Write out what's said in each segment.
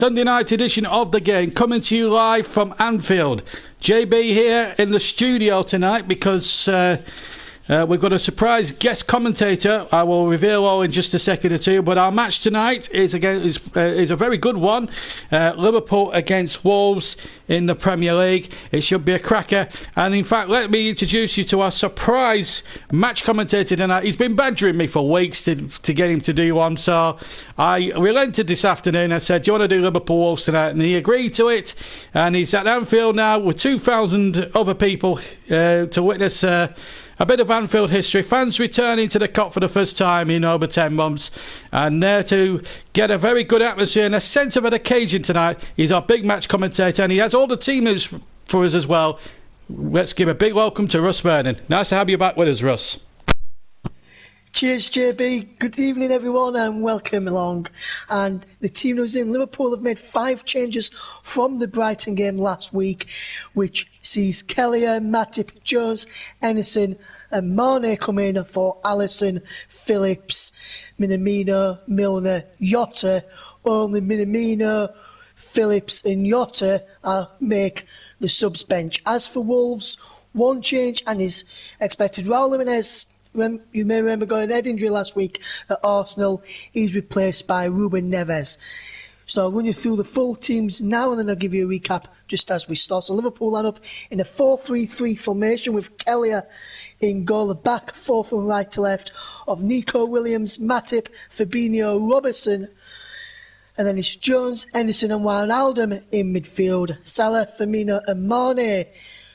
Sunday night edition of The Game, coming to you live from Anfield. JB here in the studio tonight because we've got a surprise guest commentator. I will reveal all in just a second or two, but our match tonight is a very good one. Liverpool against Wolves in the Premier League. It should be a cracker. And in fact, let me introduce you to our surprise match commentator tonight. He's been badgering me for weeks to get him to do one, so I relented this afternoon. I said, do you want to do Liverpool Wolves tonight? And he agreed to it. And he's at Anfield now with 2,000 other people to witness a bit of Anfield history. Fans returning to the Kop for the first time in over 10 months. And there to get a very good atmosphere and a sense of an occasion tonight, he's our big match commentator. And he has all the team news for us as well. Let's give a big welcome to Russ Vernon. Nice to have you back with us, Russ. Cheers, JB. Good evening, everyone, and welcome along. And the team news in Liverpool have made 5 changes from the Brighton game last week, which sees Kelleher, Matip, Jones, Henderson and Mane come in for Alisson, Phillips, Minamino, Milner, Jota. Only Minamino, Phillips and Jota make the subs bench. As for Wolves, one change and is expected. Raul Jimenez, you may remember, got a head injury last week at Arsenal. He's replaced by Ruben Neves. So I'll run you through the full teams now and then I'll give you a recap just as we start. So Liverpool line up in a 4-3-3 formation with Kelleher in goal. The back four from right to left of Nico Williams, Matip, Fabinho, Robertson. And then it's Jones, Henderson and Wijnaldum in midfield. Salah, Firmino and Mane,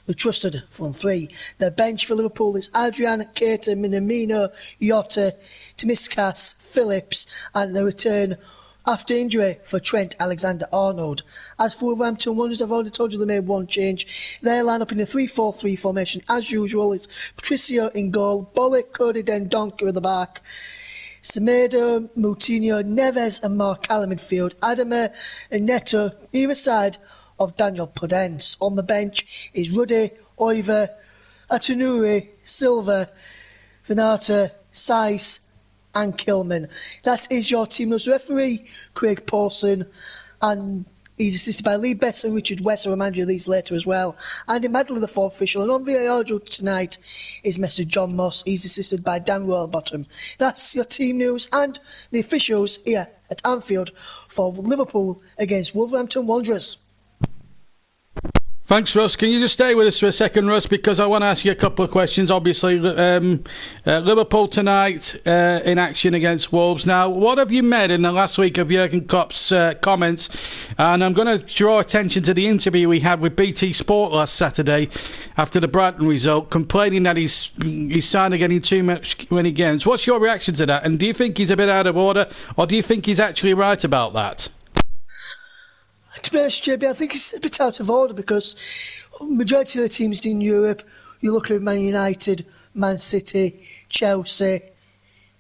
the trusted front three. The bench for Liverpool is Adrian, Keita, Minamino, Jota, Tsimikas, Phillips, and the return after injury for Trent Alexander-Arnold. As for Wolverhampton Wanderers, I've already told you they made one change. They line up in a 3-4-3 formation. As usual, it's Patricio in goal, Bollick, Cody, Dendoncker at the back, Semedo, Moutinho, Neves and Mark Allen midfield, Adama and Neto either side of Daniel Podence. On the bench is Ruddy, Oiver, Atunuri, Silva, Venata, Saiss and Kilman. That is your team. As referee, Craig Paulson, and he's assisted by Lee Betts and Richard West. I'll remind you of these later as well. Andy Medley, the fourth official. And on VAR tonight is Mr. John Moss. He's assisted by Dan Rollbottom. That's your team news and the officials here at Anfield for Liverpool against Wolverhampton Wanderers. Thanks, Russ. Can you just stay with us for a second, Russ, because I want to ask you a couple of questions. Obviously, Liverpool tonight in action against Wolves. Now, what have you made in the last week of Jurgen Klopp's comments? And I'm going to draw attention to the interview we had with BT Sport last Saturday after the Brighton result, complaining that he's signed of getting too many games. What's your reaction to that? And do you think he's a bit out of order, or do you think he's actually right about that? To be honest, JB, I think it's a bit out of order because majority of the teams in Europe, you look at Man United, Man City, Chelsea,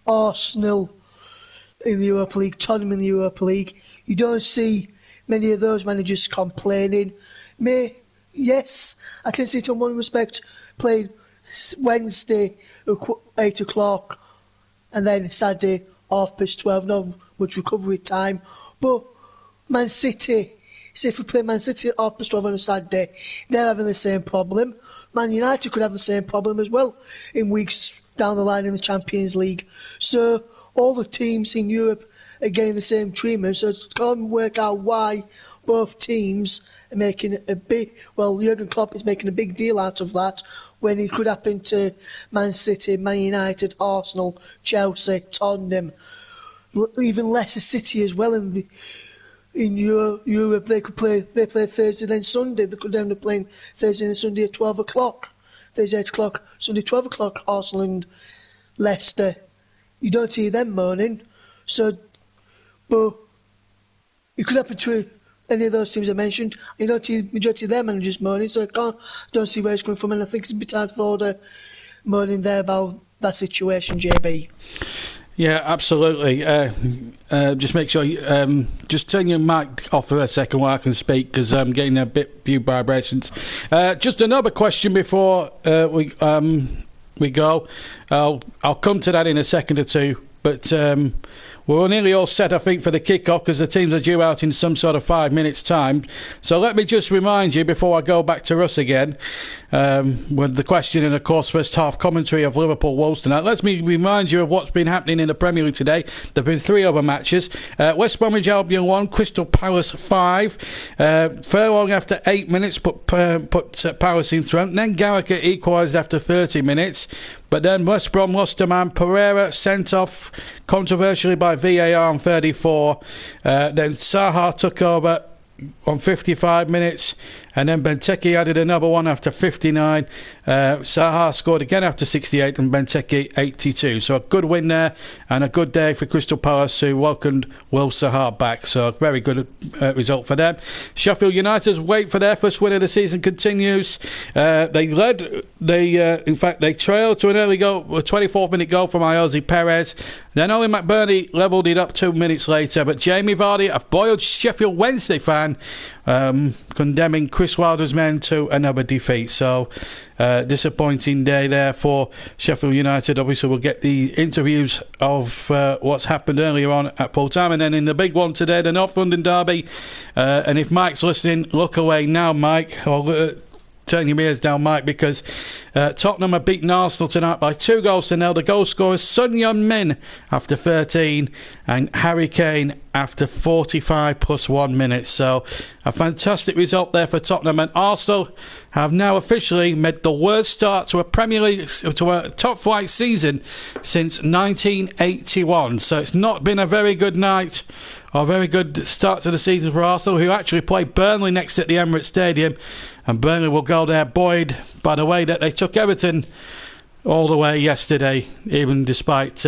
Arsenal in the Europa League, Tottenham in the Europa League, you don't see many of those managers complaining. Yes, I can see it in one respect, played Wednesday at 8 o'clock and then Saturday 12:30, no much recovery time. But Man City, say if we play Man City at 12:30 on a Saturday, they're having the same problem. Man United could have the same problem as well in weeks down the line in the Champions League. So all the teams in Europe are getting the same treatment. So can't work out why both teams are making a big... Well, Jurgen Klopp is making a big deal out of that when it could happen to Man City, Man United, Arsenal, Chelsea, Tottenham, even Leicester City as well in Europe. They play Thursday then Sunday. They could end up playing Thursday and Sunday at 12 o'clock. Thursday 8 o'clock, Sunday 12 o'clock, Arsenal and Leicester. You don't see them moaning. So, but it could happen to any of those teams I mentioned. You don't see the majority of their managers moaning, so I don't see where it's coming from, and I think it's a bit out of order moaning there about that situation, JB. Yeah, absolutely. Just make sure you just turn your mic off for a second while I can speak, because I'm getting a few vibrations. Just another question before we go. I'll come to that in a second or two. But we're nearly all set, I think, for the kick-off because the teams are due out in some sort of 5 minutes' time. So let me just remind you, before I go back to Russ again, with the question and, of course, first half commentary of Liverpool-Wolves tonight. Let me remind you of what's been happening in the Premier League today. There have been 3 other matches. West Bromwich Albion 1, Crystal Palace 5. Furlong after 8 minutes put Palace in front. Then Gallagher equalised after 30 minutes. But then West Brom lost a man. Pereira sent off controversially by VAR on 34. Then Saha took over on 55 minutes, and then Benteke added another one after 59. Saha scored again after 68, and Benteke 82. So a good win there, and a good day for Crystal Palace, who welcomed Will Saha back. So a very good result for them. Sheffield United's wait for their first win of the season continues. They trailed to an early goal, a 24th-minute goal from Iosi Perez. Then Ollie McBurney levelled it up 2 minutes later, but Jamie Vardy, a boiled Sheffield Wednesday fan, condemning Chris Wilder's men to another defeat. So disappointing day there for Sheffield United. Obviously we'll get the interviews of what's happened earlier on at full time, and then in the big one today, the North London derby, and if Mike's listening, look away now, Mike, or turn your ears down, Mike, because Tottenham have beaten Arsenal tonight by 2-0. The goal scorers Son Heung-min after 13 and Harry Kane after 45 plus 1 minute. So a fantastic result there for Tottenham, and Arsenal have now officially made the worst start to a Premier League, to a top flight season since 1981. So it's not been a very good night, or a very good start to the season for Arsenal, who actually play Burnley next at the Emirates Stadium, and Burnley will go there buoyed by the way that they took Everton all the way yesterday, even despite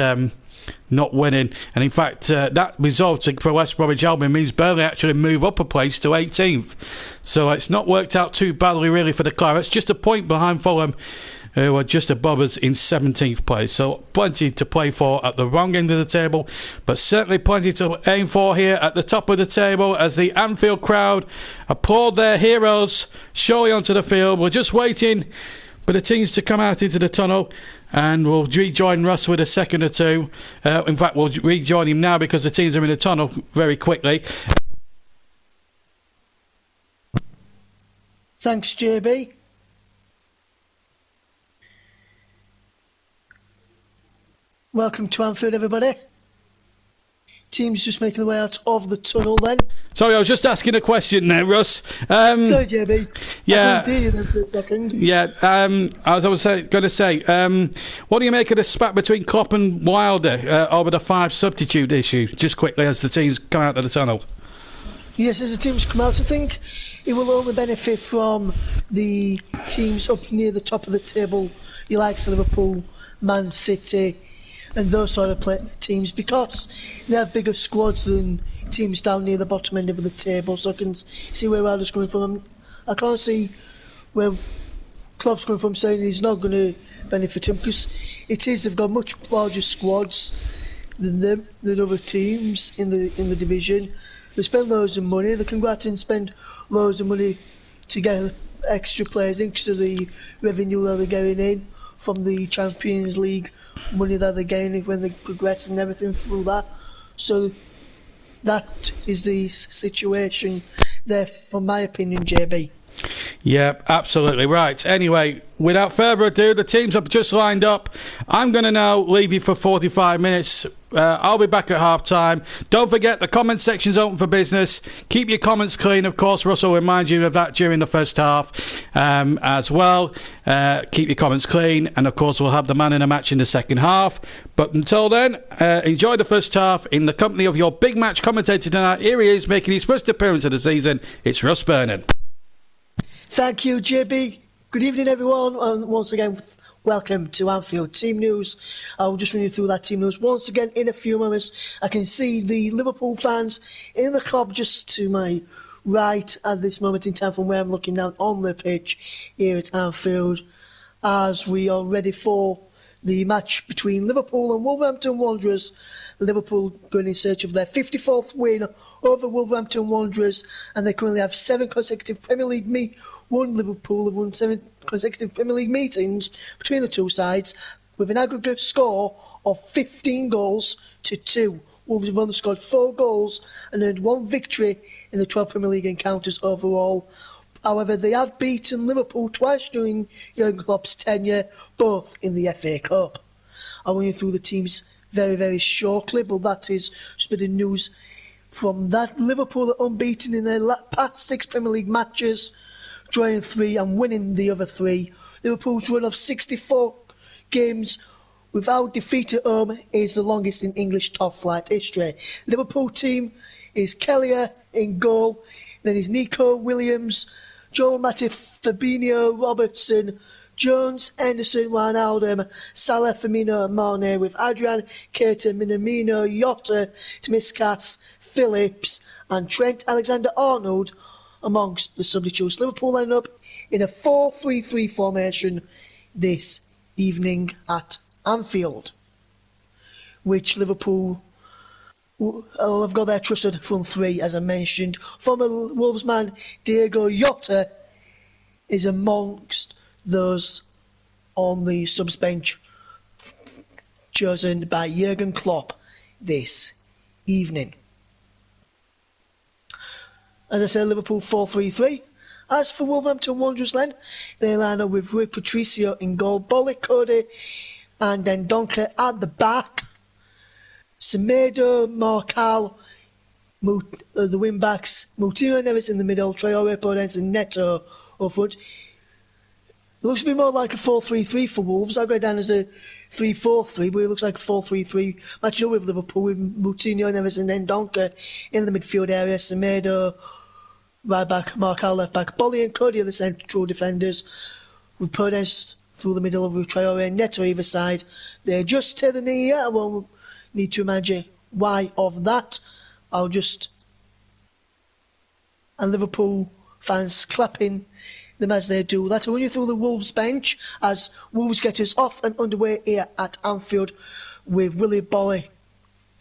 not winning. And in fact, that result for West Bromwich Albion means Burnley actually move up a place to 18th. So it's not worked out too badly really for the Clarets, just a point behind Fulham, who are just above us in 17th place. So plenty to play for at the wrong end of the table, but certainly plenty to aim for here at the top of the table as the Anfield crowd applaud their heroes surely onto the field. We're just waiting for the teams to come out into the tunnel, and we'll rejoin Russ with a second or two. In fact, we'll rejoin him now because the teams are in the tunnel very quickly. Thanks, JB. Welcome to Anfield, everybody. Teams just making their way out of the tunnel then. Sorry, I was just asking a question there, Russ. Sorry, JB. Yeah. I couldn't hear you then for a second. Yeah, as I was going to say, what do you make of the spat between Klopp and Wilder over the 5 substitute issue, just quickly as the teams come out of the tunnel? Yes, as the teams come out, I think it will only benefit from the teams up near the top of the table, you like Liverpool, Man City, and those sort of teams, because they have bigger squads than teams down near the bottom end of the table. So I can see where Wilder's coming from. I can't see where Klopp's coming from saying he's not going to benefit him, because they've got much larger squads than them, than other teams in the division. They spend loads of money. They can go out and spend loads of money to get extra players in, because of the revenue that they're getting in from the Champions League money that they're gaining when they progress and everything through that. So that is the situation there, from my opinion, JB. Yeah, absolutely right. Anyway, without further ado, the teams have just lined up. I'm going to now leave you for 45 minutes. I'll be back at half time. Don't forget, the comment section's open for business. Keep your comments clean, of course. Russell will remind you of that during the first half as well. Keep your comments clean, and of course we'll have the man in the match in the second half. But until then, enjoy the first half in the company of your big match commentator tonight. Here he is, making his first appearance of the season. It's Russ Burnham. Thank you, JB. Good evening, everyone, and once again, welcome to Anfield Team News. I'll just run you through that team news once again in a few moments. I can see the Liverpool fans in the club just to my right at this moment in time from where I'm looking down on the pitch here at Anfield, as we are ready for the match between Liverpool and Wolverhampton Wanderers. Liverpool going in search of their 54th win over Wolverhampton Wanderers, and they currently have 7 consecutive Premier League Liverpool have won 7 consecutive Premier League meetings between the two sides, with an aggregate score of 15 goals to 2. Wolves have only scored 4 goals and earned 1 victory in the 12 Premier League encounters overall. However, they have beaten Liverpool twice during Jurgen Klopp's tenure, both in the FA Cup. I'll run you through the teams very, very shortly, but that is just a bit of news from that. Liverpool are unbeaten in their past 6 Premier League matches, drawing 3 and winning the other 3. Liverpool's run of 64 games without defeat at home is the longest in English top-flight history. Liverpool team is Kelleher in goal, then is Nico Williams, Joel Matip, Fabinho, Robertson, Jones, Henderson, Wijnaldum, Salah, Firmino and Mane, with Adrian, Keita, Minamino, Jota, Tsimikas, Phillips and Trent Alexander-Arnold amongst the substitutes. Liverpool line up in a 4-3-3 formation this evening at Anfield, which Liverpool have got their trusted front 3, as I mentioned. Former Wolves man Diego Jota is amongst those on the subs bench chosen by Jurgen Klopp this evening. As I said, Liverpool 4-3-3. As for Wolverhampton Wanderers then, they line up with Rui Patricio in goal, Bolly, Cody and then Donker at the back. Semedo, Marcal, the wing-backs, Moutinho Neves in the middle, Traore, Podence and Neto up front. It looks to be more like a 4-3-3 for Wolves. I'll go down as a 3-4-3, but it looks like a 4-3-3 matching up with Liverpool, with Moutinho Neves and then Donker in the midfield area, Semedo right back, Marcal left back, Bolly and Cody are the central defenders, with Podence through the middle with Traore and Neto either side. They just tear the knee here. I won't need to imagine why of that. And Liverpool fans clapping them as they do that. I'll run you through the Wolves bench as Wolves get us off and underway here at Anfield with Willie Bolly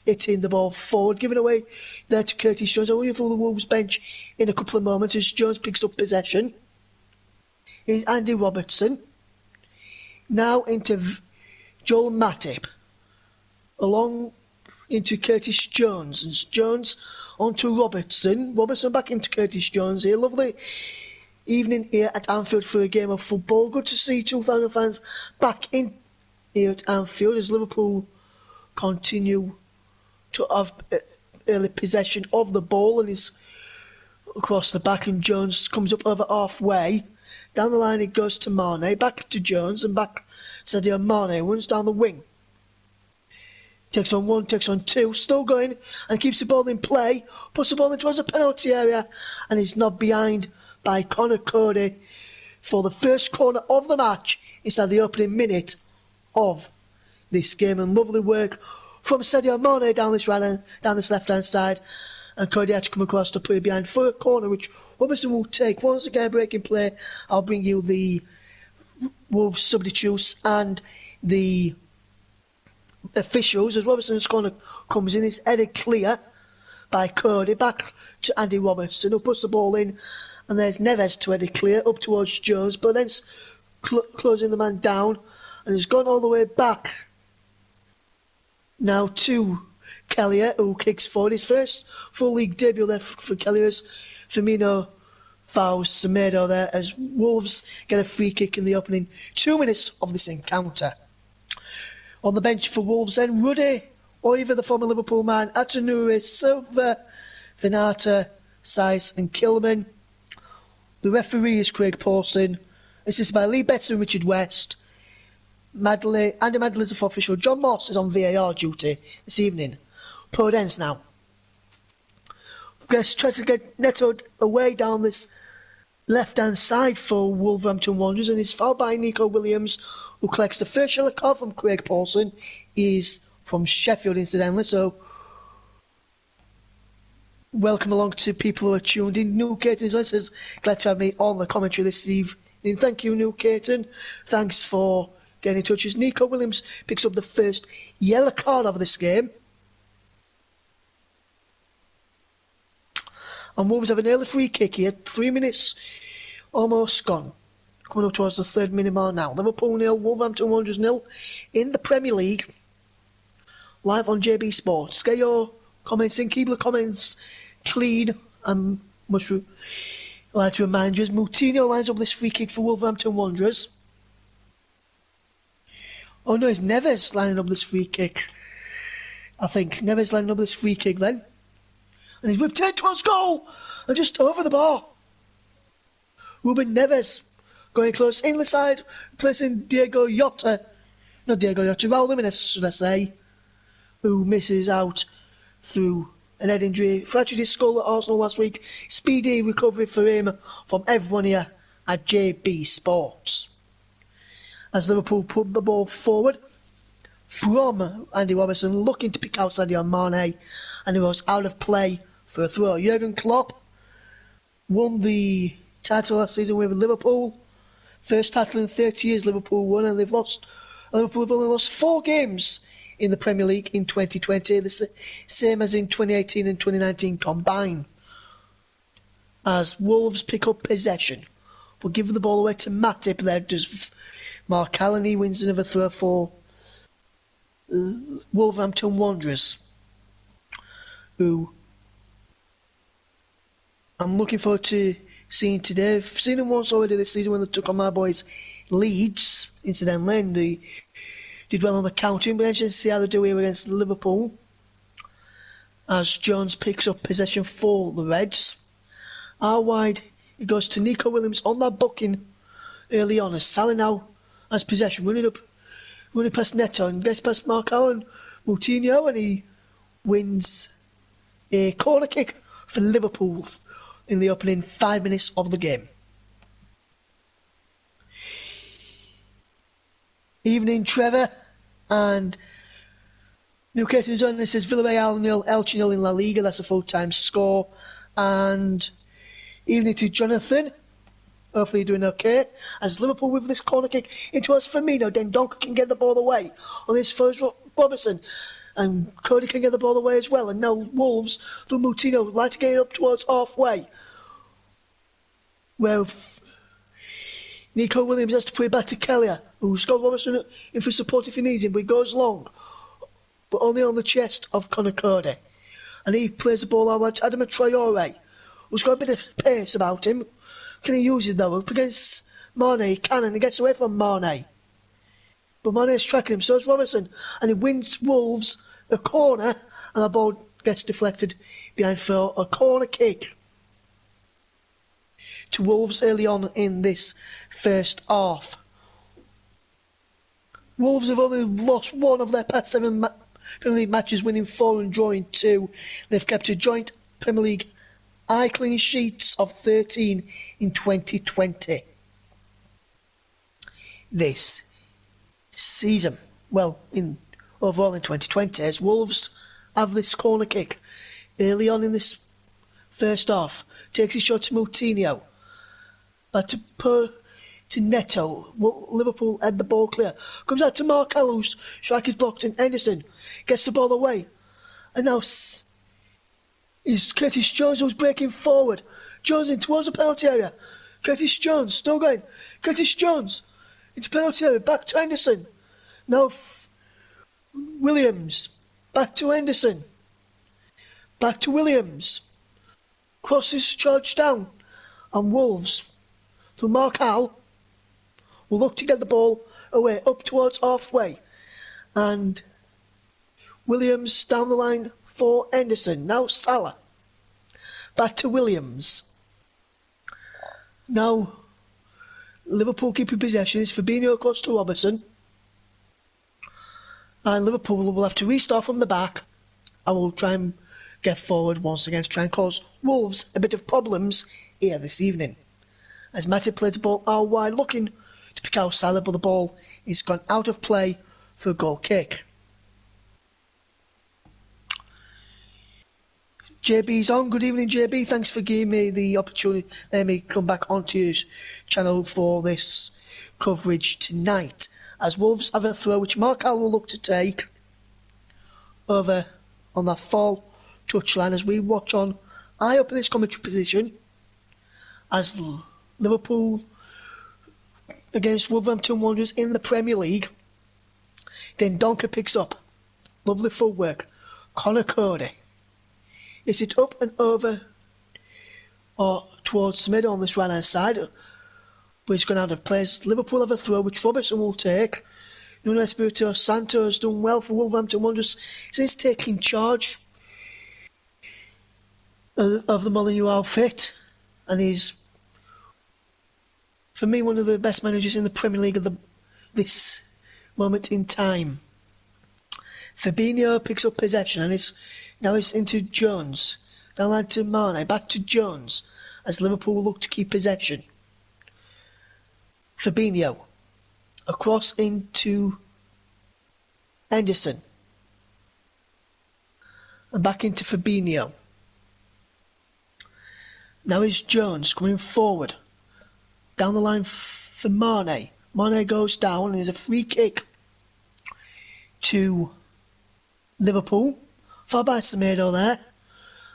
hitting the ball forward, giving away there to Curtis Jones. I'll run you through the Wolves bench in a couple of moments as Jones picks up possession. Here's Andy Robertson. Now into Joel Matip. Along into Curtis Jones. And Jones onto Robertson. Robertson back into Curtis Jones here. Lovely evening here at Anfield for a game of football. Good to see 2,000 fans back in here at Anfield as Liverpool continue to have early possession of the ball and is across the back, and Jones comes up over halfway. Down the line it goes to Mane, back to Jones and back Sadio Mane, runs down the wing. Takes on 1, takes on 2, still going and keeps the ball in play, puts the ball in towards the penalty area and is knocked behind by Conor Cody for the first corner of the match inside the opening minute of this game. And lovely work from Sadio Mane down this left-hand side, and Cody had to come across to play behind for a corner, which Robertson will take. Once again, breaking play, I'll bring you the Wolves substitutes and the officials as Robertson's corner comes in. It's headed clear by Cody, back to Andy Robertson, who puts the ball in, and there's Neves to head it clear up towards Jones, but then closing the man down, and has gone all the way back now to Kelleher, who kicks forward. His first full league debut there for Kelleher's. Firmino fouls Semedo there as Wolves get a free kick in the opening 2 minutes of this encounter. On the bench for Wolves then, Ruddy, Oiva, the former Liverpool man, Atanure, Silva, Vinata, Saiz and Kilman. The referee is Craig Pawson, assisted by Lee Betts and Richard West. Andy Madley is the official. John Moss is on VAR duty this evening. Podence now. Tries to get Neto away down this left-hand side for Wolverhampton Wanderers, and is fouled by Nico Williams, who collects the first yellow card from Craig Pawson. He's from Sheffield, incidentally, so welcome along to people who are tuned in. New Caton says, glad to have me on the commentary this evening. Thank you, New Caton. Thanks for getting in touch. As Nico Williams picks up the first yellow card of this game. And Wolves have an early free kick here. 3 minutes almost gone. Coming up towards the 3rd minute mark now. Liverpool 0, Wolverhampton Wanderers 0 in the Premier League live on JB Sports. Get your comments in, keep the comments clean. And must like to remind you, as Moutinho lines up this free kick for Wolverhampton Wanderers. Oh no, it's Neves lining up this free kick. I think Neves lining up this free kick then. And he's whipped it towards goal! And just over the bar. Ruben Neves going close in the side, placing Diego Jota. Not Diego Jota, Raul Jimenez, should I say. Who misses out through an head injury. Fractured his skull at Arsenal last week. Speedy recovery for him from everyone here at JB Sports. As Liverpool put the ball forward from Andy Robertson, looking to pick out Sadio Mane, and he was out of play for a throw. Jurgen Klopp won the title last season with Liverpool. First title in 30 years Liverpool won, and Liverpool have only lost 4 games in the Premier League in 2020, the same as in 2018 and 2019 combined. As Wolves pick up possession, but give the ball away to Matip. There does Mark Allen. He wins another throw for Wolverhampton Wanderers, who I'm looking forward to seeing today. I've seen them once already this season when they took on my boys Leeds, incidentally, and they did well on the counting, but let's see how they do here against Liverpool. As Jones picks up possession for the Reds. Out wide, it goes to Nico Williams on that booking early on, as Salah now has possession, running past Neto and gets past Mark Allen, Moutinho, and he wins a corner kick for Liverpool in the opening 5 minutes of the game. Evening, Trevor, and Newcastle is on. This says Villarreal 0, Elche 0 in La Liga. That's a full-time score. And evening to Jonathan. Hopefully you're doing okay. As Liverpool with this corner kick into us Firmino, then Donker can get the ball away on this first Robertson, and Cody can get the ball away as well. And now Wolves through Moutinho like to get it up towards halfway. Well, Nico Williams has to put it back to Kelleher, who's got Robertson in for support if he needs him, but he goes long, but only on the chest of Conor Cody. And he plays the ball out to Adama Traore, who's got a bit of pace about him. Can he use it though? Up against Mane, he can, and he gets away from Mane. But Mane's tracking him, so is Robertson, and he wins Wolves a corner, and the ball gets deflected behind for a corner kick to Wolves early on in this first half. Wolves have only lost 1 of their past 7 Premier League matches, winning 4 and drawing 2. They've kept a joint Premier League high clean sheets of 13 in 2020. This season, well, overall in 2020, as Wolves have this corner kick early on in this first half, takes his shot to Moutinho, to Neto. Liverpool had the ball clear. Comes out to Mark Allen, whose strike is blocked, and Henderson gets the ball away. And now is Curtis Jones who's breaking forward. Jones in towards the penalty area. Curtis Jones still going. Curtis Jones into penalty area. Back to Henderson. Now Williams. Back to Henderson. Back to Williams. Crosses charged down. And Wolves, through Mark Howell, will look to get the ball away up towards halfway. And Williams down the line for Henderson. Now Salah. Back to Williams. Now Liverpool keeping possession is Fabinho close to Robertson. And Liverpool will have to restart from the back. I will try and get forward once again to try and cause Wolves a bit of problems here this evening. As Matip plays the ball out wide, looking to pick out Salah, but the ball is gone out of play for a goal kick. JB's on. Good evening, JB. Thanks for giving me the opportunity. Let me come back onto your channel for this coverage tonight. As Wolves have a throw, which Mark Howell will look to take over on that fall touchline as we watch on high up in this commentary position as Liverpool against Wolverhampton Wanderers in the Premier League. Then Donker picks up Lovely footwork. Connor Cody. Is it up and over or towards the middle on this right hand side? But he's gone out of place. Liverpool have a throw which Robertson will take. Nuno Espirito Santo has done well for Wolverhampton Wanderers since taking charge of the Molineux outfit, and he's, for me, one of the best managers in the Premier League at this moment in time. Fabinho picks up possession and now it's into Jones. Down line to Mane, back to Jones as Liverpool look to keep possession. Fabinho across into Henderson and back into Fabinho. Now is Jones coming forward down the line for Mane. Mane goes down and there's a free kick to Liverpool. Far by Semedo there.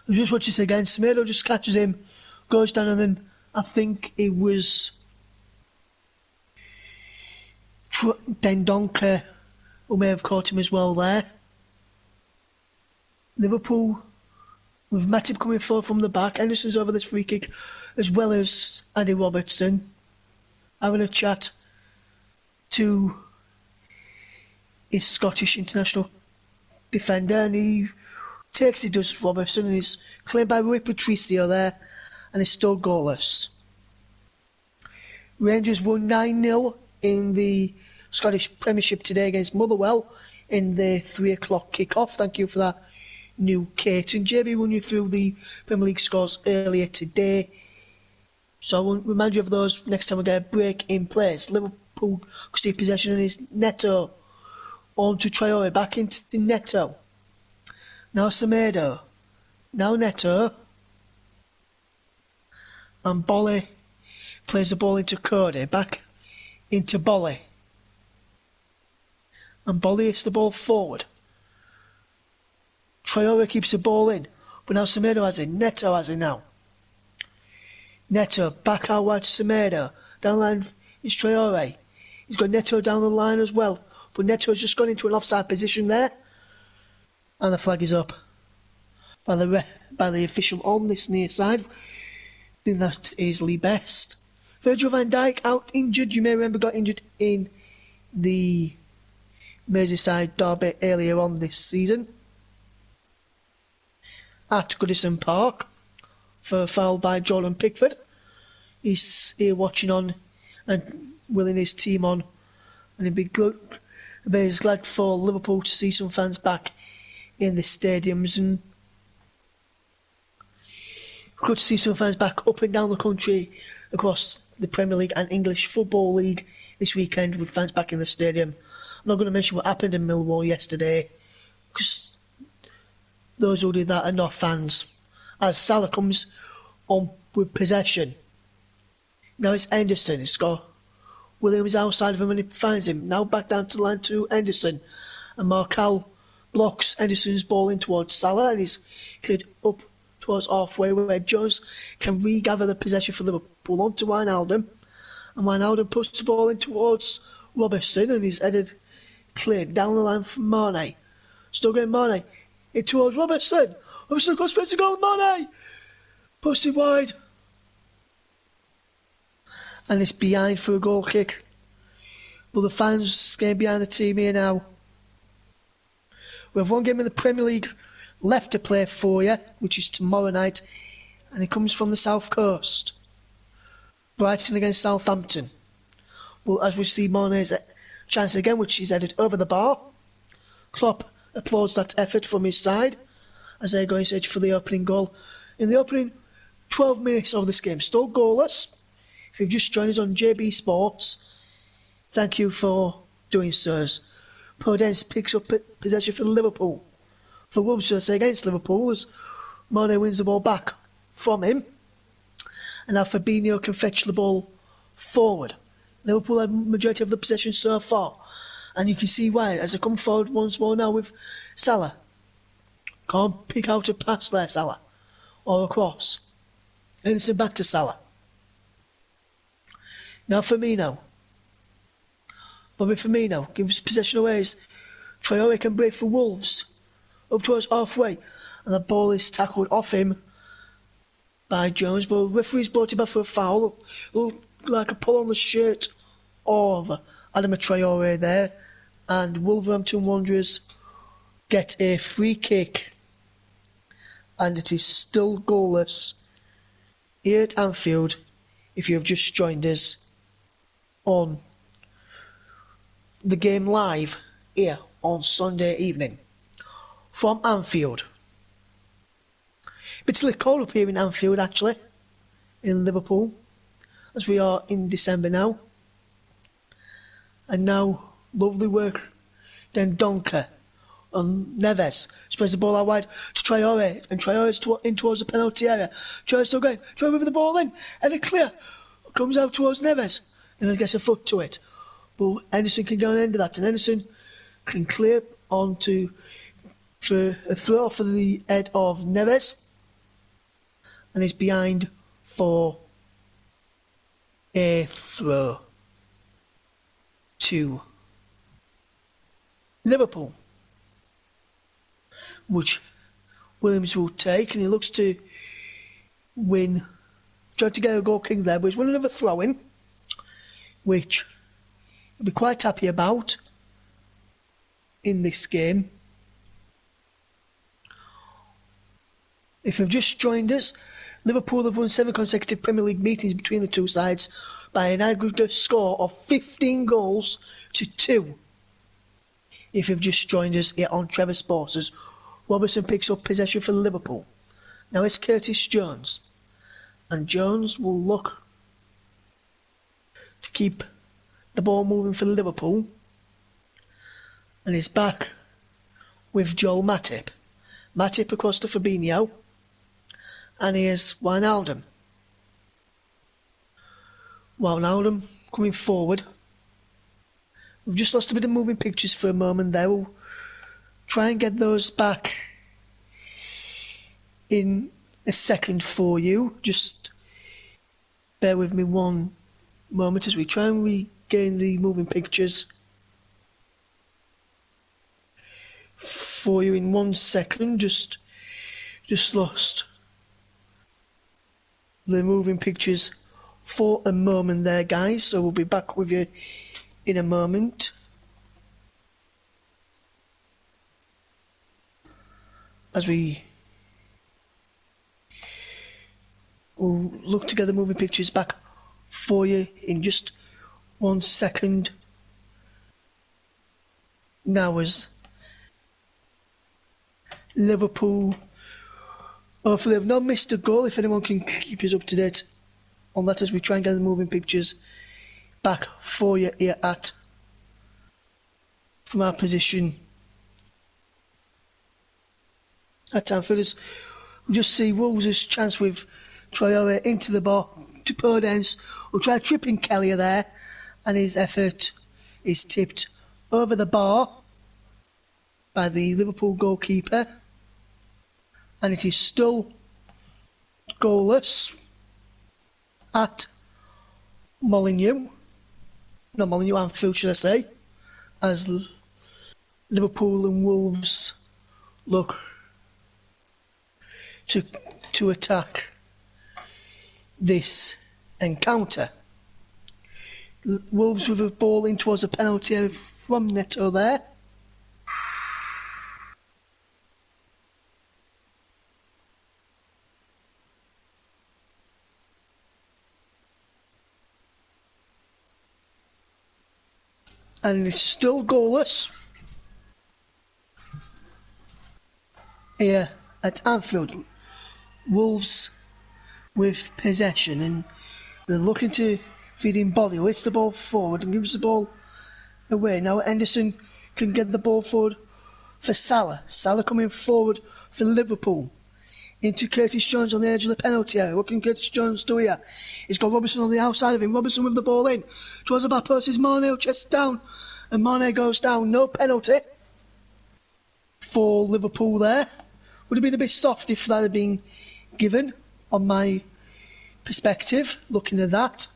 I just watch this again. Semedo just catches him, goes down, and then I think it was Dendoncker who may have caught him as well there. Liverpool with Matip coming forward from the back. Henderson's over this free kick, as well as Andy Robertson having a chat to his Scottish international defender, and he takes it, does Robertson, and is claimed by Rui Patricio there, and is still goalless. Rangers won 9-0 in the Scottish Premiership today against Motherwell in the 3 o'clock kick-off. Thank you for that, new Kate. And JB run you through the Premier League scores earlier today, so I will remind you of those next time we get a break in place. Liverpool take possession and is Neto on to Traore, back into Neto. Now Semedo. Now Neto. And Bolly plays the ball into Cody. Back into Bolly. And Bolly hits the ball forward. Traore keeps the ball in. But now Semedo has it. Neto has it now. Neto back out wide to Semedo. Down the line is Traore. He's got Neto down the line as well. But Neto's just gone into an offside position there. And the flag is up by the official on this near side. I think that's easily best. Virgil van Dijk out injured. You may remember got injured in the Merseyside derby earlier on this season at Goodison Park for a foul by Jordan Pickford. He's here watching on and willing his team on, and it'd be good. But he's glad for Liverpool to see some fans back in the stadiums, and good to see some fans back up and down the country across the Premier League and English Football League this weekend with fans back in the stadium. I'm not going to mention what happened in Millwall yesterday, because those who did that are not fans. As Salah comes on with possession. Now it's Henderson. It's got Williams outside of him and he finds him. Now back down to the line to Henderson. And Marcal blocks Henderson's ball in towards Salah, and he's cleared up towards halfway where Jones can regather the possession for Liverpool onto Wijnaldum. And Wijnaldum puts the ball in towards Robertson, and he's headed cleared down the line for Mane. Still getting Mane in towards Robertson. Robertson goes straight to goal. Mane puts it wide. And it's behind for a goal kick. But the fans getting behind the team here now. We have one game in the Premier League left to play for you, which is tomorrow night, and it comes from the South Coast. Brighton against Southampton. Well, as we see Mane's chance again, which he's headed over the bar. Klopp applauds that effort from his side as they go in search for the opening goal. In the opening 12 minutes of this game, still goalless. If you've just joined us on JB Sports, thank you for doing so. Podence picks up possession for Liverpool. For Wolves, should I say, against Liverpool, as Mane wins the ball back from him. And now Fabinho can fetch the ball forward. Liverpool have majority of the possession so far. And you can see why, as they come forward once more now with Salah. Can't pick out a pass there, Salah. Or a cross. And it's back to Salah. Now Firmino. Bobby Firmino gives possession away Traore can break for Wolves up towards halfway, and the ball is tackled off him by Jones, but the referee's brought him back for a foul. Looked like a pull on the shirt of Adama Traore there, and Wolverhampton Wanderers get a free kick, and it is still goalless here at Anfield if you have just joined us on the game live here on Sunday evening from Anfield. Particularly cold up here in Anfield, actually, in Liverpool, as we are in December now. And now, lovely work. Then Donker on Neves spreads the ball out wide to Traore, and Traore's in towards the penalty area. Traore's still going. Traore with the ball in, and it clear. Comes out towards Neves. Neves gets a foot to it. But Henderson can go on the end of that, and Henderson can clear on for a throw for the head of Neves, and is behind for a throw to Liverpool, which Williams will take, and he looks to win, try to get a goal kick there, but he's won another throw-in, which he'll be quite happy about in this game. If you've just joined us, Liverpool have won 7 consecutive Premier League meetings between the two sides by an aggregate score of 15 goals to 2. If you've just joined us here on Trevor Sports, Robertson picks up possession for Liverpool. Now it's Curtis Jones, and Jones will look to keep the ball moving for Liverpool, and is back with Joel Matip. Matip across to Fabinho, and here's Wijnaldum. Wijnaldum coming forward. We've just lost a bit of moving pictures for a moment there. We'll try and get those back in a second for you. Just bear with me one moment as we try and regain the moving pictures for you in 1 second. Just lost the moving pictures for a moment there, guys, so we'll be back with you in a moment. As we will look to get the moving pictures back for you in just 1 second. Now as Liverpool, hopefully they've not missed a goal, if anyone can keep us up to date on that as we try and get the moving pictures back for you here from our position at Anfield. We'll just see Wolves' chance with Traore into the ball to Podence. We'll try tripping Kelly there, and his effort is tipped over the bar by the Liverpool goalkeeper, and it is still goalless at Molineux. Not Molineux, Anfield, should I say, as Liverpool and Wolves look to attack this encounter. Wolves with a ball in towards a penalty area from Neto there. And it's still goalless here at Anfield. Wolves with possession, and they're looking to feed in Bolly, who hits the ball forward and gives the ball away. Now Henderson can get the ball forward for Salah. Salah coming forward for Liverpool. Into Curtis Jones on the edge of the penalty area. What can Curtis Jones do here? He's got Robertson on the outside of him. Robertson with the ball in. Towards the back post is Mane, chest down. And Mane goes down. No penalty for Liverpool there. Would have been a bit soft if that had been given, on my perspective, looking at that.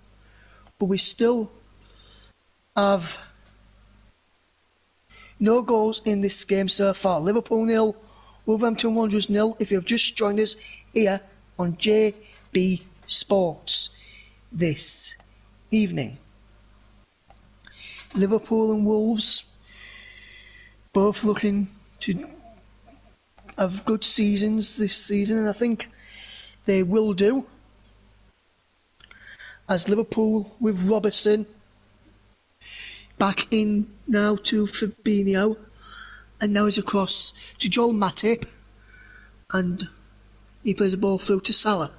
But we still have No goals in this game so far. Liverpool 0, Wolverhampton Wanderers 0. If you've just joined us here on JB Sports this evening. Liverpool and Wolves both looking to have good seasons this season, and I think they will do. As Liverpool with Robertson back in now to Fabinho, and now he's across to Joel Matip, and he plays the ball through to Salah.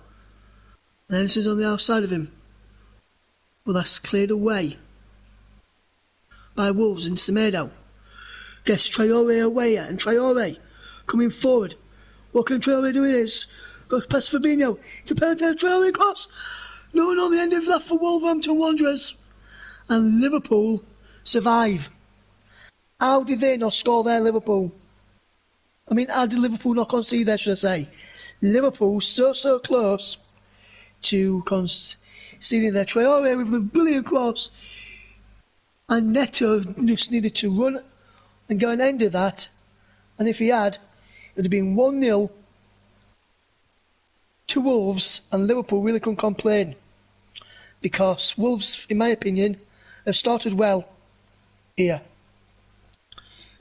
And Henderson's on the outside of him, but that's cleared away by Wolves and Semedo. Gets Traore away, and Traore coming forward. What can Traore do? It is goes past Fabinho. It's a penalty. Traore cross. No one on the end of that for Wolverhampton Wanderers, and Liverpool survive. How did they not score there, Liverpool? I mean, how did Liverpool not concede there, should I say? Liverpool so close to conceding their Traore with a brilliant cross, and Neto just needed to run and go and end of that, and if he had, it would have been 1-0 to Wolves, and Liverpool really couldn't complain, because Wolves, in my opinion, have started well here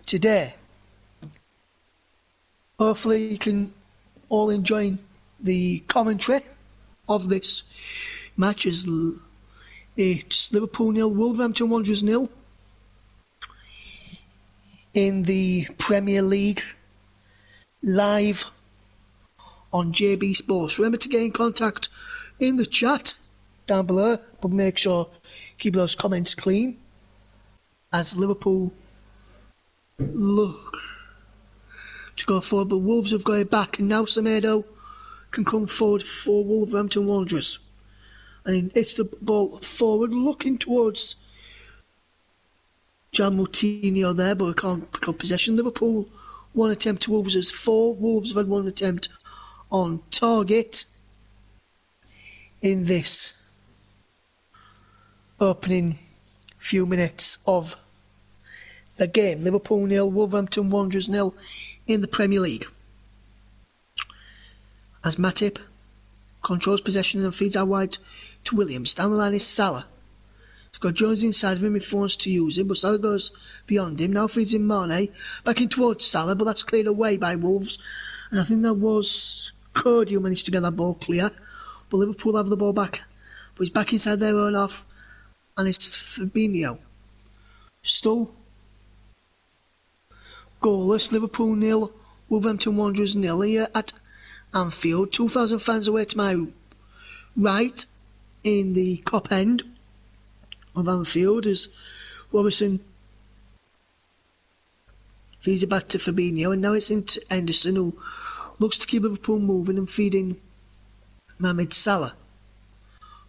today. Hopefully you can all enjoy the commentary of this match. It's Liverpool 0, Wolverhampton Wanderers 0 in the Premier League, live on JB Sports. Remember to get in contact in the chat down below, but make sure keep those comments clean, as Liverpool look to go forward, but Wolves have got it back, and now Semedo can come forward for Wolverhampton Wanderers, and it's the ball forward looking towards Jan Moutinho there, but we can't pick up possession. Liverpool 1 attempt to Wolves is 4. Wolves have had 1 attempt on target in this opening few minutes of the game. Liverpool 0, Wolverhampton Wanderers 0 in the Premier League. As Matip controls possession and feeds out wide to Williams. Down the line is Salah. He's got Jones inside of him if he wants to use him, but Salah goes beyond him. Now feeds in Mane. Back in towards Salah, but that's cleared away by Wolves. And I think that was Cody who managed to get that ball clear. But Liverpool have the ball back. But he's back inside their own half. And it's Fabinho. Still goalless. Liverpool 0, Wolverhampton Wanderers 0 here at Anfield. 2,000 fans away to my right in the Cop end of Anfield as Robertson feeds it back to Fabinho, and now it's into Henderson, who looks to keep Liverpool moving and feeding Mohamed Salah.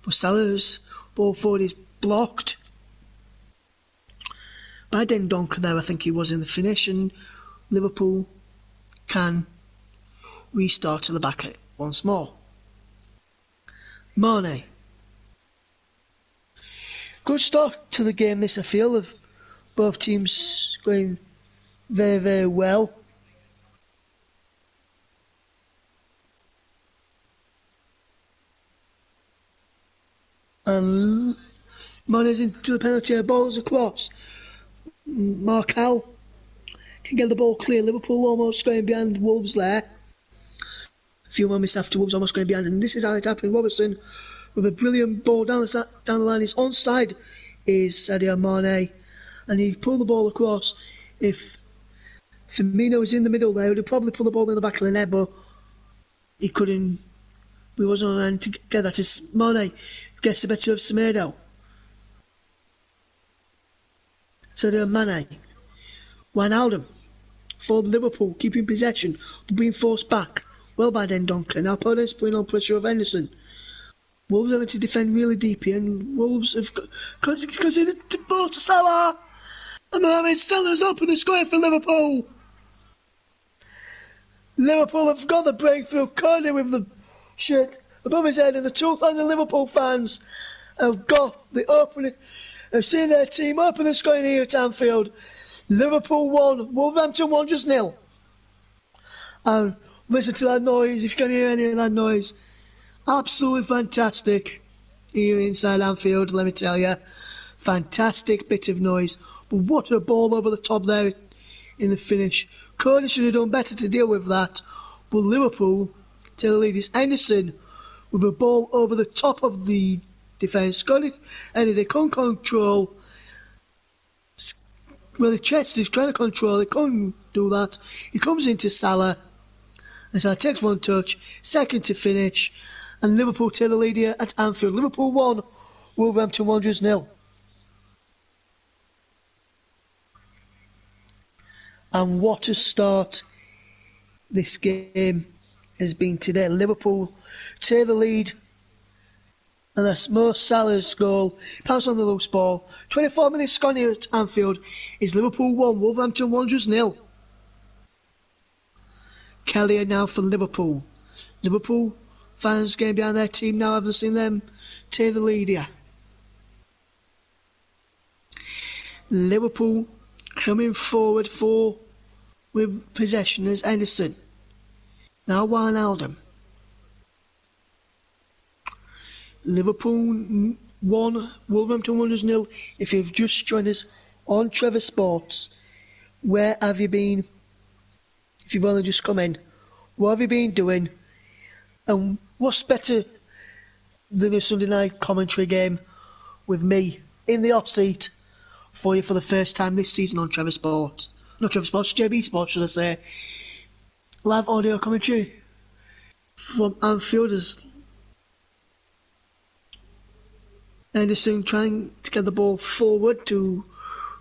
But Salah's ball forward is blocked by Dendoncker there, I think he was in the finish, and Liverpool can restart to the back once more. Mane. Good start to the game this, I feel, of both teams going very, very well. And Mane's into the penalty area, ball's across. Markel can get the ball clear. Liverpool almost going behind Wolves there. A few moments after Wolves almost going behind, and this is how it happened. Robertson with a brilliant ball down the line. His onside is Sadio Mane, and he pulled the ball across. If Firmino was in the middle there, he would have probably pulled the ball in the back of the net, but he couldn't. He wasn't on hand to get that. As Mane gets the better of Semedo. Sadio Mane. Wijnaldum for Liverpool, keeping possession, but being forced back. Well by Dendoncker. Now opponents putting on pressure of Henderson. Wolves having to defend really deep here, and Wolves have considered the ball to Salah. And Mohamed Salah's open the score for Liverpool. Liverpool have got the breakthrough. Cody with the shirt above his head, and the 2,000 Liverpool fans have got the opening. Have seen their team open the scoring here at Anfield. Liverpool 1, Wolverhampton Wanderers 0. And listen to that noise, if you can hear any of that noise. Absolutely fantastic here inside Anfield, let me tell you. Fantastic bit of noise. But what a ball over the top there in the finish. Cody should have done better to deal with that. But Liverpool, to the lead, is Anderson with a ball over the top of the defence. Cody, and they can't control. Well, the chest is trying to control. They can't do that. He comes into Salah. And Salah takes one touch. Second to finish. And Liverpool take the lead here at Anfield. Liverpool 1, Wolverhampton Wanderers 0. And what a start this game has been today. Liverpool take the lead. And that's Mo Salah's goal. Pounce on the loose ball. 24 minutes gone here at Anfield. Is Liverpool 1, Wolverhampton Wanderers 0. Kelly now for Liverpool. Liverpool fans getting behind their team now. I've seen them take the lead here. Liverpool coming forward with possession as Anderson. Now Wijnaldum. Liverpool 1, Wolverhampton Wanderers 0. If you've just joined us on Trevor Sports, where have you been? If you've only just come in, what have you been doing? And what's better than a Sunday night commentary game with me in the hot seat for you for the first time this season on Trevor Sports? Not Trevor Sports, JB Sports, should I say. Live audio commentary from Anfield as Anderson trying to get the ball forward to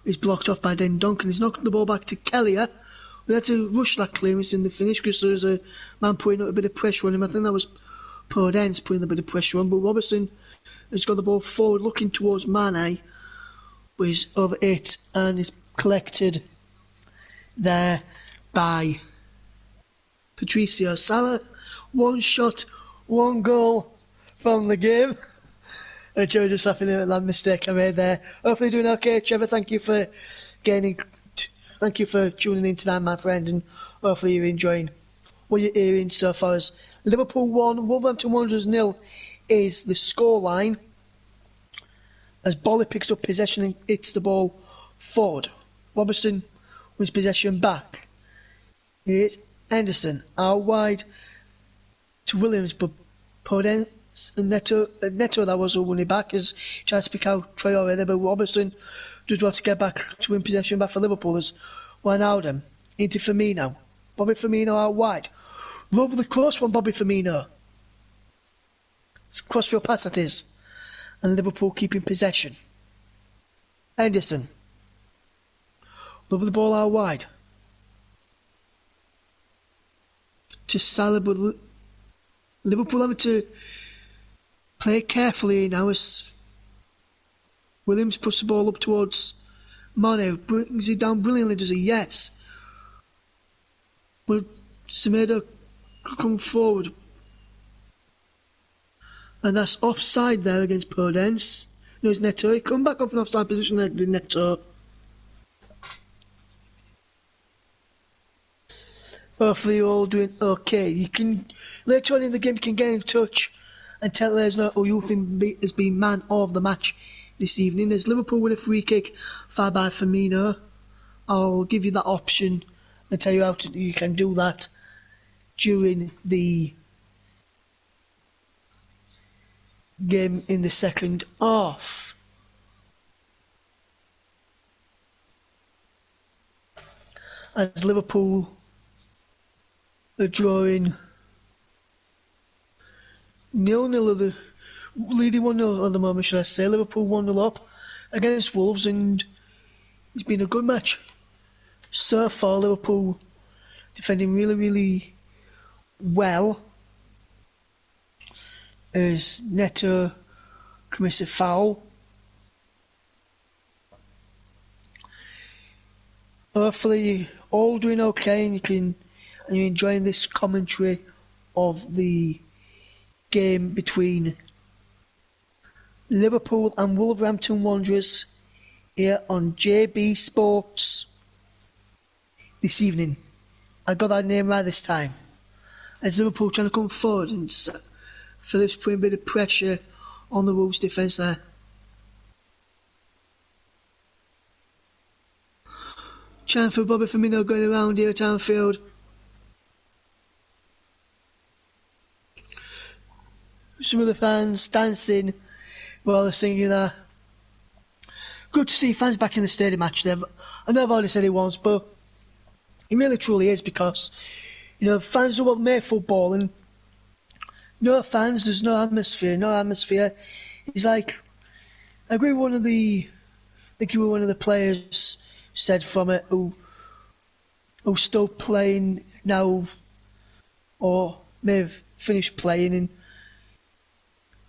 is blocked off by Den Duncan. He's knocking the ball back to Kelly. We had to rush that clearance in the finish because there was a man putting a bit of pressure on him. I think that was Podence putting a bit of pressure on, but Robertson has got the ball forward looking towards Mane, but he's over it and is collected there by Patricio Salah. One shot, one goal from the game. Joe just laughing at that mistake I made there. Hopefully doing okay, Trevor. Thank you for tuning in tonight, my friend, and hopefully you're enjoying what you're hearing so far. As Liverpool 1, Wolverhampton Wanderers 0 is the scoreline. As Bolly picks up possession and hits the ball forward. Robertson wins possession back. Here's Anderson out wide to Williams, but Podence and Neto that was a winning back as trying to pick out Traore there, but Robertson does want to get back to win possession back for Liverpool as Wijnaldum into Firmino. Bobby Firmino out wide. Love the cross from Bobby Firmino. Crossfield pass that is. And Liverpool keeping possession. Anderson. Love the ball out wide. To Salah, but Liverpool having to play carefully now as Williams puts the ball up towards Mane, brings it down brilliantly, does he? Yes. But Semedo come forward. And that's offside there against Podence. No, it's Neto. He come back up in offside position there, did Neto. Hopefully you're all doing okay. You can, later on in the game, you can get in touch and tell us who you think has been man of the match this evening. As Liverpool win a free kick fired by Firmino, I'll give you that option and tell you how you can do that during the game in the second half. As Liverpool are drawing 0-0, leading 1-0 at the moment, should I say. Liverpool 1-0 up against Wolves, and it's been a good match so far. Liverpool defending really, really well as Neto commits a foul. Hopefully you're all doing okay and you're enjoying this commentary of the game between Liverpool and Wolverhampton Wanderers here on JB Sports. this evening. I got that name right this time. As Liverpool trying to come forward and Phillips putting a bit of pressure on the Wolves defence there. Chance for Bobby Firmino going around here at Anfield. Some of the fans dancing while they're singing there. Good to see fans back in the stadium actually. I know I've already said it once, but it really truly is, because fans are what made football, and no fans, there's no atmosphere. No atmosphere. It's like, I agree with I think you were one of the players said from it who's still playing now, or may have finished playing,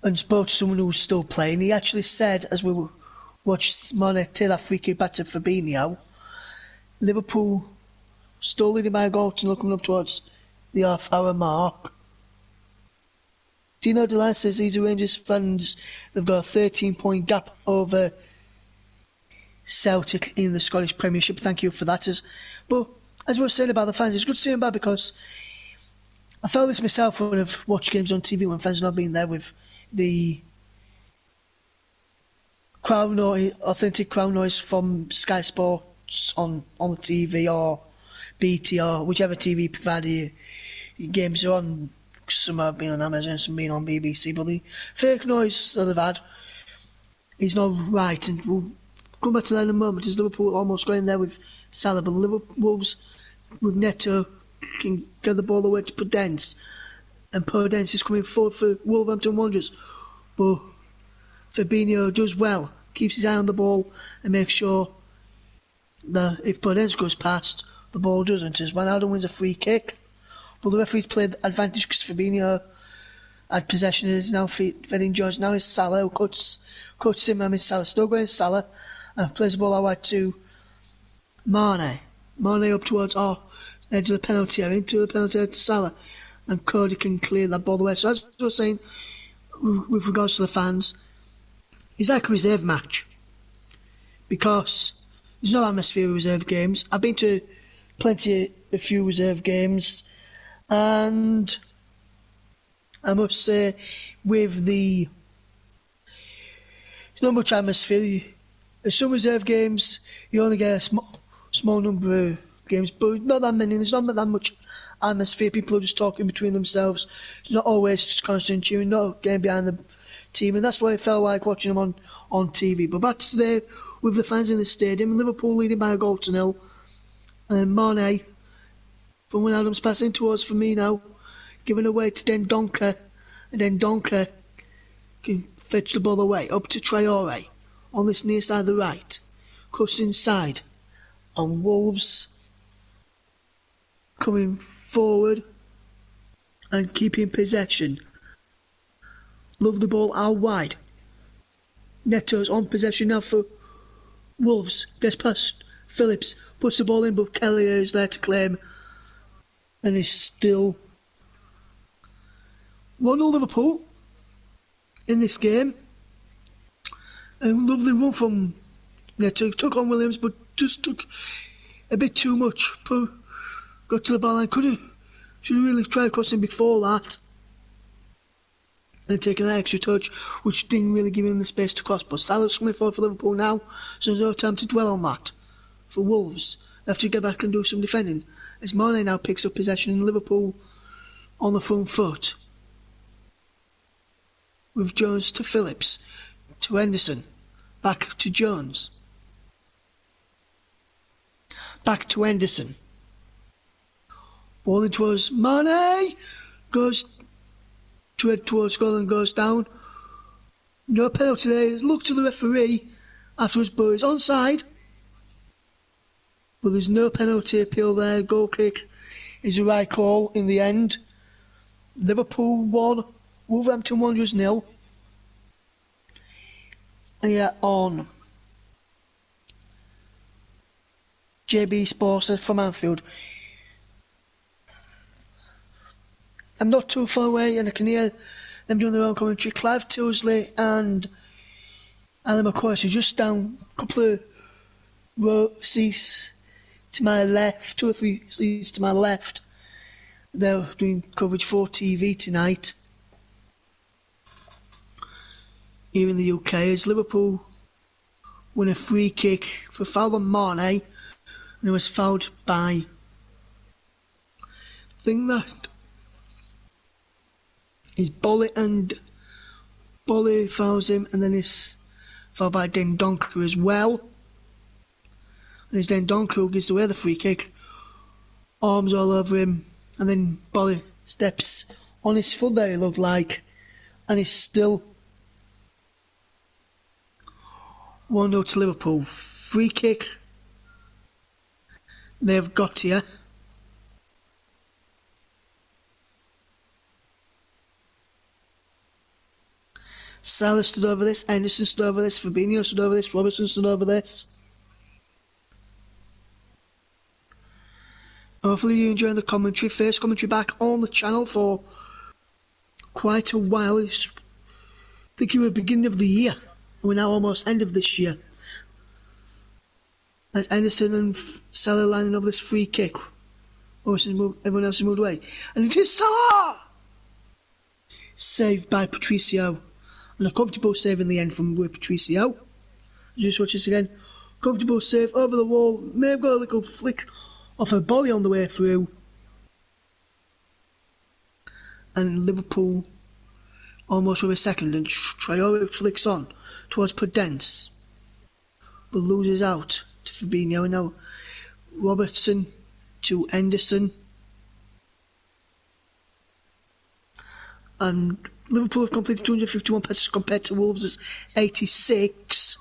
and spoke to someone who was still playing. He actually said, as we watched Mane take that free kick back to Fabinho, Liverpool still leading by a goal to coming up towards the half-hour mark. Dino Delay says these are Rangers fans. They've got a 13-point gap over Celtic in the Scottish Premiership. Thank you for that. But as we were saying about the fans, it's good to see them back, because I felt this myself when I've watched games on TV when fans have not been there with the crowd noise, authentic crowd noise from Sky Sports on the TV, or BT, or whichever TV provider your games are on. Some have been on Amazon, some been on BBC, but the fake noise that they've had is not right, and we'll come back to that in a moment. As Liverpool almost going there with Salah, but Wolves with Neto can get the ball away to Podence, and Podence is coming forward for Wolverhampton Wanderers, but Fabinho does well, keeps his eye on the ball and makes sure that if Podence goes past, the ball doesn't. As Ronaldo wins a free kick, but the referee's played advantage because Fabinho had possession. Is now feeding George. Now it's Salah who cuts him. I mean, Salah still going Salah, and plays the ball out wide to Mane. Mane up towards edge of the penalty area, into the penalty area to Salah, and Cody can clear that ball away. So as I was saying, with regards to the fans, it's like a reserve match, because there's no atmosphere with reserve games. I've been to a few reserve games, and I must say, there's not much atmosphere. There's some reserve games, you only get a small number of games, but not that many. There's not that much atmosphere. People are just talking between themselves. It's not always just constant cheering, not getting behind the team, and that's what it felt like watching them on TV. But back to today, with the fans in the stadium, Liverpool leading by a goal to nil, and Mane from Wijnaldum's passing towards Firmino, giving away to Dendoncker, and Dendoncker can fetch the ball away up to Traore on this near side of the right, cuts inside, and Wolves coming forward and keeping possession. Love the ball out wide. Neto's on possession now for Wolves. Gets past Phillips, puts the ball in, but Kelly is there to claim, and is still 1-0 Liverpool in this game. A lovely run from Neto. Took on Williams, but just took a bit too much. Got to the byline. Should have really tried crossing before that, and taking that extra touch, which didn't really give him the space to cross. But Salah's coming forward for Liverpool now, so there's no time to dwell on that. For Wolves, they have to get back and do some defending, as Mane now picks up possession in Liverpool on the front foot, with Jones to Phillips, to Henderson, back to Jones, back to Henderson. Ball in towards Mane, goes to head towards goal and goes down. No penalty there. Look to the referee afterwards, but it's onside. But there's no penalty appeal there. Goal kick is the right call in the end. Liverpool 1, Wolverhampton Wanderers 0. Here on JB Sports from Anfield. I'm not too far away, and I can hear them doing their own commentary. Clive Tilsley and Alan McCoy are just down a couple of seats to my left, 2 or 3 seats to my left. They're doing coverage for TV tonight here in the UK as Liverpool win a free kick for foul on Mane, and it was fouled by, I think that is Bolly, and Bolly fouls him, and then it's fouled by Dendoncker as well. And it's Dendoncker who gives away the free kick, arms all over him, and then Bolly steps on his foot there, it looked like, and it's still 1-0 to Liverpool. Free kick they've got here. Salah stood over this, Henderson stood over this, Fabinho stood over this, Robertson stood over this. Hopefully you're enjoying the commentary. First commentary back on the channel for quite a while. I think it was the beginning of the year. We're now almost end of this year. As Henderson and Salah lining up this free kick. Everyone else has moved away. And it is Salah! Saved by Patricio. And a comfortable save in the end from Patricio. Just watch this again. Comfortable save over the wall. May have got a little flick off a volley on the way through. And Liverpool almost with a second, and Traore flicks on towards Prudence, but loses out to Fabinho, and now Robertson to Henderson. And Liverpool have completed 251 passes compared to Wolves' 86,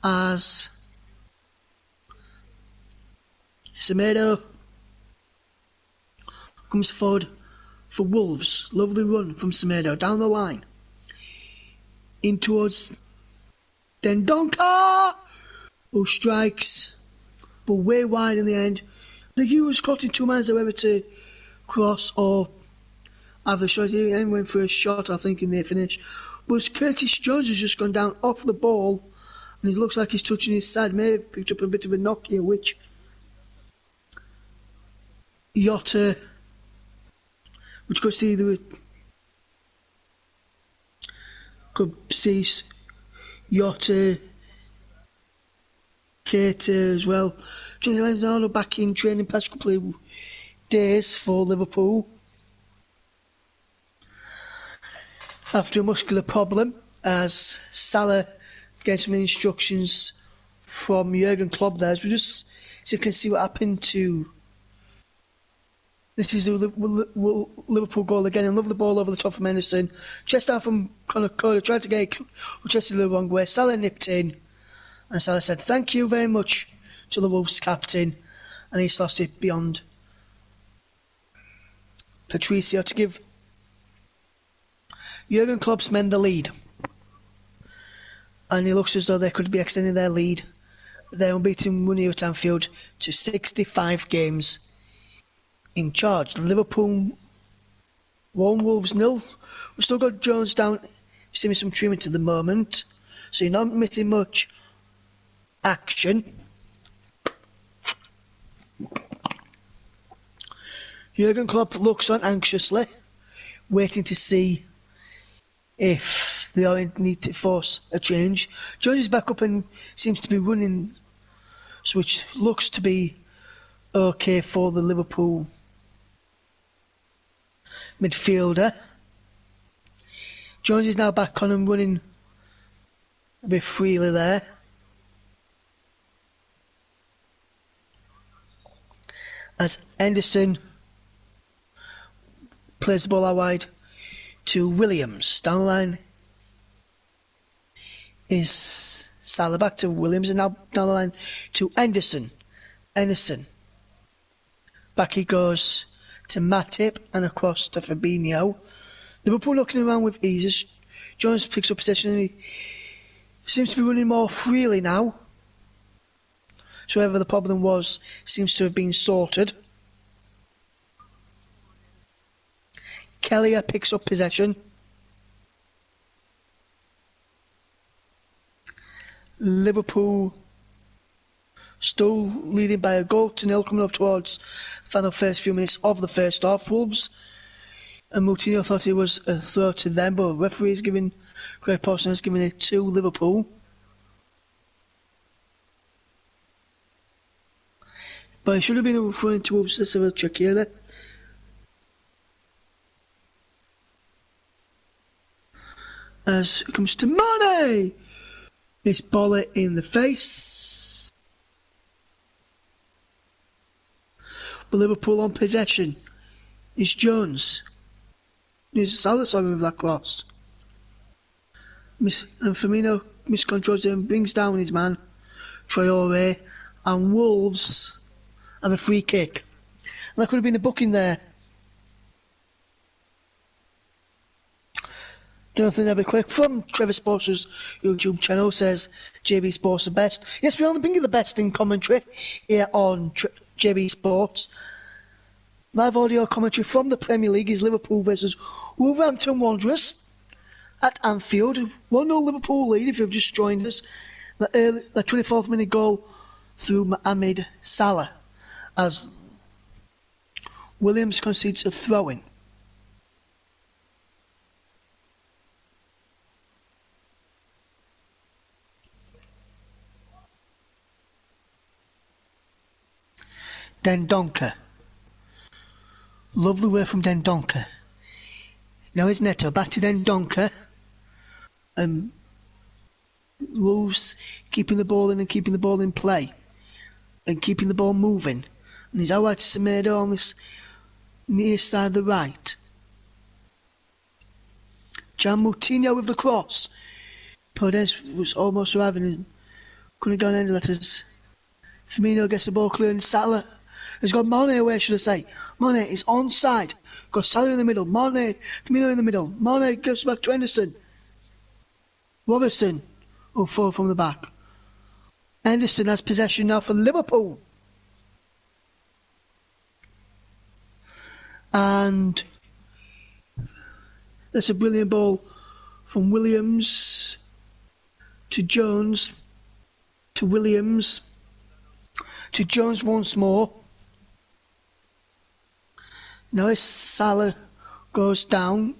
as Semedo comes forward for Wolves. Lovely run from Semedo down the line. In towards Dendoncker, who strikes, but way wide in the end. I think he was caught in 2 minds, however, to cross or have a shot. He went for a shot, I think, in the finish. But Curtis Jones has just gone down off the ball, and it looks like he's touching his side. Maybe picked up a bit of a knock here, which Yotta, which could see Yotta, Keita as well. Johnny Leonardo back in training past couple of days for Liverpool after a muscular problem, as Salah gets some instructions from Jurgen Klopp there. As we just so you can see what happened to. This is the Liverpool goal again, and love the ball over the top from Henderson. Chest out from Conor Coda, tried to get chested the wrong way. Salah nipped in, and Salah said thank you very much to the Wolves captain, and he's lost it beyond Patricio to give Jurgen Klopp's men the lead. And it looks as though they could be extending their lead, their unbeaten run here at Anfield, to 65 games in charge. Liverpool 1, Wolves 0. We've still got Jones down, receiving some treatment at the moment, so you're not missing much action. Jurgen Klopp looks on anxiously, waiting to see if they need to force a change. Jones is back up and seems to be running, which looks to be okay for the Liverpool midfielder. Jones is now back on and running a bit freely there. As Henderson plays the ball out wide to Williams. Down the line is Salah, back to Williams, and now down the line to Henderson. Back he goes to Matip and across to Fabinho. Liverpool looking around with ease. Jones picks up possession and he seems to be running more freely now. So whatever the problem was seems to have been sorted. Kelleher picks up possession. Liverpool still leading by a goal to nil, coming up towards the final first few minutes of the first half. Wolves and Moutinho thought it was a throw to them, but referees giving Greg Paulson has given it to Liverpool. But it should have been a throw into Wolves. Let's have a check here. As it comes to Mane, it's Boller in the face. But Liverpool on possession. It's Jones. There's Salah with that cross. And Firmino miscontrols him, brings down his man, Traore, and Wolves have a free kick. And that could have been a booking there. Jonathan Everquick from Trevor Sports' YouTube channel says JB Sports the best. Yes, we only bring you the best in commentary here on JB Sports. Live audio commentary from the Premier League is Liverpool versus Wolverhampton Wanderers at Anfield. 1-0 Liverpool lead if you've just joined us. The 24th minute goal through Mohamed Salah as Williams concedes a throw-in. Dendoncker. Lovely work from Dendoncker. Now it's Neto. Back to Dendoncker. Wolves keeping the ball in and keeping the ball in play. And keeping the ball moving. And he's out to Semedo on this near side of the right. Jan Moutinho with the cross. Podence was almost arriving and couldn't go on any letters. Firmino gets the ball clear and Salah has got Mane away, should I say. Mane is onside. Got Salah in the middle. Mane, Firmino in the middle. Mane goes back to Henderson. Robertson will fall from the back. Henderson has possession now for Liverpool. And that's a brilliant ball from Williams to Jones to Williams to Jones once more. Now as Salah goes down,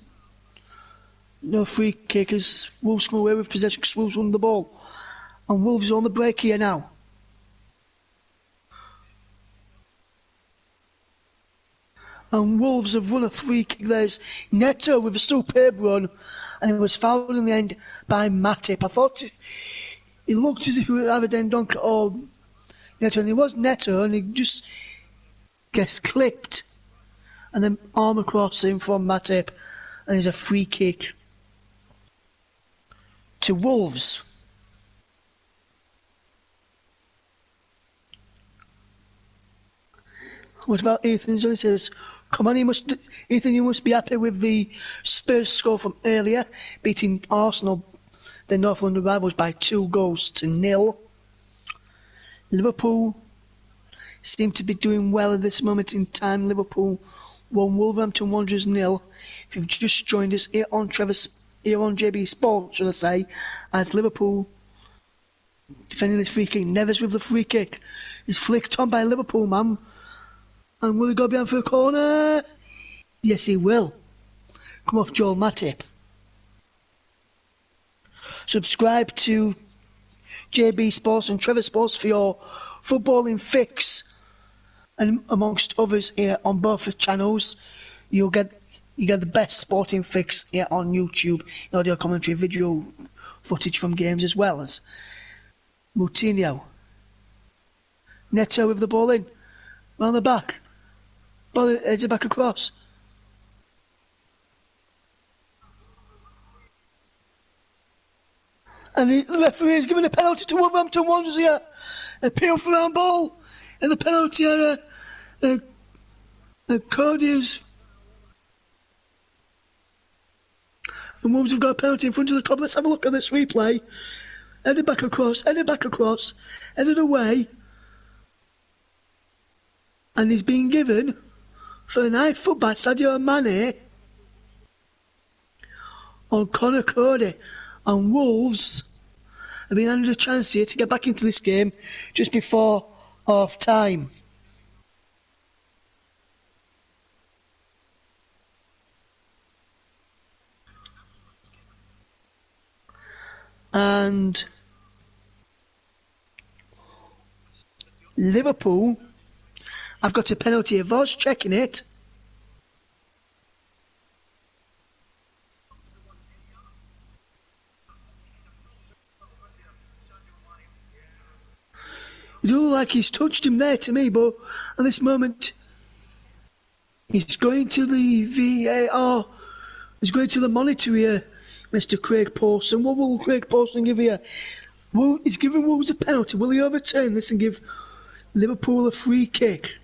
no free kick as Wolves come away with possession because Wolves won the ball. And Wolves are on the break here now. And Wolves have won a free kick. There's Neto with a superb run, and it was fouled in the end by Matip. I thought it looked as if it would either Dendoncker or Neto, and it was Neto, and he just gets clipped. And then arm across him from Matip, and there's a free kick to Wolves. What about Ethan? He says, come on, Ethan, you must be happy with the Spurs score from earlier, beating Arsenal, the North London rivals, by 2-0. Liverpool seem to be doing well at this moment in time. Liverpool 1, Wolverhampton Wanderers 0. If you've just joined us here on JB Sports, should I say, as Liverpool defending this free kick. Neves with the free kick is flicked on by Liverpool, man. And will he go behind for a corner? Yes, he will. Come off Joel Matip. Subscribe to JB Sports and Trevor Sports for your footballing fix. And amongst others here on both channels, you get the best sporting fix here on YouTube. Audio commentary, video footage from games as well as Moutinho. Neto with the ball in. Round the back. Ball heads it back across. And the referee is giving a penalty to Wolverhampton Wanderers here. Appeal for round ball. And the penalty area. Cody's. And Wolves have got a penalty in front of the club. Let's have a look at this replay. Headed back across, headed away. And he's been given for an high foot by Sadio Mane on Conor Cody. And Wolves have been handed a chance here to get back into this game just before half time. And Liverpool, I've got a penalty. If I was checking it, it doesn't look like he's touched him there to me, but at this moment, he's going to the VAR. He's going to the monitor here, Mr. Craig Pawson. What will Craig Pawson give here? He's giving Wolves a penalty. Will he overturn this and give Liverpool a free kick?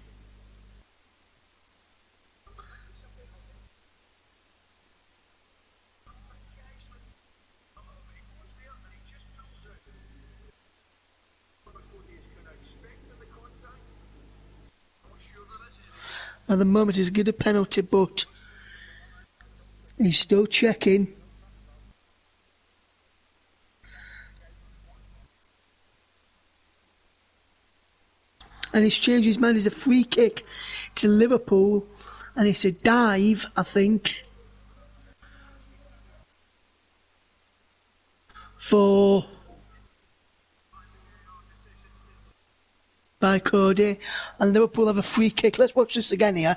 At the moment he's given a penalty, but he's still checking. And he's changed his mind. It's a free kick to Liverpool, and it's a dive, I think, by Cody, and Liverpool have a free kick. Let's watch this again here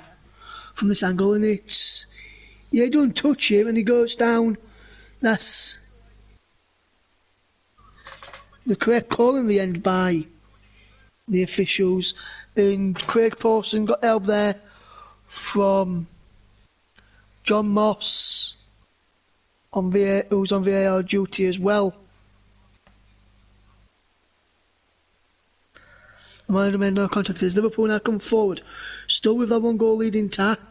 from this angle, and it's, yeah, he don't touch him and he goes down. That's the correct call in the end by the officials, and Craig Pawson got help there from John Moss who's on VAR duty as well. Man of the men, no contact. Is Liverpool now come forward, still with that 1-goal lead intact,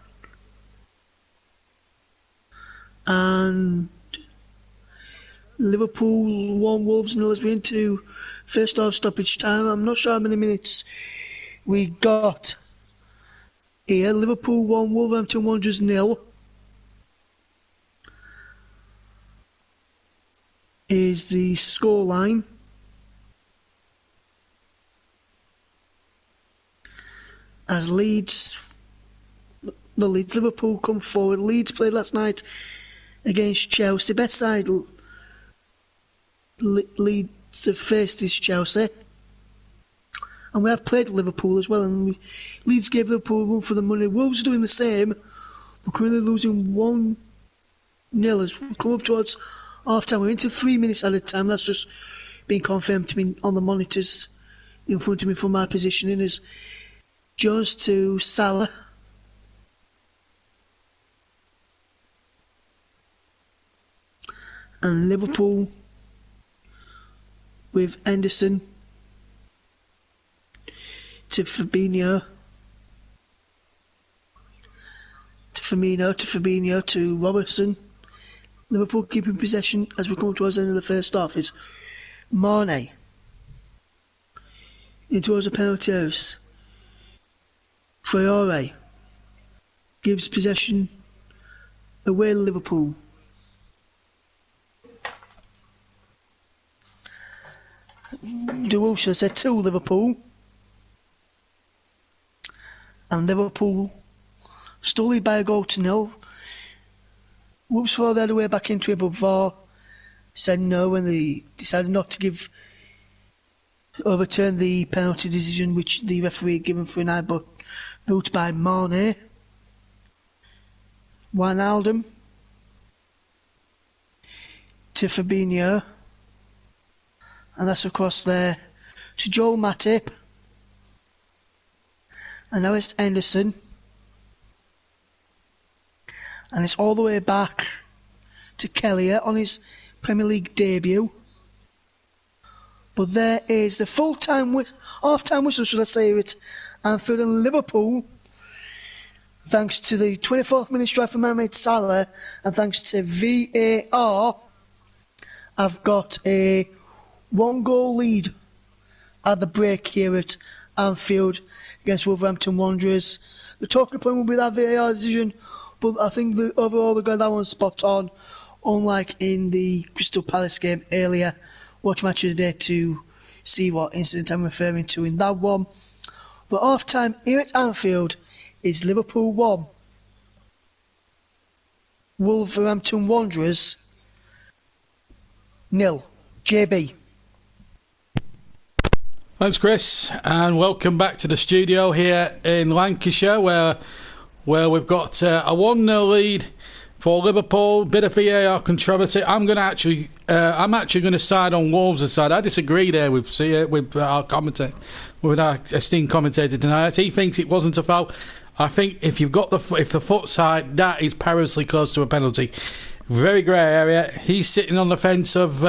and Liverpool 1, Wolves 0 as we into first half stoppage time. I'm not sure how many minutes we got here. Liverpool 1, Wolverhampton Wanderers 0 is the scoreline. As Liverpool come forward. Leeds played last night against Chelsea. Best side Leeds have faced is Chelsea. And we have played Liverpool as well. And Leeds gave Liverpool a run for the money. Wolves are doing the same. We're currently losing 1-0 as we come up towards half time. We're into 3 minutes at a time. That's just been confirmed to me on the monitors in front of me from my positioning as Jones to Salah. And Liverpool with Henderson to Fabinho. To Fabinho to Robertson. Liverpool keeping possession as we come towards the end of the first half is Mane. In towards the penalty house. Traore gives possession away to Liverpool. Wolves said to Liverpool. And Liverpool still lead by a goal to 0. Wolves throw their way back into it, but VAR said no when they decided not to overturn the penalty decision which the referee had given for an eye, but built by Mane. Wijnaldum to Fabinho, and that's across there to Joel Matip, and now it's Henderson, and it's all the way back to Kelleher on his Premier League debut. But there is the half-time whistle, should I say it, Anfield, and Liverpool, thanks to the 24th minute strike from Mohamed Salah, and thanks to VAR, I've got a 1-goal lead at the break here at Anfield against Wolverhampton Wanderers. The talking point will be that VAR decision, but I think overall they got that one spot on, unlike in the Crystal Palace game earlier. Watch Match of the Day to see what incident I'm referring to in that one. But half time here at Anfield is Liverpool 1, Wolverhampton Wanderers 0. JB. Thanks, Chris, and welcome back to the studio here in Lancashire, where we've got a 1-0 lead for Liverpool. Bit of VAR controversy. I'm actually going to side on Wolves' side. I disagree there with our commentator, with our esteemed commentator tonight. He thinks it wasn't a foul. I think if the foot's high, that is perilously close to a penalty. Very grey area. He's sitting on the fence of.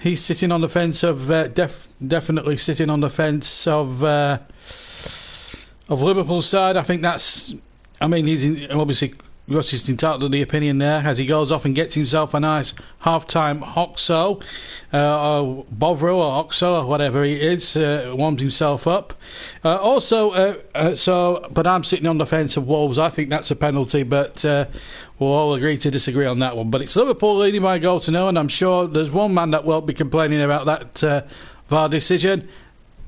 Definitely sitting on the fence of Liverpool's side. I think that's. I mean, obviously Russ is entitled to the opinion there as he goes off and gets himself a nice half-time Oxo, or Bovril or Oxo or whatever he is, warms himself up. But I'm sitting on the fence of Wolves. I think that's a penalty, but we'll all agree to disagree on that one. But it's Liverpool leading by a goal to nil, and I'm sure there's one man that won't be complaining about that VAR decision.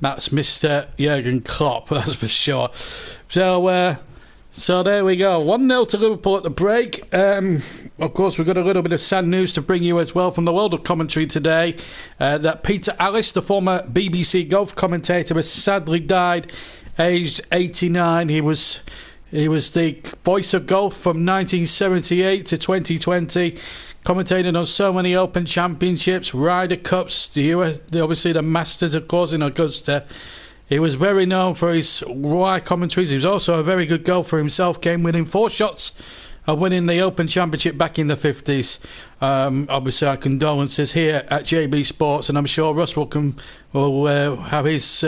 That's Mr. Jurgen Klopp, that's for sure. So there we go. 1-0 to Liverpool at the break. Of course, we've got a little bit of sad news to bring you as well from the world of commentary today. That Peter Allis, the former BBC golf commentator, has sadly died, aged 89. He was the voice of golf from 1978 to 2020. Commentated on so many Open Championships, Ryder Cups, obviously the Masters, of course, in Augusta. He was very known for his wire commentaries. He was also a very good golfer himself, came within 4 shots of winning the Open Championship back in the 50s. Obviously, our condolences here at JB Sports, and I'm sure Russ will have his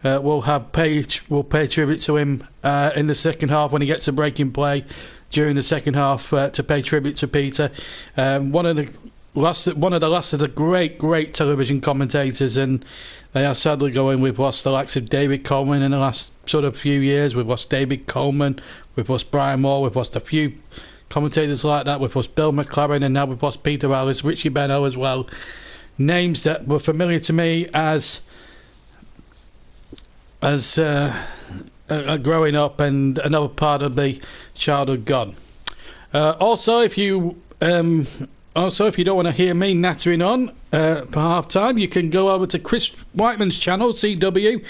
will pay tribute to him in the second half when he gets a break in play during the second half to pay tribute to Peter. One of the last of the great television commentators, and they are sadly going. We've lost the likes of David Coleman in the last sort of few years. We've lost David Coleman, we've lost Brian Moore, we've lost a few commentators like that. We've lost Bill McLaren, and now we've lost Peter Allis, Richie Benno as well. Names that were familiar to me as growing up, and another part of the childhood gone. Also, if you don't want to hear me nattering on for half time, you can go over to Chris Whiteman's channel, CW.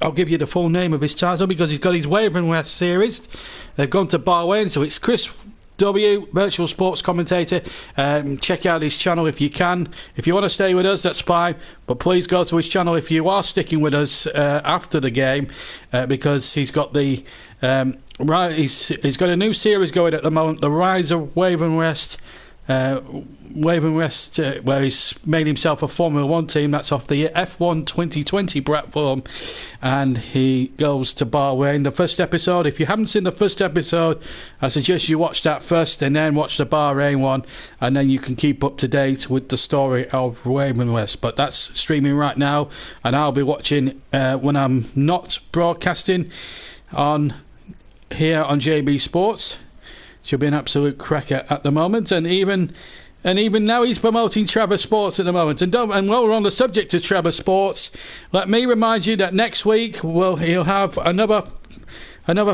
I'll give you the full name of his title because he's got his Wavering West series. They've gone to Bahrain, so it's Chris W, virtual sports commentator. Check out his channel if you can. If you want to stay with us, that's fine, but please go to his channel if you are sticking with us after the game, because he's got he's got a new series going at the moment, The Rise of Wavering West, where he's made himself a Formula 1 team. That's off the F1 2020 platform, and he goes to Bahrain. The first episode, if you haven't seen the first episode, I suggest you watch that first and then watch the Bahrain one, and then you can keep up to date with the story of Wavering West. But that's streaming right now, and I'll be watching when I'm not broadcasting on here on JB Sports. Should be an absolute cracker at the moment, and even now he's promoting Trevor Sports at the moment. And while we're on the subject of Trevor Sports, let me remind you that next week he'll have another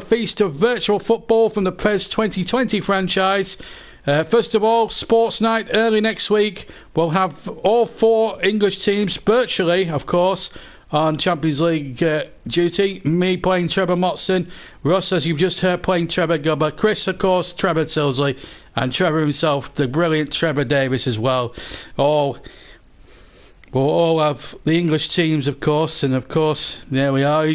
feast of virtual football from the Prez 2020 franchise. First of all, Sports Night early next week. We'll have all 4 English teams virtually, of course, on Champions League duty. Me playing Trevor Motson, Russ, as you've just heard, playing Trevor Gubber, Chris, of course, Trevor Tilsley, and Trevor himself, the brilliant Trevor Davis as well. We'll all have the English teams, of course, and of course, there we are.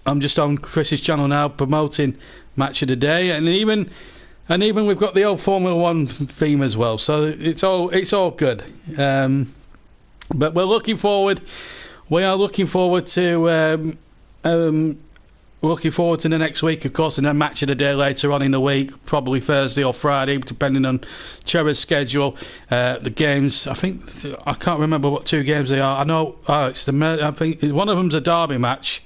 I'm just on Chris's channel now promoting Match of the Day, and even we've got the old Formula 1 theme as well. So it's all good. But we're looking forward. We are looking forward to the next week, of course, and then Match of the Day later on in the week, probably Thursday or Friday, depending on Trevor's schedule. The games, I can't remember what 2 games they are. I know I think one of them's a derby match.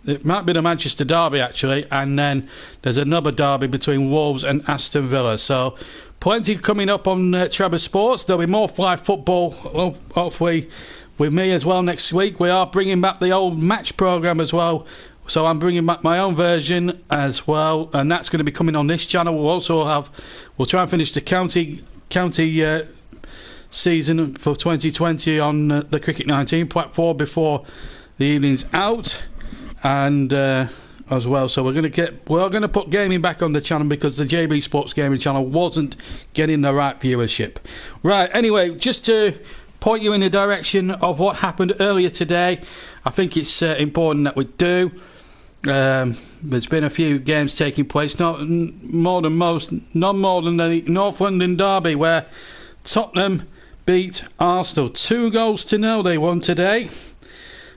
It might be the Manchester derby, actually, and then there's another derby between Wolves and Aston Villa. So plenty coming up on Trevor Sports. There'll be more fly football, hopefully, with me as well next week. We are bringing back the old match programme as well. So I'm bringing back my own version as well, and that's going to be coming on this channel. We'll try and finish the county season for 2020 on the Cricket 19 platform before the evening's out, and as well. So we're going to put gaming back on the channel because the JB Sports Gaming channel wasn't getting the right viewership. Right. Anyway, just to point you in the direction of what happened earlier today, I think it's important that we do. There's been a few games taking place, none more than the North London derby where Tottenham beat Arsenal 2-0 they won today.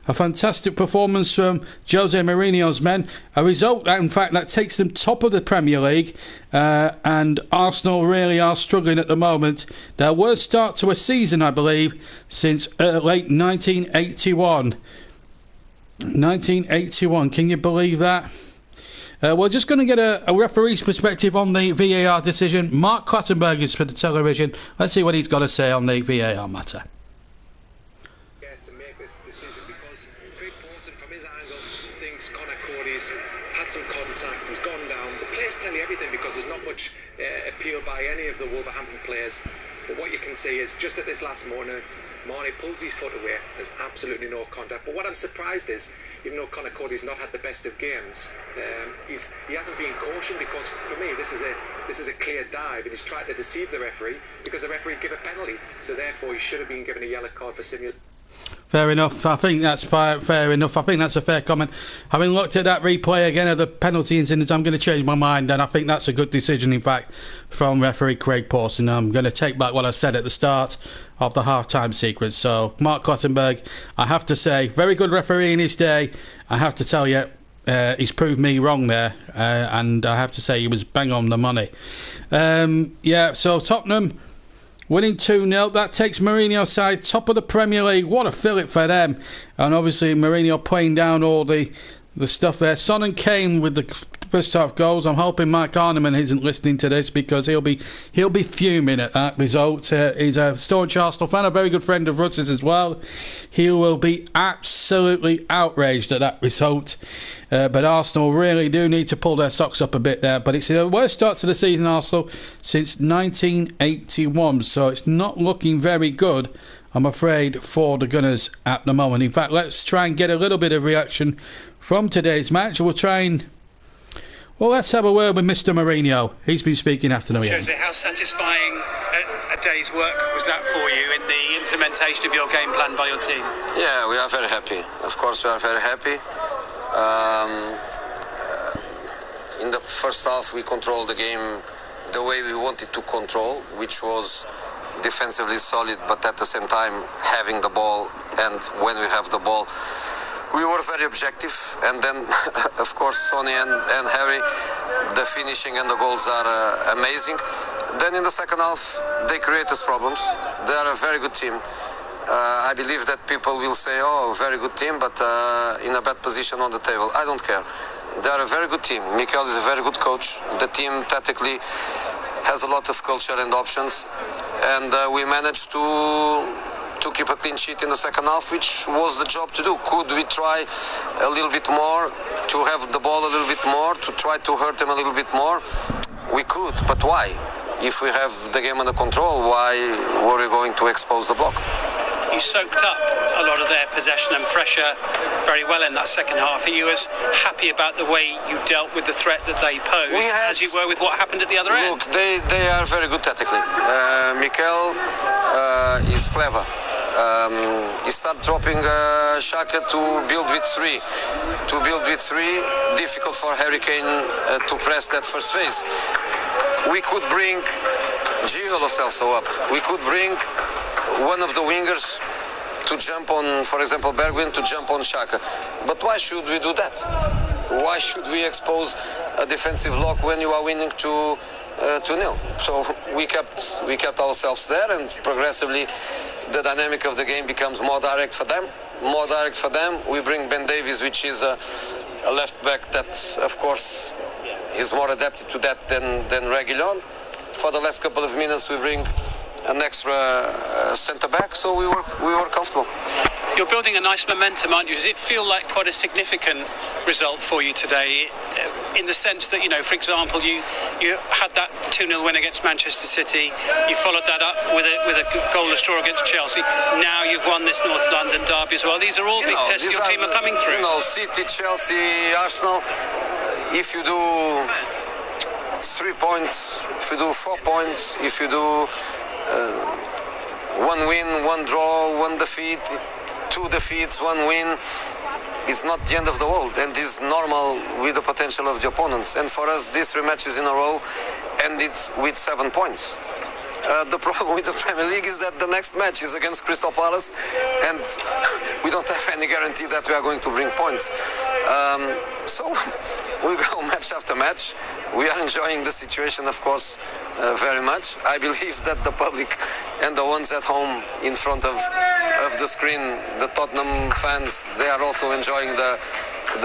A fantastic performance from Jose Mourinho's men. A result, in fact, that takes them top of the Premier League. And Arsenal really are struggling at the moment. Their worst start to a season, I believe, since late 1981. 1981, can you believe that? We're just going to get a referee's perspective on the VAR decision. Mark Clattenburg is for the television. Let's see what he's got to say on the VAR matter. To make this decision because Craig Pawson from his angle thinks Connor Cody's had some contact, he's gone down. The players tell you everything because there's not much appeal by any of the Wolverhampton players. But what you can see is just at this last moment, Marnie pulls his foot away. There's absolutely no contact. But what I'm surprised is, even though Connor Cody's not had the best of games, he hasn't been cautioned because for me this is a clear dive and he's tried to deceive the referee because the referee gave a penalty. So therefore he should have been given a yellow card for simulation. Fair enough. I think that's fair enough. I think that's a fair comment. Having looked at that replay again of the penalty incidents, I'm going to change my mind, and I think that's a good decision, in fact, from referee Craig Pawson. I'm going to take back what I said at the start of the half-time sequence. So, Mark Clattenburg, I have to say, very good referee in his day. I have to tell you, he's proved me wrong there, and I have to say he was bang on the money. So Tottenham winning 2-0, that takes Mourinho's side top of the Premier League. What a fillip for them. And obviously Mourinho playing down all the stuff there. Son and Kane with the first half goals. I'm hoping Mike Arneman isn't listening to this because he'll be fuming at that result. He's a staunch Arsenal fan, a very good friend of Russ's as well. He will be absolutely outraged at that result. But Arsenal really do need to pull their socks up a bit there. But it's the worst start to the season, Arsenal, since 1981. So it's not looking very good, I'm afraid, for the Gunners at the moment. In fact, let's try and get a little bit of reaction from today's match. Let's have a word with Mr. Mourinho. He's been speaking after the game. Jose, how satisfying a day's work was that for you in the implementation of your game plan by your team? Yeah, we are very happy. Of course, we are very happy. In the first half, we controlled the game the way we wanted to control, which was defensively solid, but at the same time having the ball. And when we have the ball, we were very objective. And then, of course, Sonny and Harry, the finishing and the goals are amazing. Then in the second half, they create us problems. They are a very good team. I believe that people will say, oh, very good team, but in a bad position on the table. I don't care. They are a very good team. Mikel is a very good coach. The team tactically has a lot of culture and options. And we managed to keep a clean sheet in the second half, which was the job to do. Could we try a little bit more, to have the ball a little bit more, to try to hurt them a little bit more? We could, but why? If we have the game under control, why were we going to expose the block? You soaked up a lot of their possession and pressure very well in that second half. Are you as happy about the way you dealt with the threat that they posed as you were with what happened at the other end? Look, they are very good tactically. Mikel is clever. He started dropping Xhaka to build with three. Difficult for Harry Kane to press that first phase. We could bring Gio Lo Celso up. We could bring one of the wingers to jump on, for example, Bergwijn to jump on Xhaka. But why should we do that? Why should we expose a defensive lock when you are winning 2-0? So we kept ourselves there, and progressively the dynamic of the game becomes more direct for them. We bring Ben Davies, which is a left back that, of course, is more adapted to that than Reguilon. for the last couple of minutes we bring an extra centre back, so we were comfortable. You're building a nice momentum, aren't you? Does it feel like quite a significant result for you today, in the sense that, you know, for example, you had that 2-0 win against Manchester City, you followed that up with a goalless draw against Chelsea, now you've won this North London derby as well. These are all big tests your team are coming through. You know, City, Chelsea, Arsenal, if you do 3 points, if you do 4 points, if you do 1 win, 1 draw, 1 defeat, 2 defeats, 1 win, is not the end of the world, and is normal with the potential of the opponents. And for us, these 3 matches in a row ended with 7 points. The problem with the Premier League is that the next match is against Crystal Palace, and we don't have any guarantee that we are going to bring points. So we go match after match. We are enjoying the situation, of course, very much. I believe that the public and the ones at home in front of the screen, the Tottenham fans, they are also enjoying the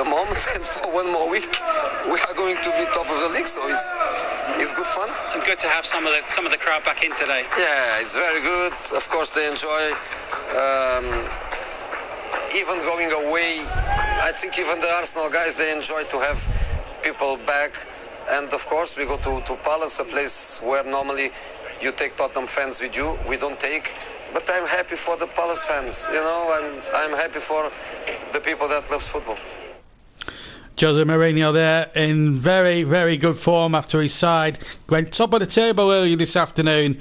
moment. And for 1 more week, we are going to be top of the league. So it's good fun. And good to have some of the crowd back in today. Yeah, it's very good. Of course, they enjoy. Even going away, I think even the Arsenal guys, they enjoy to have people back. And of course, we go to Palace, a place where normally you take Tottenham fans with you. We don't take. But I'm happy for the Palace fans. You know, I'm happy for the people that loves football. Jose Mourinho there in very, very good form after his side went top of the table earlier this afternoon.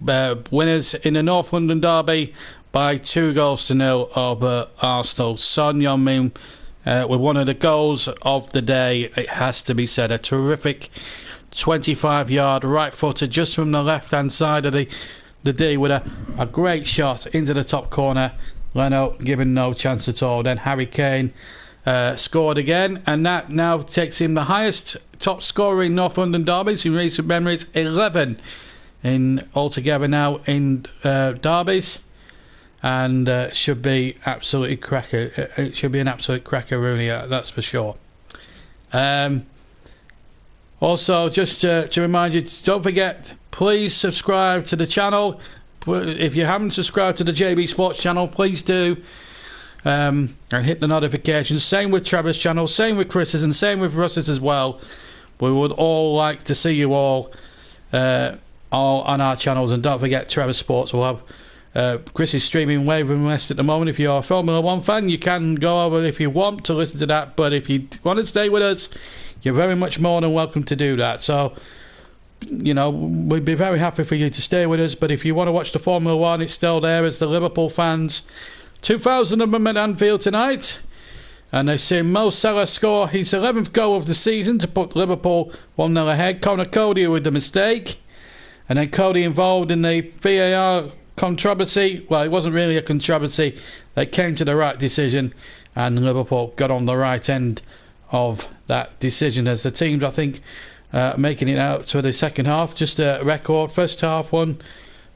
Winners in the North London derby by 2-0 over Arsenal. Son Heung-min with one of the goals of the day, it has to be said. A terrific 25-yard right-footer just from the left-hand side of the D with a great shot into the top corner. Leno given no chance at all. Then Harry Kane scored again, and that now takes him the highest top scorer in North London derbies in recent memories, 11 in altogether now in derbies, and should be absolutely cracker. It should be an absolute cracker, Rooney, that's for sure. Also, just to remind you, don't forget, please subscribe to the channel. If you haven't subscribed to the JB Sports channel, please do. And hit the notifications. Same with Trevor's channel, same with Chris's, and same with Russ's as well. We would all like to see you all on our channels. And don't forget, Trevor Sports will have Chris is streaming Wave and West at the moment. If you're a Formula 1 fan, you can go over if you want to listen to that. But if you want to stay with us, you're very much more than welcome to do that. So, you know, we'd be very happy for you to stay with us. But if you want to watch the Formula 1, it's still there as the Liverpool fans. 2,000 of them at Anfield tonight, and they've seen Mo Salah score his 11th goal of the season to put Liverpool 1-0 ahead. Conor Cody with the mistake, and then Cody involved in the VAR controversy. Well, it wasn't really a controversy. They came to the right decision, and Liverpool got on the right end of that decision as the teams, I think, making it out to the second half. Just a record first half one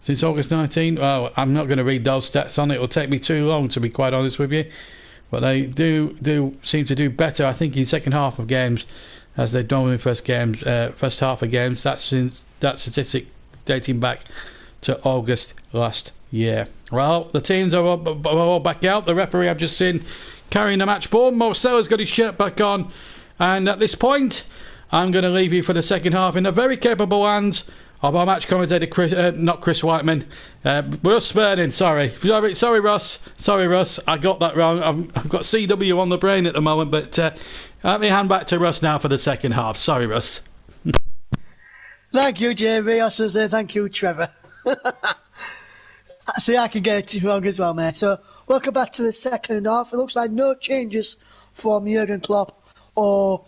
since August 19. Well, I'm not going to read those stats on it. It will take me too long, to be quite honest with you. But they do seem to do better, I think, in second half of games as they've done in first half of games. That's since that statistic dating back to August last year. Well, the teams are all back out. The referee I've just seen carrying the match ball. Mo Salah's got his shirt back on. And at this point, I'm going to leave you for the second half in the very capable hands of our match commentator, not Chris Whiteman, Russ Burning. Sorry, Russ. I got that wrong. I've got CW on the brain at the moment, but let me hand back to Russ now for the second half. Sorry, Russ. Thank you, JB. I should say thank you, Trevor. See, I can get it wrong as well, mate. So, welcome back to the second half. It looks like no changes from Jurgen Klopp or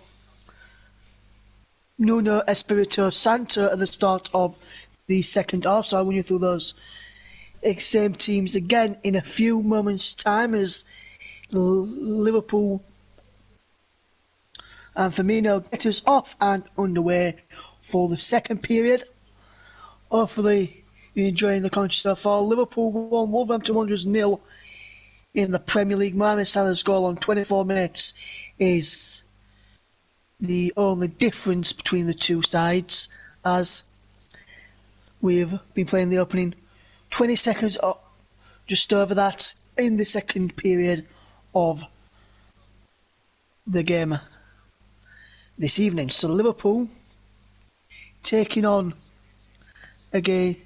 Nuno Espirito Santo at the start of the second half. So I'll run you through those same teams again in a few moments' time as Liverpool and Firmino get us off and underway for the second period. Hopefully you're enjoying the content so far. Liverpool won, Wolverhampton Wanderers 0 in the Premier League. Mohamed Salah's goal on 24 minutes is the only difference between the two sides, as We've been playing the opening 20 seconds, or just over that, in the second period of the game this evening. So Liverpool taking on again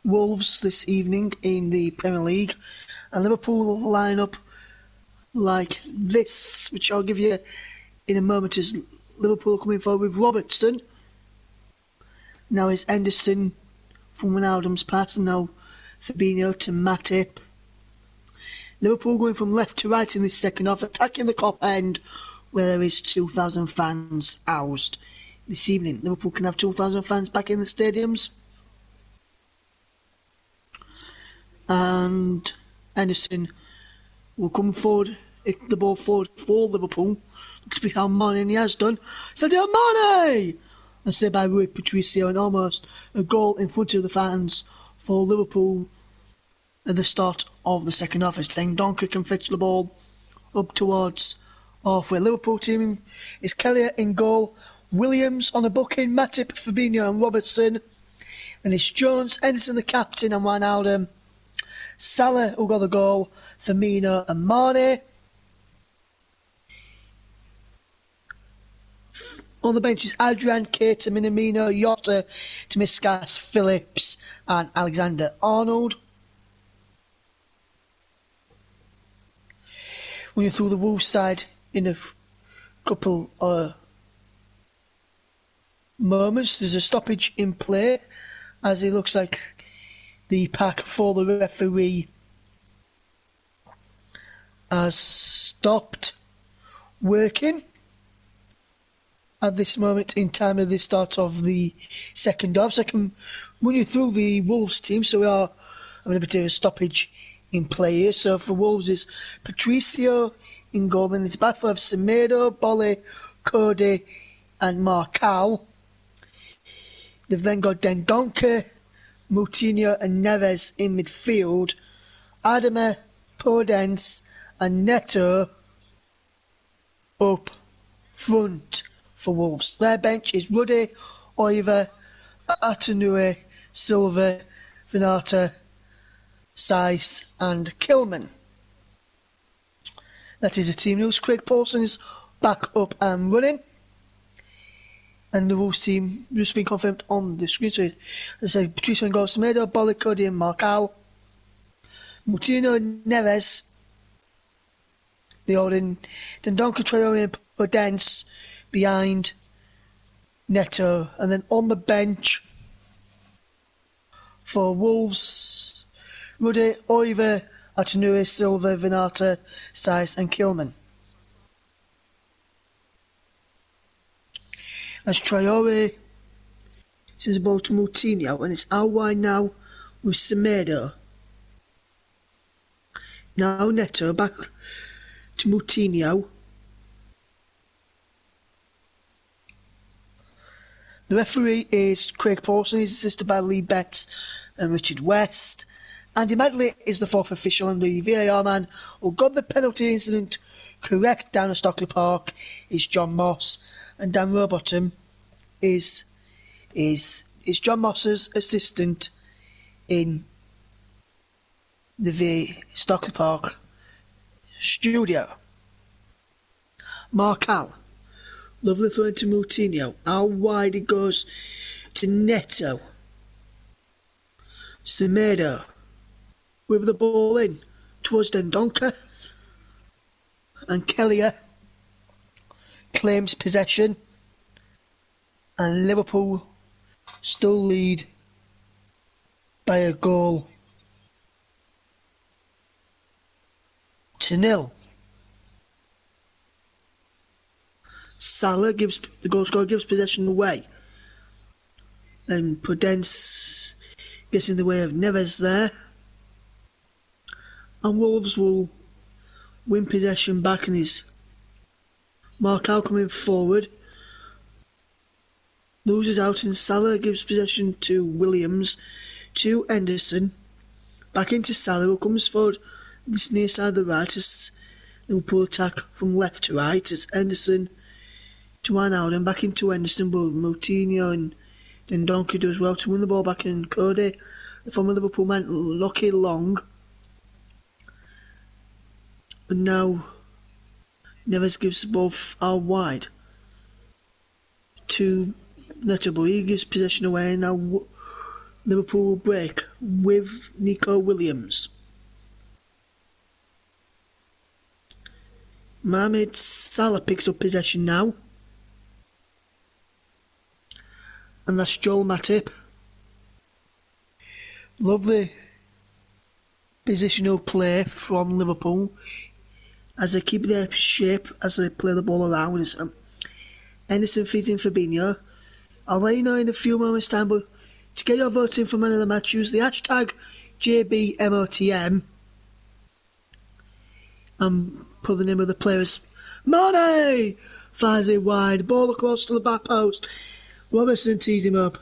Wolves this evening in the Premier League, and Liverpool will line up like this, which I'll give you in a moment. As Liverpool coming forward with Robertson. Now it's Henderson from Wijnaldum's pass, and now Fabinho to Matip. Liverpool going from left to right in this second half, attacking the Kop end where there is 2,000 fans housed this evening. Liverpool can have 2,000 fans back in the stadiums. And Henderson will come forward, hit the ball forward for Liverpool. Looks to be how Mane has done. Sadio Mane! And saved by Rui Patricio, and almost a goal in front of the fans for Liverpool at the start of the second half. As Dendoncker can fetch the ball up towards halfway. Liverpool team is Kelly in goal, Williams on the booking, Matip, Fabinho and Robertson. And it's Jones, Henderson the captain, and Wijnaldum. Salah who got the goal, Firmino and Mane. On the bench is Adrian, Keita, Minamino, Jota, Tomiskas, Phillips and Alexander-Arnold. When you're through the Wolves side in a couple of moments, there's a stoppage in play as it looks like the pack for the referee has stopped working at this moment in time of the start of the second half. So I can run you through the Wolves team. So we are having a bit of a stoppage in play here. So for Wolves is Patricio in goal, then it's back five, Semedo, Bolle, Cody and Marcal. They've then got Dendoncker, Moutinho and Neves in midfield. Adama, Podence and Neto up front for Wolves. Their bench is Ruddy, Oiver, Atanue, Silva, Vinata, Saiss and Kilman. That is a team news. Craig Paulson is back up and running. And the Wolves team just been confirmed on the screen. So as I said, Patricio and goal, Semedo, Bolle, Cody and Marcal. Moutinho and Neves. The Odin, Dendoncker, Traore and Podence behind Neto. And then on the bench for Wolves, Ruddy, Oiver, Atanue, Silva, Vinata, Saiss and Kilman. As Traore sends the ball to Moutinho, and it's out wide now with Semedo. Now Neto back to Moutinho. The referee is Craig Paulson. He's assisted by Lee Betts and Richard West. Andy Medley is the fourth official, and the VAR man who got the penalty incident correct down at Stockley Park is John Moss, and Dan Rowbottom is John Moss's assistant in the Stockley Park studio. Marcal, lovely throw into Moutinho. How wide it goes to Neto. Semedo with the ball in towards Dendoncker, and Kelly claims possession, and Liverpool still lead by a goal to nil. Salah gives the goal scorer gives possession away, and Podence gets in the way of Neves there. And Wolves will win possession back, and is Marcal coming forward. Loses out, and Salah gives possession to Williams, to Henderson. Back into Salah, who comes forward this near side of the right as Liverpool attack from left to right as Henderson to Wijnaldum, back into Henderson, but Moutinho and Then Donkey does well to win the ball back in. Cody, the former Liverpool man, lucky long. And now Neves gives the ball out wide to Notable. He gives possession away, and now Liverpool will break with Nico Williams. Mohamed Salah picks up possession now. And that's Joel Matip. Lovely positional play from Liverpool as they keep their shape as they play the ball around. Henderson feeds in Fabinho. I'll let you know in a few moments' time, but to get your vote in for man of the match, use the hashtag JBMOTM and put the name of the players. Mane fires it wide, ball across to the back post. Robertson tees him up,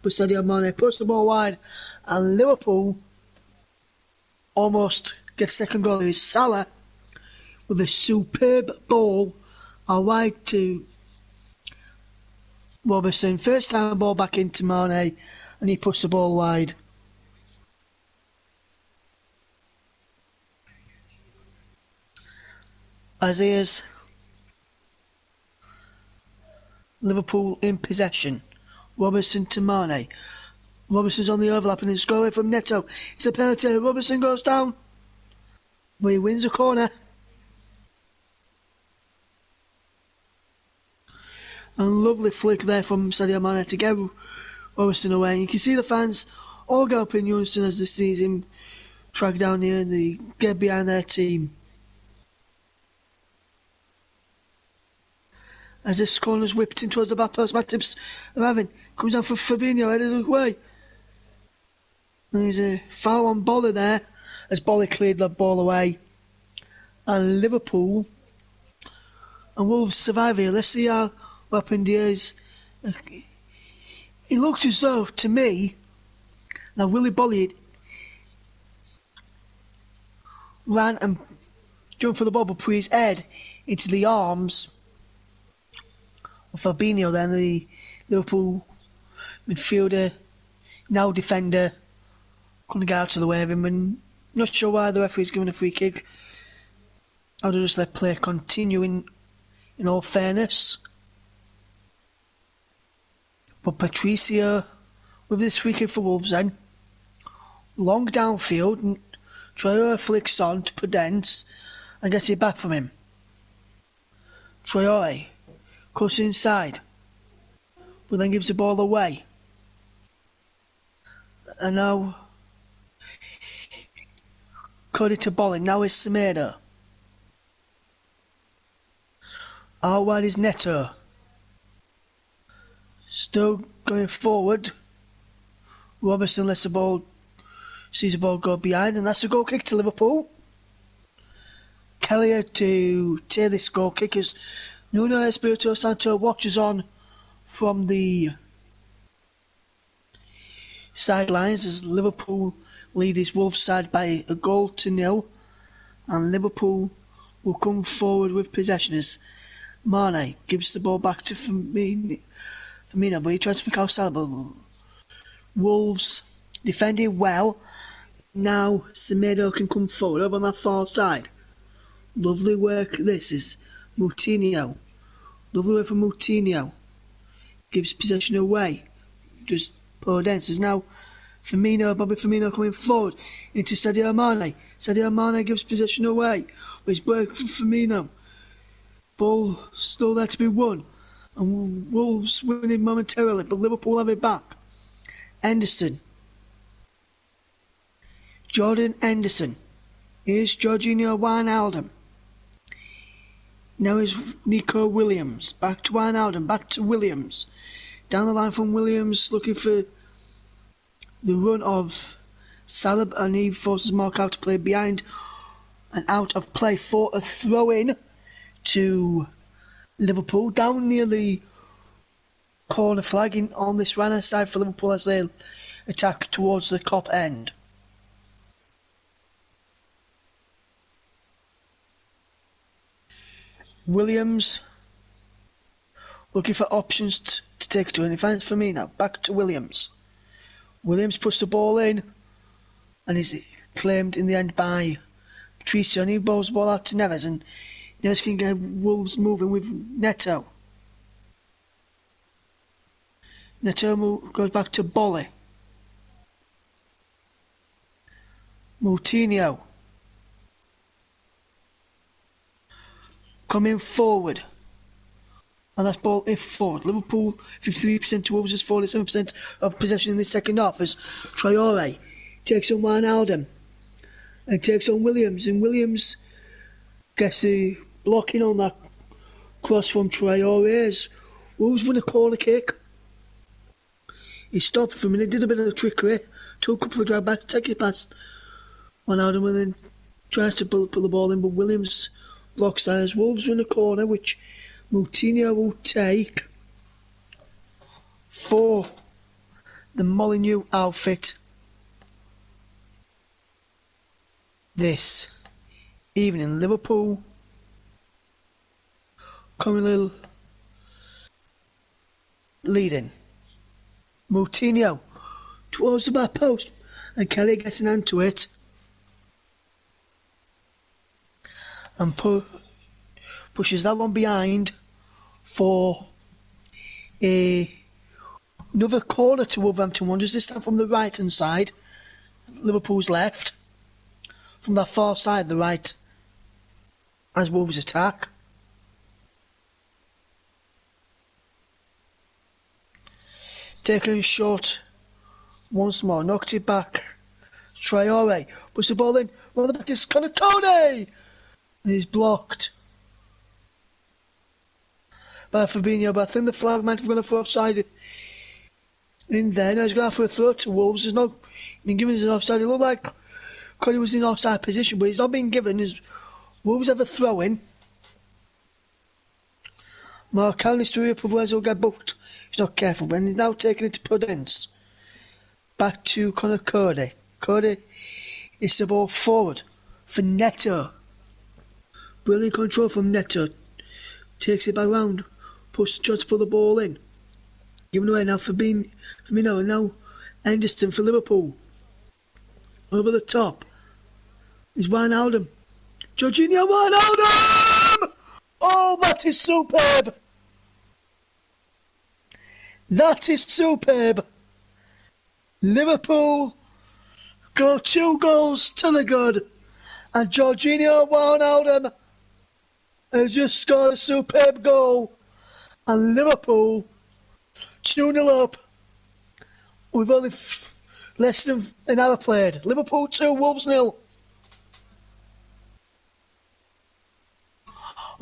but Sadio Mane puts the ball wide, and Liverpool almost gets second goal. It's Salah with a superb ball wide to Robertson. First time ball back into Mane, and he puts the ball wide. As here's Liverpool in possession. Robertson to Mane. Robertson's on the overlap and it's go away from Neto. It's a penalty. Robertson goes down, but he wins a corner. And lovely flick there from Sadio Mane to get Robertson away. And you can see the fans all go up in unison as they see him track down here and they get behind their team. As this corner's whipped in towards the back post, Matip's arriving. Comes down for Fabinho, headed away. And there's a foul on Boller there, as Boller cleared that ball away. And Liverpool and Wolves survive here. Let's see how what happened here is. It looks as though, to me, that Willy Boller ran and jumped for the ball, but put his head into the arms of Fabinho, then the Liverpool midfielder, now defender, couldn't get out of the way of him, and not sure why the referee's given a free kick. I'll just let play continue in all fairness. But Patricio with this free kick for Wolves then. Long downfield, and Traore flicks on to Prudence and gets it back from him. Traore cuts inside, but then gives the ball away. And now Cody to Bolling. Now it's Semedo. Out wide is Neto. Still going forward. Robertson lets the ball, sees the ball go behind, and that's a goal kick to Liverpool. Kelly to take this goal kick as Nuno Espirito Santo watches on from the sidelines as Liverpool lead his Wolves side by 1-0, and Liverpool will come forward with possession as Mane gives the ball back to Firmino, but he tries to pick out Salah. Wolves defending well. Now Semedo can come forward over on that far side. Lovely work. This is Moutinho. Lovely work from Moutinho. Gives possession away. Just poor dance. There's now Bobby Firmino coming forward into Sadio Mane. Sadio Mane gives possession away. But it's work for Firmino. Ball still there to be won. And Wolves winning momentarily, but Liverpool have it back. Henderson. Jordan Henderson. Here's Jorginho Wijnaldum. Now is Nico Williams. Back to Wijnaldum. Back to Williams. Down the line from Williams, looking for the run of Salah, and he forces Mark out to play behind and out of play for a throw-in to Liverpool. Down near the corner flag on this right-hand side for Liverpool as they attack towards the Kop end. Williams looking for options to take it to, and he finds Firmino. Back to Williams. Williams puts the ball in, and is claimed in the end by Patricio, and he bowls the ball out to Neves, and Neves can get Wolves moving with Neto. Neto goes back to Bolly. Moutinho coming forward, and that's ball if forward. Liverpool 53% to Wolves, 47% of possession in the second half as Traore takes on Wijnaldum and takes on Williams, and Williams gets a blocking on that cross from Traore's. Wolves win a corner kick. He stopped for a minute, did a bit of trickery, took a couple of drag back, take it past Wijnaldum, and then tries to put the ball in, but Williams blocks that as Wolves win a corner, which Moutinho will take for the Molineux outfit this evening. Liverpool currently leading. Moutinho towards the back post, and Kelly gets an hand to it and pushes that one behind for another corner to Wolverhampton Wanderers, this time from the right hand side, Liverpool's left, from that far side, the right, as Wolves attack. Taken short once more, knocked it back. Traore puts the ball in, one of the back is Konatone, and he's blocked by Fabinho, but I think the flag might have gone for offside in there. Now he's going to have to throw to Wolves. He's not been given as an offside. It looked like Cody was in offside position, but he's not been given as Wolves have a throw in. Mark Allister otherwise will get booked. He's not careful, and he's now taking it to Prudence. Back to Conor Cody. Cody is the ball forward for Neto. Brilliant control from Neto. Takes it back round. Tries to put the ball in. Giving away now for Firmino, and now Henderson for Liverpool. Over the top is Wijnaldum. Jorginho Wijnaldum! Oh, that is superb! That is superb! Liverpool go 2 goals to the good, and Jorginho Wijnaldum has just scored a superb goal, and Liverpool 2-0 up with only less than an hour played. Liverpool 2, Wolves 0.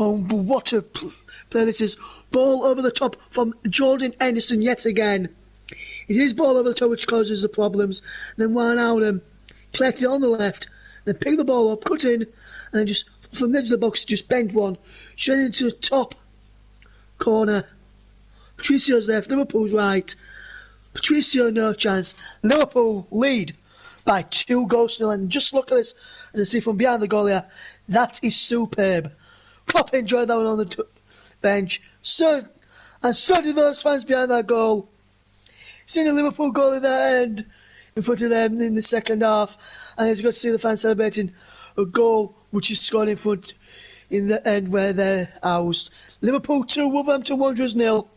Oh, what a play this is. Ball over the top from Jordan Henderson yet again. It's his ball over the top which causes the problems. Then Wijnaldum collects it on the left, then pick the ball up, cut in, and then just from the edge of the box just bent one straight into the top corner. Patricio's left, Liverpool's right. Patricio no chance. Liverpool lead by 2 goals to 0, and just look at this as I see from behind the goal here. That is superb. Klopp enjoyed that one on the bench. So did those fans behind that goal. Seeing a Liverpool goal in the end in front of them in the second half, and as you got to see the fans celebrating a goal which is scored in front in the end where they're housed. Liverpool 2, Wolverhampton Wanderers 0.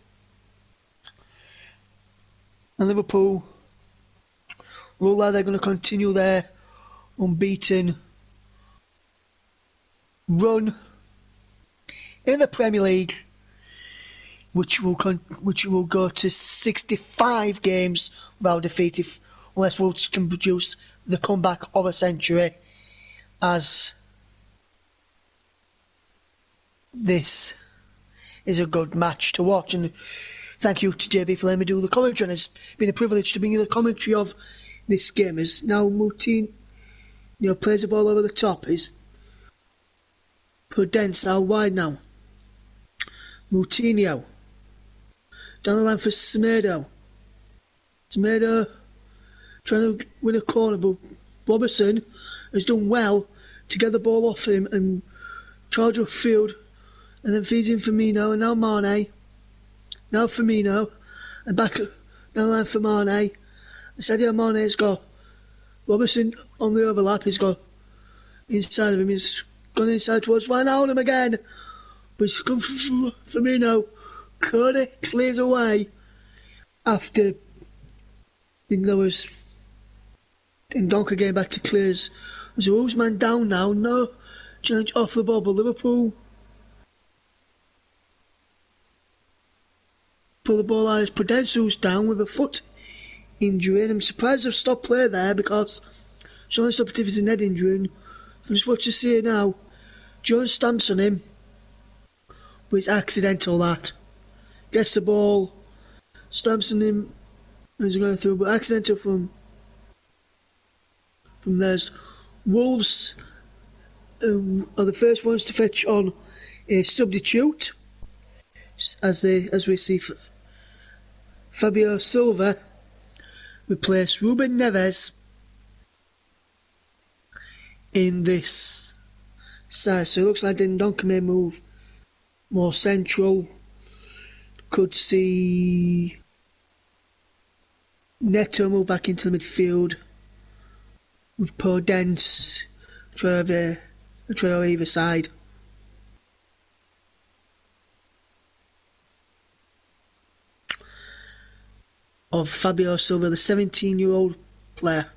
And Liverpool look like they're going to continue their unbeaten run in the Premier League, which will go to 65 games without defeat unless Wolves can produce the comeback of a century, as this is a good match to watch. And thank you to JB for letting me do the commentary, and it's been a privilege to bring you the commentary of this game. As now Moutinho plays the ball over the top. Is Prudence out wide now. Moutinho down the line for Semedo. Semedo trying to win a corner, but Robertson has done well to get the ball off him and charge upfield, and then feeds in Firmino, and now Mane. Now Firmino. And back down the line for Mane. Sadio Mane's got Robertson on the overlap. He's got inside of him. He's gone inside towards Wijnaldum again. But he's come from Firmino. Cody clears away after I think there was Donker getting back to clears. There's a Wolves man down now. No challenge off the ball, but Liverpool pull the ball out as Prudence's down with a foot injury. And I'm surprised they've stopped play there because Sean stopped if it's a head injury. And just watch this here now. Jones stamps on him, but it's accidental that. Gets the ball, stamps on him as he's going through, but accidental from there's Wolves are the first ones to fetch on a substitute as we see Fabio Silva replace Ruben Neves in this side. So it looks like Dendonka may move more central. Could see Neto move back into the midfield with Podence try on either side. Of Fabio Silva, the 17-year-old player.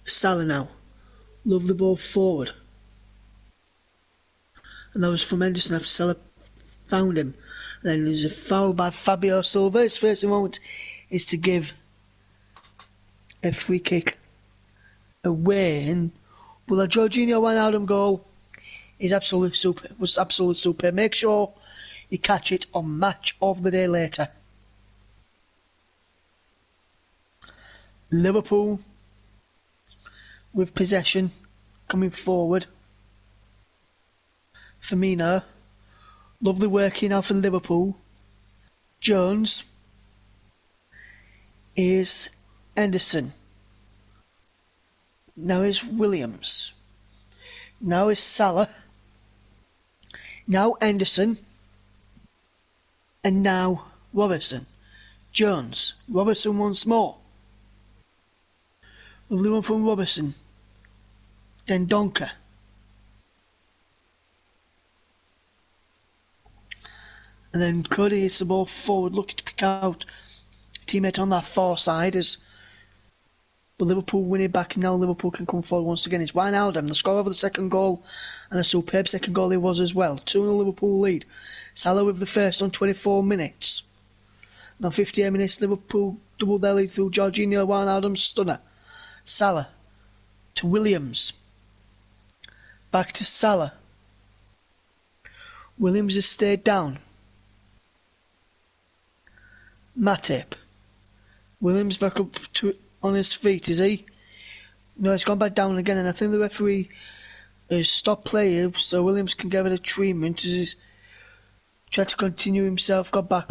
Salah now. Love the ball forward. And that was from Henderson after Salah found him. And then there's a foul by Fabio Silva. His first moment is to give a free kick away. And well, the Jorginho Wijnaldum goal is absolutely super. Was absolutely super. Make sure you catch it on Match of the Day later. Liverpool with possession coming forward. Firmino. Lovely working out for Liverpool. Jones. Is Henderson. Now is Williams. Now is Salah. Now Henderson. And now Robertson. Jones. Robertson once more. Lovely one from Robertson. Then Donker. And then Cody hits the ball forward, looking to pick out a teammate on that far side as but Liverpool win it back. Now Liverpool can come forward once again. It's Wijnaldum, the scorer of the second goal, and a superb second goal he was as well. 2-0 Liverpool lead. Salah with the first on 24 minutes. Now 58 minutes, Liverpool double their lead through Jorginho Wijnaldum's stunner. Salah to Williams. Back to Salah. Williams has stayed down. Matip. Williams back up to on his feet, is he? No, he's gone back down again, and I think the referee has stopped playing so Williams can give it a treatment as he's tried to continue himself, got back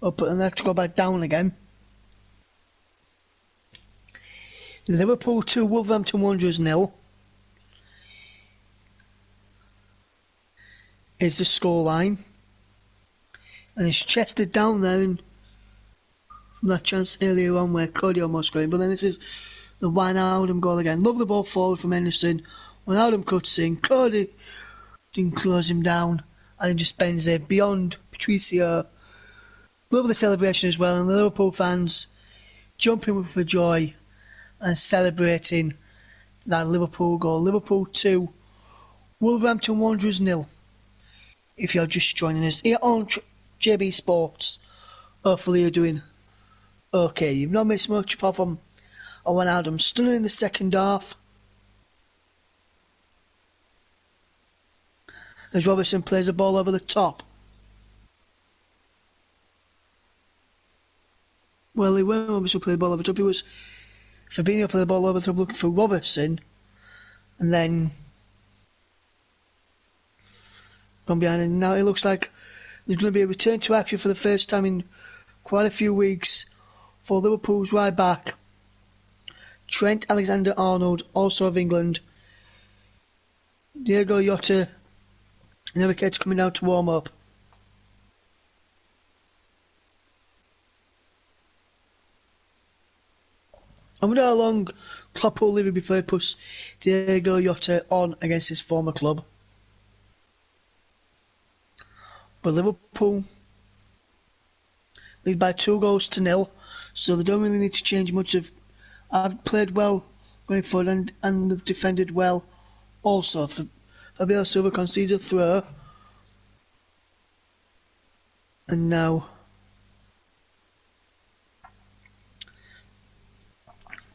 up and then to go back down again. Liverpool 2, Wolverhampton Wanderers 0 is the scoreline. And it's chested down there in from that chance earlier on where Cody almost got in, but then this is the Wijnaldum goal again. Love the ball forward from Henderson. Wijnaldum cuts in, Cody didn't close him down, and he just bends it beyond Patricio. Love the celebration as well, and the Liverpool fans jumping with for joy and celebrating that Liverpool goal. Liverpool 2, Wolverhampton Wanderers 0. If you're just joining us here on JB Sports, hopefully you're doing okay. You've not missed much apart from Wijnaldum stunner in the second half. As Robertson plays the ball over the top. Well, he went Robertson play the ball over the top. It was Fabinho play the ball over the top looking for Robertson. And then gone behind. And now it looks like there's going to be a return to action for the first time in quite a few weeks for Liverpool's right back. Trent Alexander-Arnold, also of England. Diego Jota and Enriquez coming out to warm up. I wonder how long Klopp will leave before he puts Diego Jota on against his former club. But Liverpool lead by 2-0, so they don't really need to change much of. I've played well going forward and they've defended well also. Fabio Silva concedes a throw, and now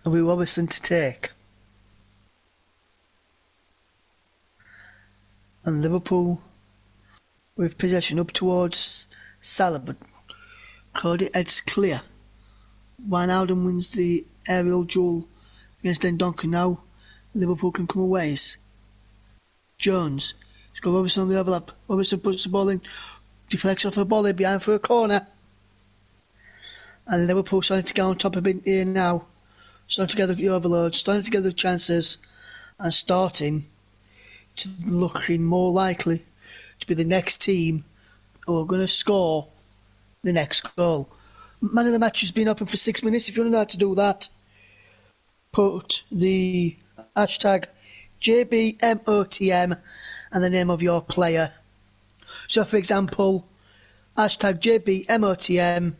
we Robertson to take. And Liverpool with possession up towards Salah, but Cody heads clear. Wijnaldum wins the aerial duel against Dendoncker. Now Liverpool can come away. Jones, he's got Robertson on the overlap. Robertson puts the ball in, deflects off the ball in behind for a corner. And Liverpool starting to get on top of it here now. Starting to get the overload, starting to get the chances, and starting to looking more likely to be the next team who are going to score the next goal. Man of the match has been open for 6 minutes. If you want to know how to do that, put the hashtag JBMOTM and the name of your player. So, for example, hashtag JBMOTM,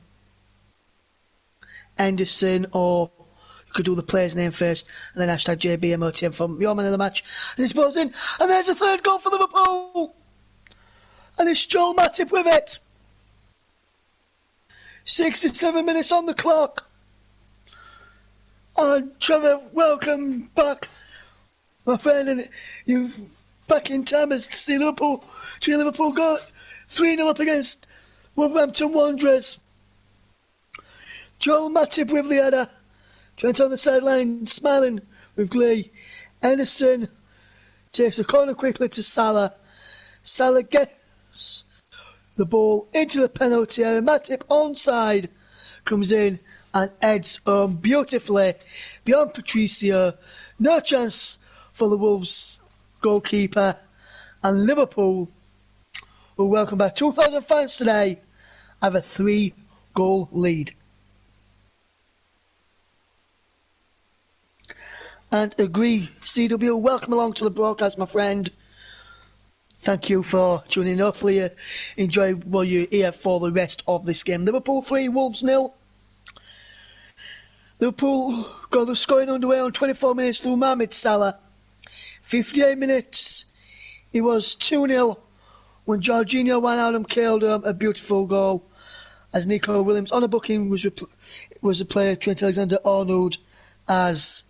Anderson, or you could do the player's name first, and then hashtag JBMOTM from your man of the match. And it's balls in, and there's a third goal for Liverpool! And it's Joel Matip with it. 67 minutes on the clock. And Trevor, welcome back, my friend. And you back in time as to see Liverpool go 3-0 up against Wolverhampton Wanderers. Joel Matip with the header. Trent on the sideline, smiling with glee. Anderson takes a corner quickly to Salah. Salah gets the ball into the penalty area. Matip onside comes in and heads beautifully beyond Patricio. No chance for the Wolves goalkeeper. And Liverpool, who welcome back 2,000 fans today, have a 3-goal lead. And agree, CW, welcome along to the broadcast, my friend. Thank you for tuning in. Hopefully you enjoy what you're here for the rest of this game. Liverpool 3, Wolves 0. Liverpool got the scoring underway on 24 minutes through Mohamed Salah. 58 minutes, it was 2-0 when Jorginho Wijnaldum killed a beautiful goal as Nico Williams on a booking was the player Trent Alexander-Arnold as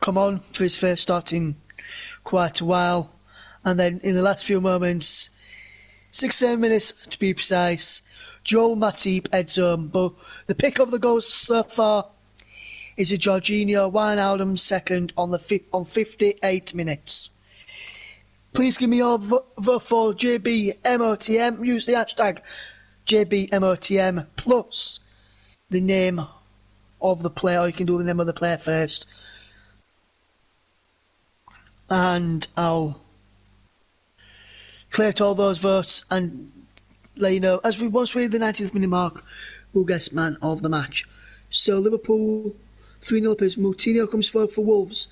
come on for his first start in quite a while. And then in the last few moments, 6-7 minutes to be precise, Joel Matip heads home. But the pick of the goals so far is a Jorginho Wijnaldum second on 58 minutes. Please give me your vote for JBMOTM. Use the hashtag JBMOTM plus the name of the player, or you can do the name of the player first. And I'll collect all those votes and let you know, as we once read the 90th minute mark, who gets man of the match. So Liverpool 3-0 up as Moutinho comes forward for Wolves.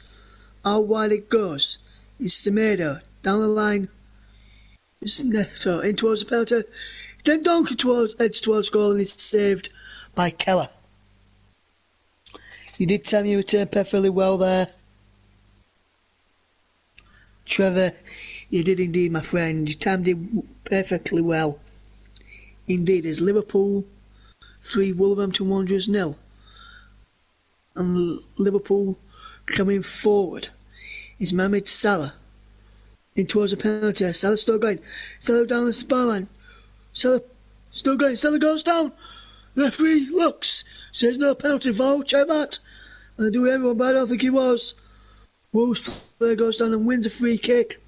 How wide it goes is Semedo down the line. So in towards the penalty. Then Donkey heads towards goal and is saved by Keller. You did time you returned perfectly well there, Trevor. You did indeed, my friend. You timed it perfectly well. Indeed, it's Liverpool 3, Wolverhampton Wanderers 0. And Liverpool coming forward is Mohamed Salah. In towards the penalty. Salah still going. Salah down the byline. Salah still going. Salah goes down. Referee looks. Says no penalty foul. Check that. And they do everyone, but I don't think he was. Wolves player goes down and wins a free kick.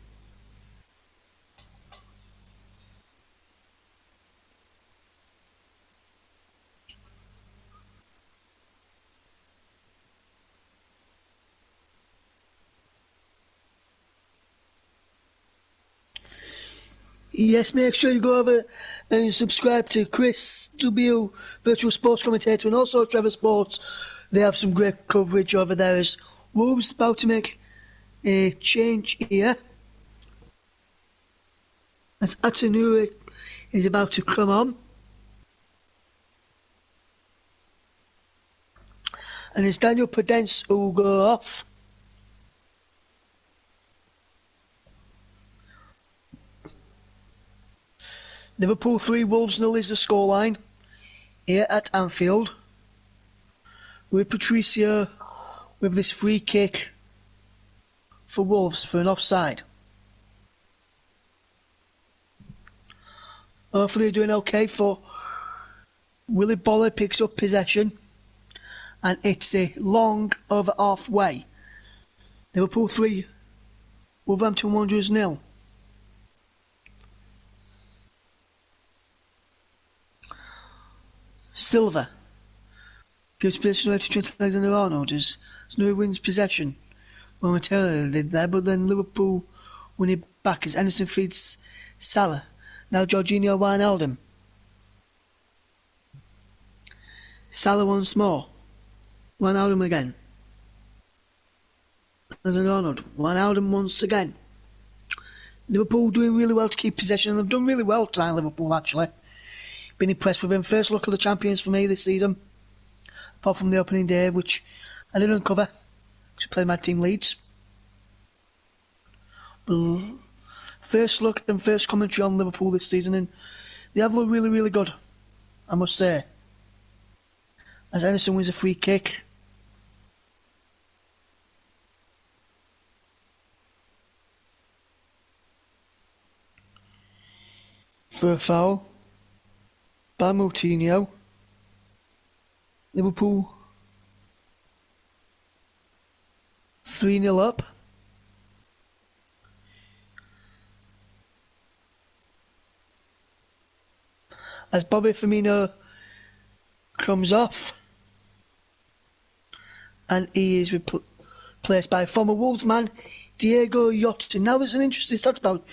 Yes, make sure you go over and subscribe to Chris W, Virtual Sports Commentator, and also Trevor Sports, They have some great coverage over there as Wolves about to make a change here. As Atanuri is about to come on. And it's Daniel Podence who will go off. Liverpool 3, Wolves 0 is the scoreline here at Anfield. With Patricio with this free kick for Wolves for an offside. Hopefully they're doing okay for Willie Boller picks up possession and it's a long over halfway. Liverpool 3, Wolverhampton Wanderers 0. Silva gives possession away to Trent Alexander-Arnold as Snowy wins possession. Momentarily did there, but then Liverpool win it back as Anderson feeds Salah. Now Jorginho Wijnaldum. Salah once more. Wijnaldum again. Alexander-Arnold. Wijnaldum once again. Liverpool doing really well to keep possession, and they've done really well tonight, Liverpool actually. Been impressed with him. First look at the champions for me this season. Apart from the opening day, which I didn't cover because I played my team Leeds. But first look and first commentary on Liverpool this season, and they have looked really, really good, I must say. As Anderson wins a free kick. For a foul by Moutinho. Liverpool 3-0 up. As Bobby Firmino comes off and he is replaced by former Wolves man Diego Jota. Now there's an interesting stat about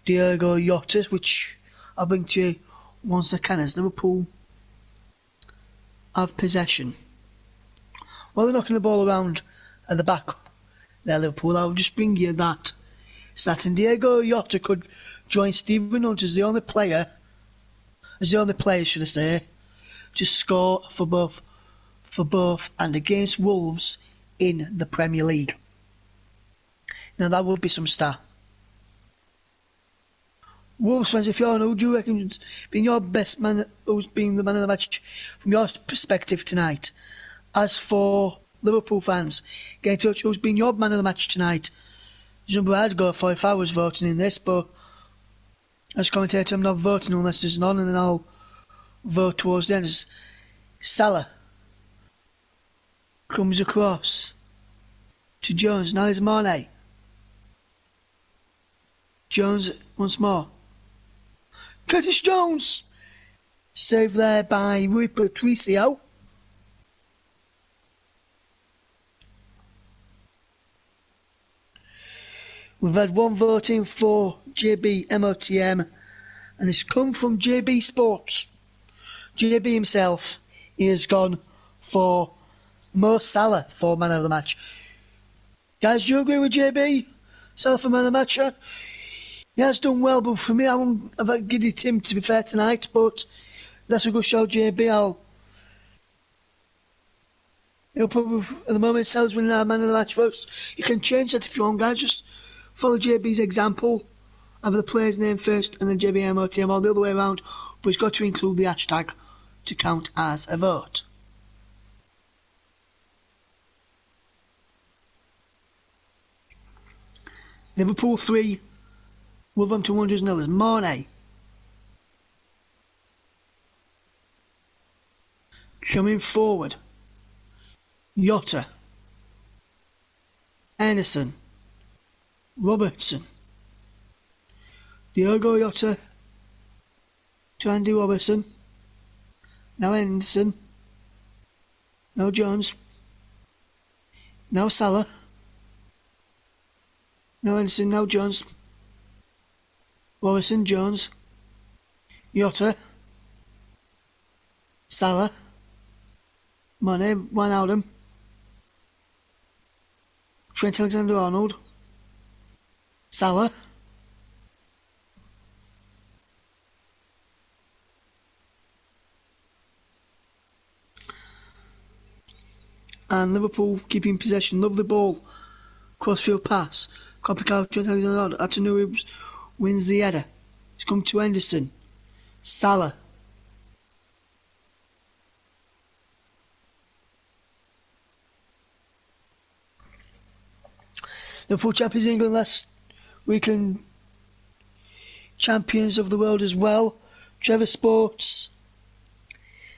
Diego Jota which I'll bring to you once I can, as Liverpool have possession. While they're knocking the ball around at the back there, Liverpool, I'll just bring you that stat. And Diego Jota could join Stephen Hunt as the only player, should I say, to score for both and against Wolves in the Premier League. Now that would be some stat. Wolves fans, if you're who do you reckon being your best man, who's been the man of the match from your perspective tonight? As for Liverpool fans, get in touch, who's been your man of the match tonight? There's a number I'd go for if I was voting in this, but as commentator I'm not voting unless there's none, and then I'll vote towards the end. As Salah comes across to Jones, now there's Mane. Jones once more. Curtis Jones! Saved there by Rui Patricio. We've had one voting for JB MOTM, and it's come from JB Sports. JB himself, he has gone for Mo Salah for man of the match. Guys, do you agree with JB? Salah for man of the match? He has done well, but for me, I've given it him to be fair tonight, but that's a good show, JB. He'll probably, at the moment, Salah's winning our man of the match votes. You can change that if you want, guys. Just follow JB's example. Have the player's name first and then JBMOTM, or the other way around, but it's got to include the hashtag to count as a vote. Liverpool 3, Wolverhampton Wanderers 0. As Mane coming forward. Jota, Anderson, Robertson, Diogo Jota to Andy Robertson, now Anderson, now Jones, now Salah, now Anderson, now Jones, Robertson, Jones, Jota, Salah, Mane, Wijnaldum, Trent Alexander-Arnold, Salah, and Liverpool keeping possession. Love the ball. Crossfield pass. Copycat Trent Alexander-Arnold. Atanuri wins the header. It's come to Henderson. Salah. Liverpool champions of England last weekend, champions of the world as well. Trevor Sports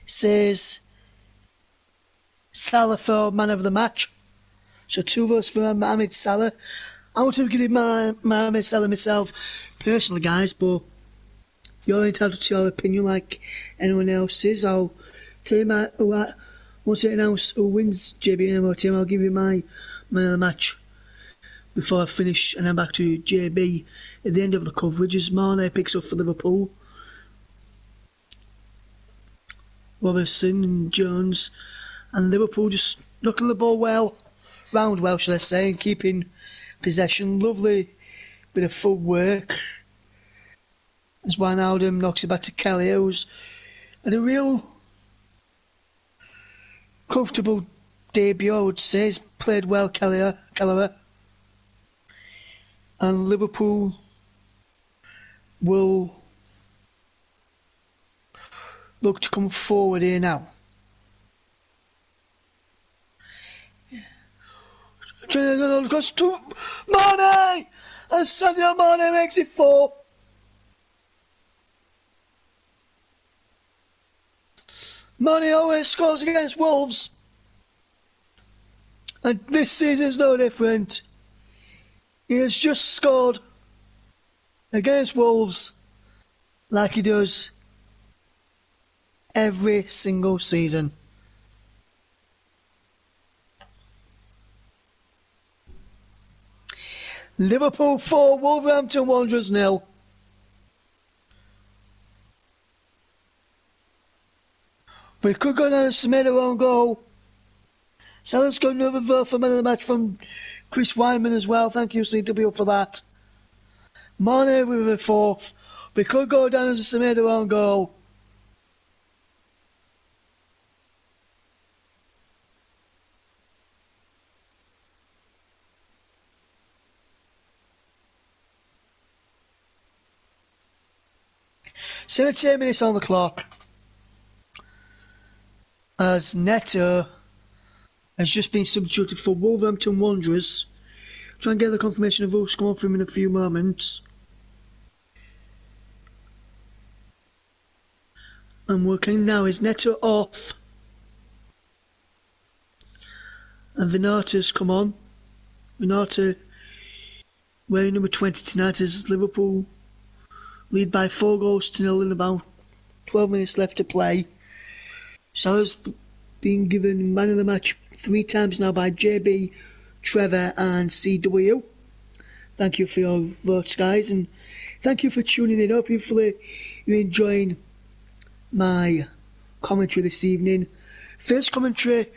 says Salah for man of the match. So 2 votes for Mohamed Salah. I want to give Mohamed Salah myself personally, guys, but you're entitled to your opinion like anyone else is. I'll tell you once I announce who wins JB and team, I'll give you my man of the match before I finish, and then back to JB at the end of the coverage as Mane picks up for Liverpool. Robertson and Jones, and Liverpool just knocking the ball round well, shall I say, and keeping possession. Lovely bit of footwork as Wijnaldum knocks it back to Kelly, who's had a real comfortable debut, I would say. He's played well, Kelleher. And Liverpool will look to come forward here now. Goes to Mane! And Sadio Mane makes it 4. Mane always scores against Wolves. And this season's no different. He has just scored against Wolves like he does every single season. Liverpool 4, Wolverhampton Wanderers 0. But it could go down to made a own goal. Salah's got another vote for man of the match from Chris Wyman as well. Thank you, CW, for that. Mane with a 4th. We could go down as a Semedo own goal. So 10 minutes on the clock as Neto has just been substituted for Wolverhampton Wanderers. Try and get the confirmation of who's come on for him in a few moments. And working now is Neto off. And Vinata's come on. Vinata wearing number 20 tonight as Liverpool lead by 4-0 in about 12 minutes left to play. Salah's been given man of the match 3 times now by JB, Trevor and CW. Thank you for your votes, guys, and thank you for tuning in. Hopefully you're enjoying my commentary this evening. First commentary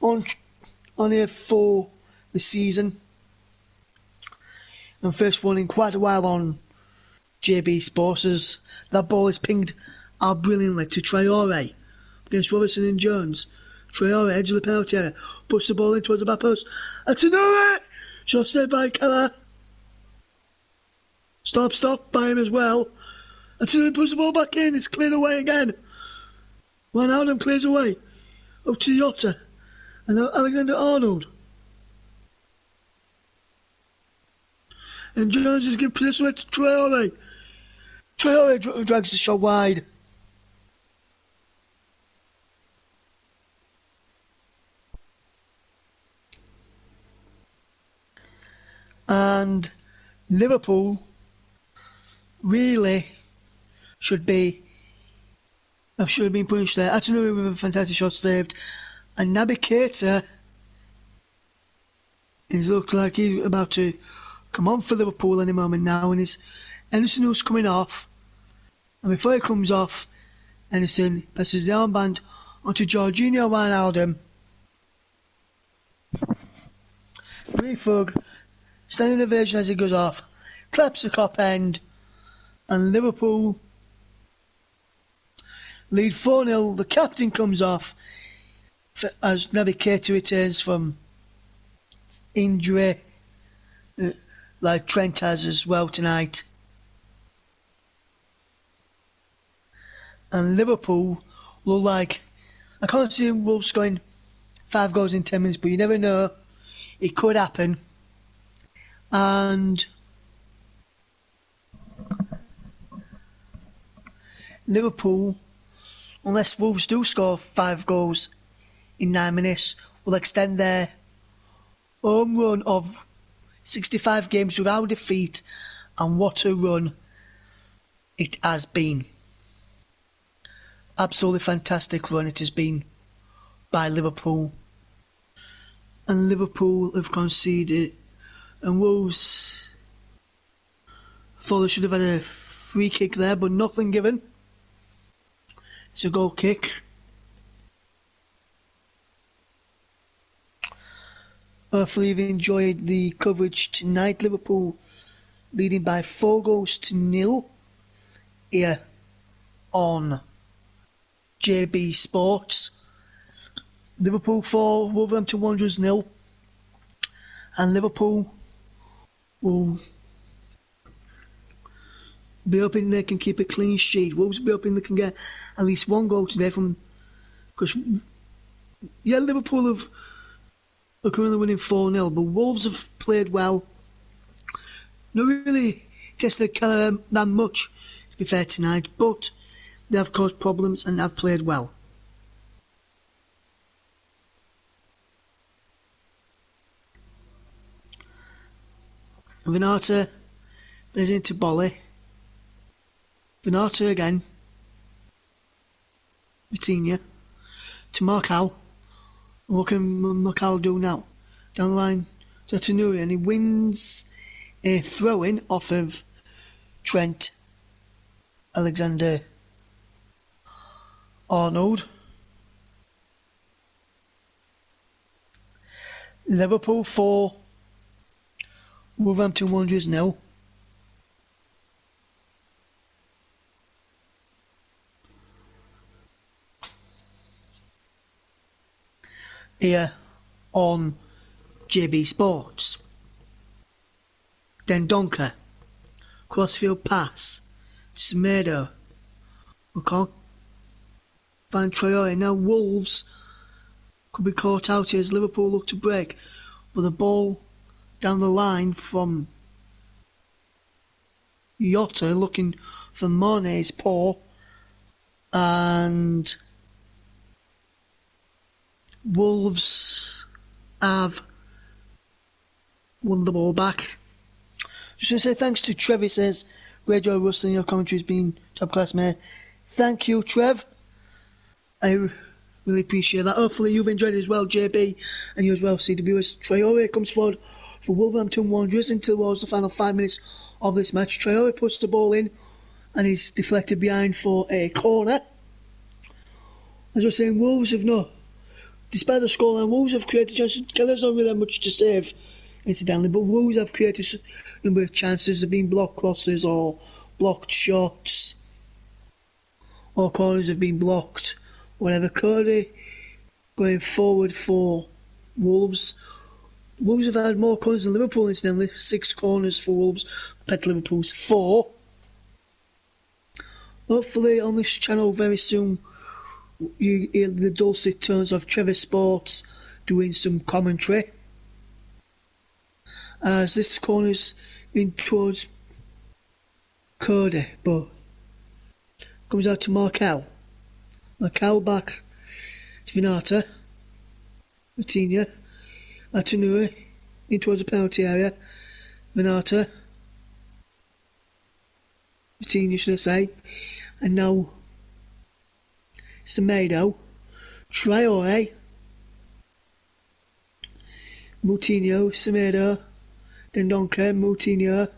on here for the season, and first one in quite a while on JB Sports, as that ball is pinged out brilliantly to Traore against Robertson and Jones. Traore, edge of the penalty area, puts the ball in towards the back post. Atanuri! Shot saved by Keller. Stop by him as well. Atanuri puts the ball back in, it's cleared away again. Wijnaldum clears away. Up to Jota. And now Alexander-Arnold. And Jones is giving possession away to Traore. Traore drags the shot wide. And Liverpool really should have been punished there. Atanuri with a fantastic shot saved. And Naby Keita looks like he's about to come on for Liverpool any moment now, and it's Henderson who's coming off. And before he comes off, Henderson passes the armband onto Jorginho Wijnaldum. Refug, standing ovation as he goes off, claps the cop end, and Liverpool lead 4-0. The captain comes off as Naby Keita returns from injury, like Trent has as well tonight. And Liverpool look like, I can't see Wolves scoring 5 goals in 10 minutes, but you never know. It could happen. And Liverpool, unless Wolves do score 5 goals in 9 minutes, will extend their home run of 65 games without defeat, and what a run it has been. Absolutely fantastic run it has been by Liverpool. And Liverpool have conceded, and Wolves thought they should have had a free kick there, but nothing given. It's a goal kick. Hopefully you've enjoyed the coverage tonight. Liverpool leading by 4-0 here on JB Sports. Liverpool 4, Wolverhampton Wanderers 0, and Liverpool will be hoping they can keep a clean sheet. Wolves will be hoping they can get at least 1 goal today from, because Liverpool are currently winning 4-0, but Wolves have played well. Not really tested that much, to be fair, tonight, but they have caused problems and have played well. Vinata plays into Bolly. Vinata again. Vitinha to Marcal. What can Marcal do now? Down the line to Tanuri, and he wins a throw-in off of Trent Alexander-Arnold. Liverpool 4, Wolverhampton Wanderers 0. Here on JB Sports. Dendonka, crossfield pass, Semedo. We can't find Traore. Now Wolves could be caught out here as Liverpool look to break, but the ball down the line from Jota looking for Mane's paw, and Wolves have won the ball back. Just want to say thanks to Trev. He says, great job, Russell, your commentary has been top class, mate. Thank you, Trev. I really appreciate that. Hopefully you've enjoyed it as well, JB, and you as well, CWS. Traore comes forward for Wolverhampton Wanderers into towards the final 5 minutes of this match. Traore puts the ball in and he's deflected behind for a corner. As I was saying, Wolves have not, despite the scoreline, Wolves have created chances. Keller's not really had much to save, incidentally, but Wolves have created a number of chances. There have been blocked crosses or blocked shots, or corners have been blocked, whatever. Cody going forward for Wolves. Wolves have had more corners than Liverpool, incidentally. 6 corners for Wolves compared to Liverpool's 4. Hopefully on this channel very soon you hear the dulcet tones of Trevor Sports doing some commentary, as this corner's in towards Cody, but comes out to Marcal. Marcal back to Vinata. Vitinha. Atanuri in towards the penalty area. Vinata. Vitinha, should I say. And now Semedo. Traore. Moutinho. Semedo. Dendonka. Moutinho.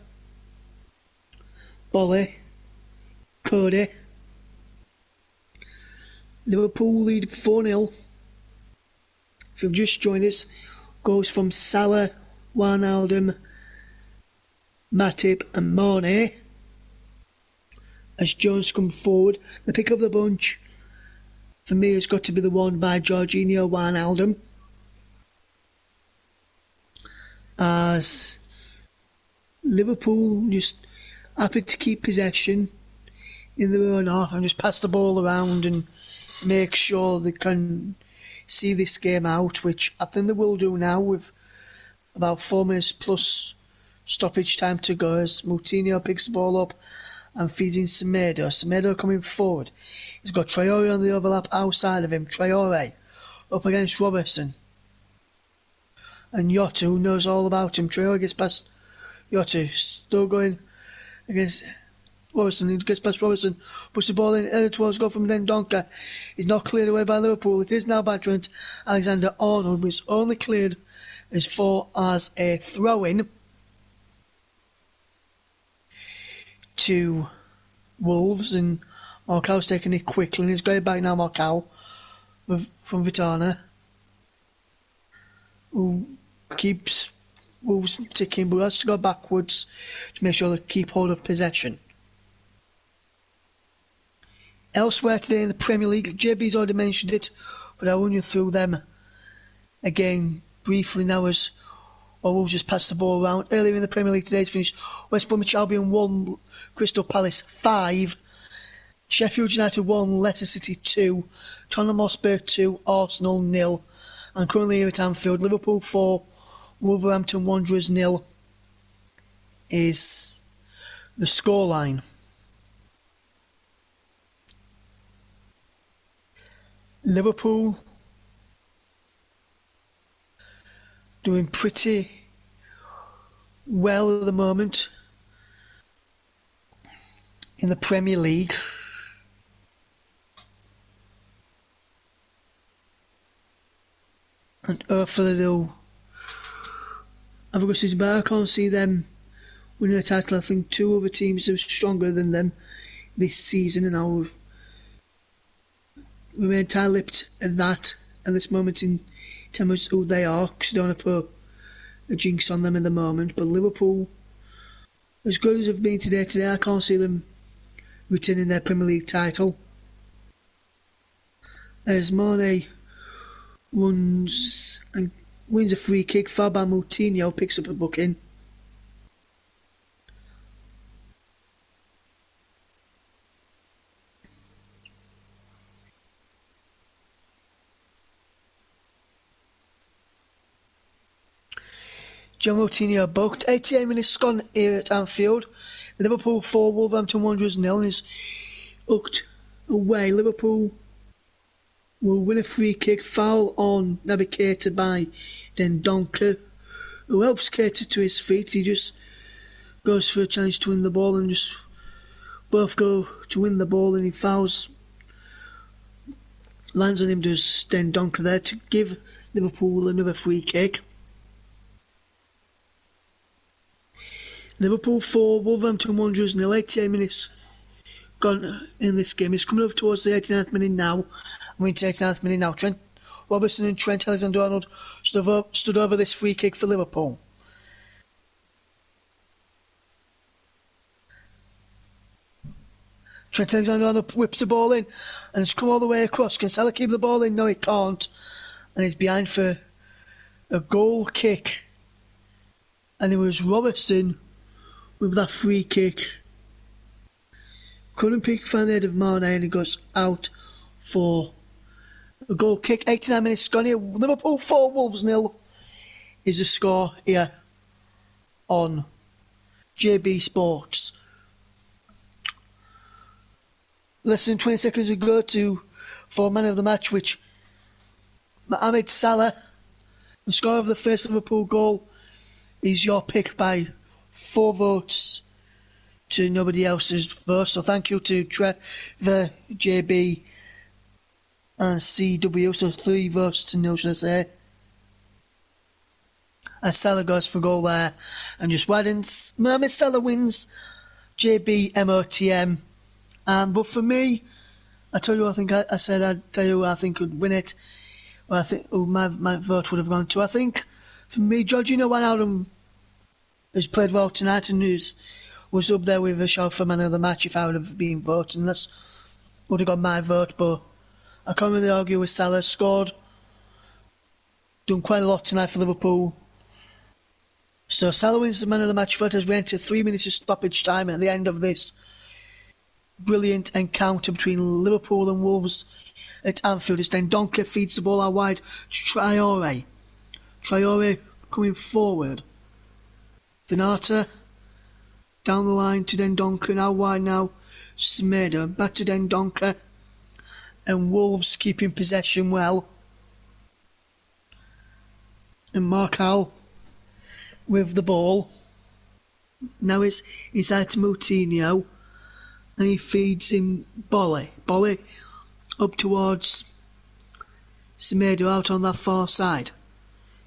Bolly. Cody. Liverpool lead 4-0. If you've just joined us, goes from Salah, Wijnaldum, Matip and Mane. As Jones comes forward, the pick of the bunch for me has got to be the one by Jorginho Wijnaldum. As Liverpool just happy to keep possession in their own half and just pass the ball around and make sure they can see this game out, which I think they will do now with about 4 minutes plus stoppage time to go as Moutinho picks the ball up and feeds in Semedo. Semedo coming forward. He's got Traore on the overlap outside of him. Traore up against Robertson. And Yota, who knows all about him. Traore gets past Yota. Still going against Robertson. He gets past Robertson. Puts the ball in. Headed towards goal from Dendoncker. He's not cleared away by Liverpool. It is now by Trent Alexander-Arnold, which is only cleared as far as a throw-in to Wolves, and Marcau's taking it quickly and he's going back now. Marcau from Vitana, who keeps Wolves ticking but has to go backwards to make sure they keep hold of possession. Elsewhere today in the Premier League, JB's already mentioned it, but I'll run you through them again briefly now as Wolves just passed the ball around. Earlier in the Premier League today's finished West Bromwich Albion 1, Crystal Palace 5, Sheffield United 1, Leicester City 2, Tottenham Hotspur 2, Arsenal 0, and currently here at Anfield, Liverpool 4, Wolverhampton Wanderers 0 is the scoreline. Liverpool doing pretty well at the moment in the Premier League. And hopefully they'll have a good season, but I can't see them winning the title. I think two other teams are stronger than them this season, and I'll remain tight-lipped at that at this moment in time as who they are, because I don't want to put a jinx on them at the moment. But Liverpool, as good as they've been today, I can't see them retaining their Premier League title. As Mane wins a free kick, fouled by Moutinho, picks up a booking. John Moutinho booked. 88 minutes gone here at Anfield. Liverpool 4, Wolverhampton Wanderers 0 is hooked away. Liverpool will win a free kick, foul on Naby Keita by Dendoncker, who helps Keita to his feet. He just goes for a challenge to win the ball and just both go to win the ball, and he fouls, lands on him, does Dendoncker there to give Liverpool another free kick. Liverpool 4, Wolverhampton Wanderers 0, 88 minutes gone in this game. It's coming up towards the 89th minute now. I'm into the 89th minute now. Trent Robertson and Trent Alexander-Arnold stood over this free kick for Liverpool. Trent Alexander-Arnold whips the ball in and it's come all the way across. Can Salah keep the ball in? No, he can't. And he's behind for a goal kick. And it was Robertson with that free kick. Couldn't find the head of Mane, and he goes out for a goal kick. 89 minutes gone here. Liverpool 4, Wolves 0 is the score here on JB Sports. Less than 20 seconds to go for man of the match, which Mohamed Salah, the scorer of the first Liverpool goal, is your pick by 4 votes to nobody else's vote. So thank you to Trevor, JB and CW. So 3 votes to nil, should I say. As Salah goes for goal there and just widens. Mohamed Salah wins JB MOTM. But for me, I tell you, I think I said I'd tell you who I think would win it. Well, I think who my vote would have gone to. I think, for me, Jorginho Wijnaldum has played well tonight and was up there with a shout for man of the match if I would have been voting. That would have got my vote, but I can't really argue with Salah. Scored, done quite a lot tonight for Liverpool. So Salah wins the man of the match vote as we enter 3 minutes of stoppage time at the end of this brilliant encounter between Liverpool and Wolves at Anfield. As Dendoncker feeds the ball out wide. Traore coming forward. Vinata down the line to Dendoncker, now wide now. Semedo back to Dendoncker. And Wolves keeping possession well. And Marcal with the ball. Now it's inside to Moutinho. And he feeds him Bolly. Bolly up towards Semedo out on that far side.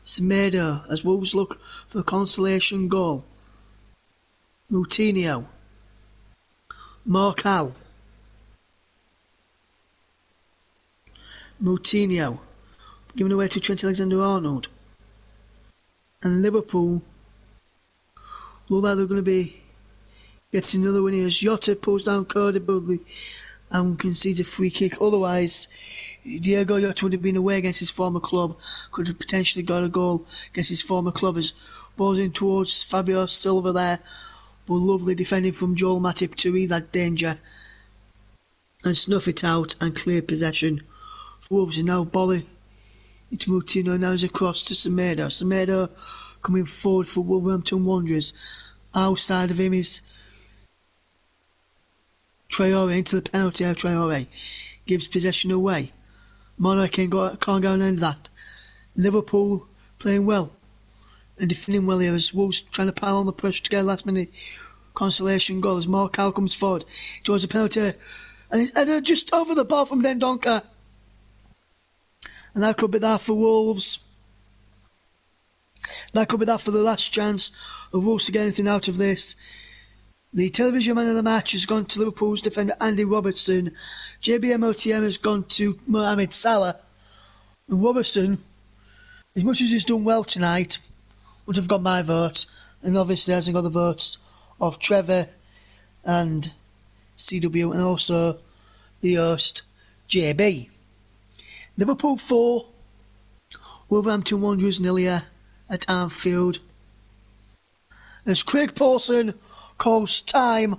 Semedo as Wolves look for a consolation goal. Moutinho. Marcal. Moutinho. Given away to Trent Alexander-Arnold. And Liverpool look like they're going to be getting another win here as Jota pulls down Cody Bugley and concedes a free kick. Otherwise, Diego Jota would have been away against his former club, could have potentially got a goal against his former club as balls in towards Fabio Silva there, but lovely defending from Joel Matip to read that danger and snuff it out and clear possession for Wolves. And now Bolly, it's Moutinho, now is across to Semedo. Semedo coming forward for Wolverhampton Wanderers. Outside of him is Traore into the penalty area. Traore gives possession away. Mono can't go and end that. Liverpool playing well and defending well here as Wolves trying to pile on the push to get a last minute consolation goal as Marcal comes forward towards the penalty area. And it's headed just over the bar from Dendoncker. And that could be that for Wolves. That could be that for the last chance of Wolves to get anything out of this. The television man of the match has gone to Liverpool's defender Andy Robertson. JBMOTM has gone to Mohamed Salah. And Robertson, as much as he's done well tonight, would have got my vote. And obviously hasn't got the votes of Trevor and CW and also the host JB. Liverpool 4, Wolverhampton Wanderers 0 here at Anfield. As Craig Paulson calls time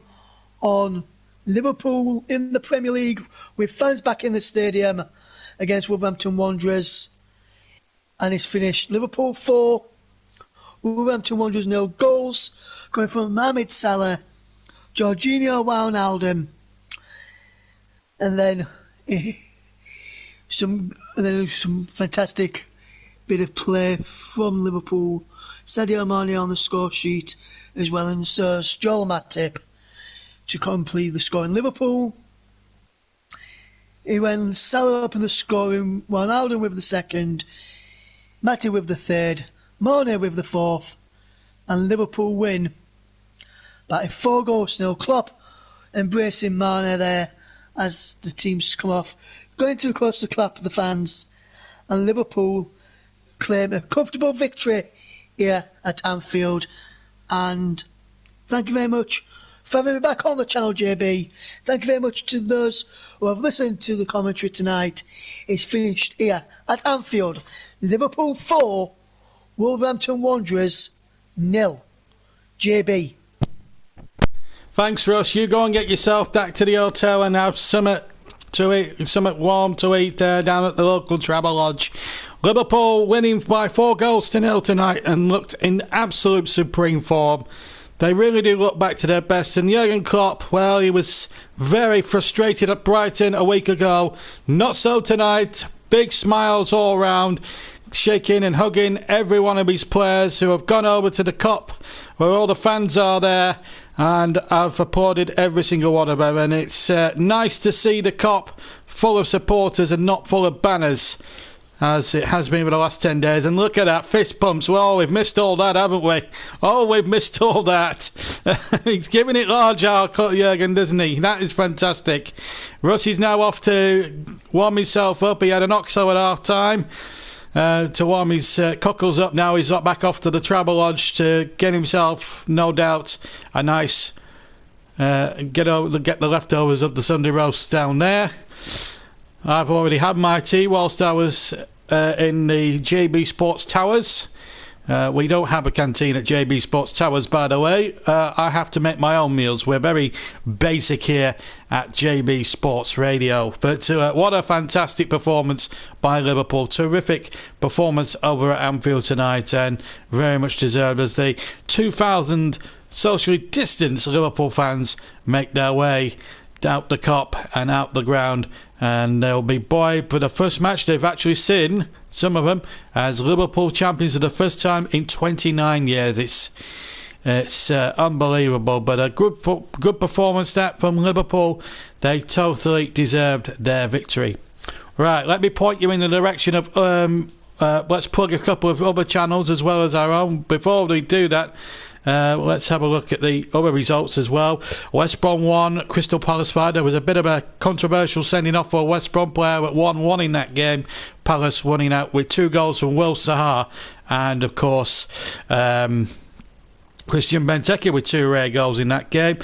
on Liverpool in the Premier League with fans back in the stadium against Wolverhampton Wanderers. And it's finished Liverpool 4, Wolverhampton Wanderers 0. Goals coming from Mohamed Salah, Jorginho Wijnaldum, and then some fantastic bit of play from Liverpool. Sadio Mane on the score sheet as well, and Sir Joel Matip to complete the score. In Liverpool, he went Salah up in the scoring, Wijnaldum with the second, Matip with the third, Mane with the fourth, and Liverpool win by 4-0. Klopp embracing Mane there as the teams come off, going too close to clap for the fans, and Liverpool claim a comfortable victory here at Anfield. And thank you very much for having me back on the channel, JB. Thank you very much to those who have listened to the commentary tonight. It's finished here at Anfield. Liverpool 4, Wolverhampton Wanderers 0. JB. Thanks, Russ. You go and get yourself back to the hotel and have something warm to eat there down at the local Travel Lodge. Liverpool winning by 4-0 tonight and looked in absolute supreme form. They really do look back to their best. And Jurgen Klopp, well, he was very frustrated at Brighton a week ago. Not so tonight. Big smiles all round, shaking and hugging every one of his players who have gone over to the Kop where all the fans are there, and I've applauded every single one of them. And it's nice to see the Kop full of supporters and not full of banners. as it has been for the last 10 days. And look at that, fist pumps. Well, we've missed all that, haven't we? Oh, we've missed all that. He's giving it large, Jürgen, doesn't he? That is fantastic. Russie's now off to warm himself up. He had an OXO at half-time to warm his cockles up. Now he's back off to the Travel Lodge to get himself, no doubt, a nice... get the leftovers of the Sunday roast down there. I've already had my tea whilst I was in the JB Sports Towers. We don't have a canteen at JB Sports Towers, by the way. I have to make my own meals. We're very basic here at JB Sports Radio. But what a fantastic performance by Liverpool. Terrific performance over at Anfield tonight, and very much deserved as the 2,000 socially distanced Liverpool fans make their way out the Kop and out the ground, and they'll be buoyed for the first match they've actually seen, some of them, as Liverpool champions for the first time in 29 years. It's unbelievable, but a good performance that from Liverpool. They totally deserved their victory. Right, let me point you in the direction of let's plug a couple of other channels as well as our own. Before we do that, let's have a look at the other results as well. West Brom 1, Crystal Palace 5. There was a bit of a controversial sending off for a West Brom player at 1-1 in that game. Palace winning out with 2 goals from Will Sahar and, of course, Christian Benteke with 2 rare goals in that game.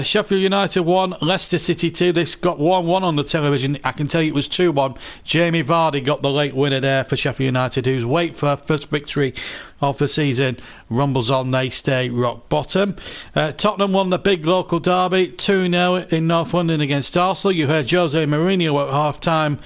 Sheffield United 1, Leicester City 2. This got 1-1 on the television. I can tell you it was 2-1. Jamie Vardy got the late winner there for Sheffield United, who's wait for first victory of the season. Rumbles on, they stay rock bottom. Tottenham won the big local derby 2-0 in North London against Arsenal. You heard Jose Mourinho at half-time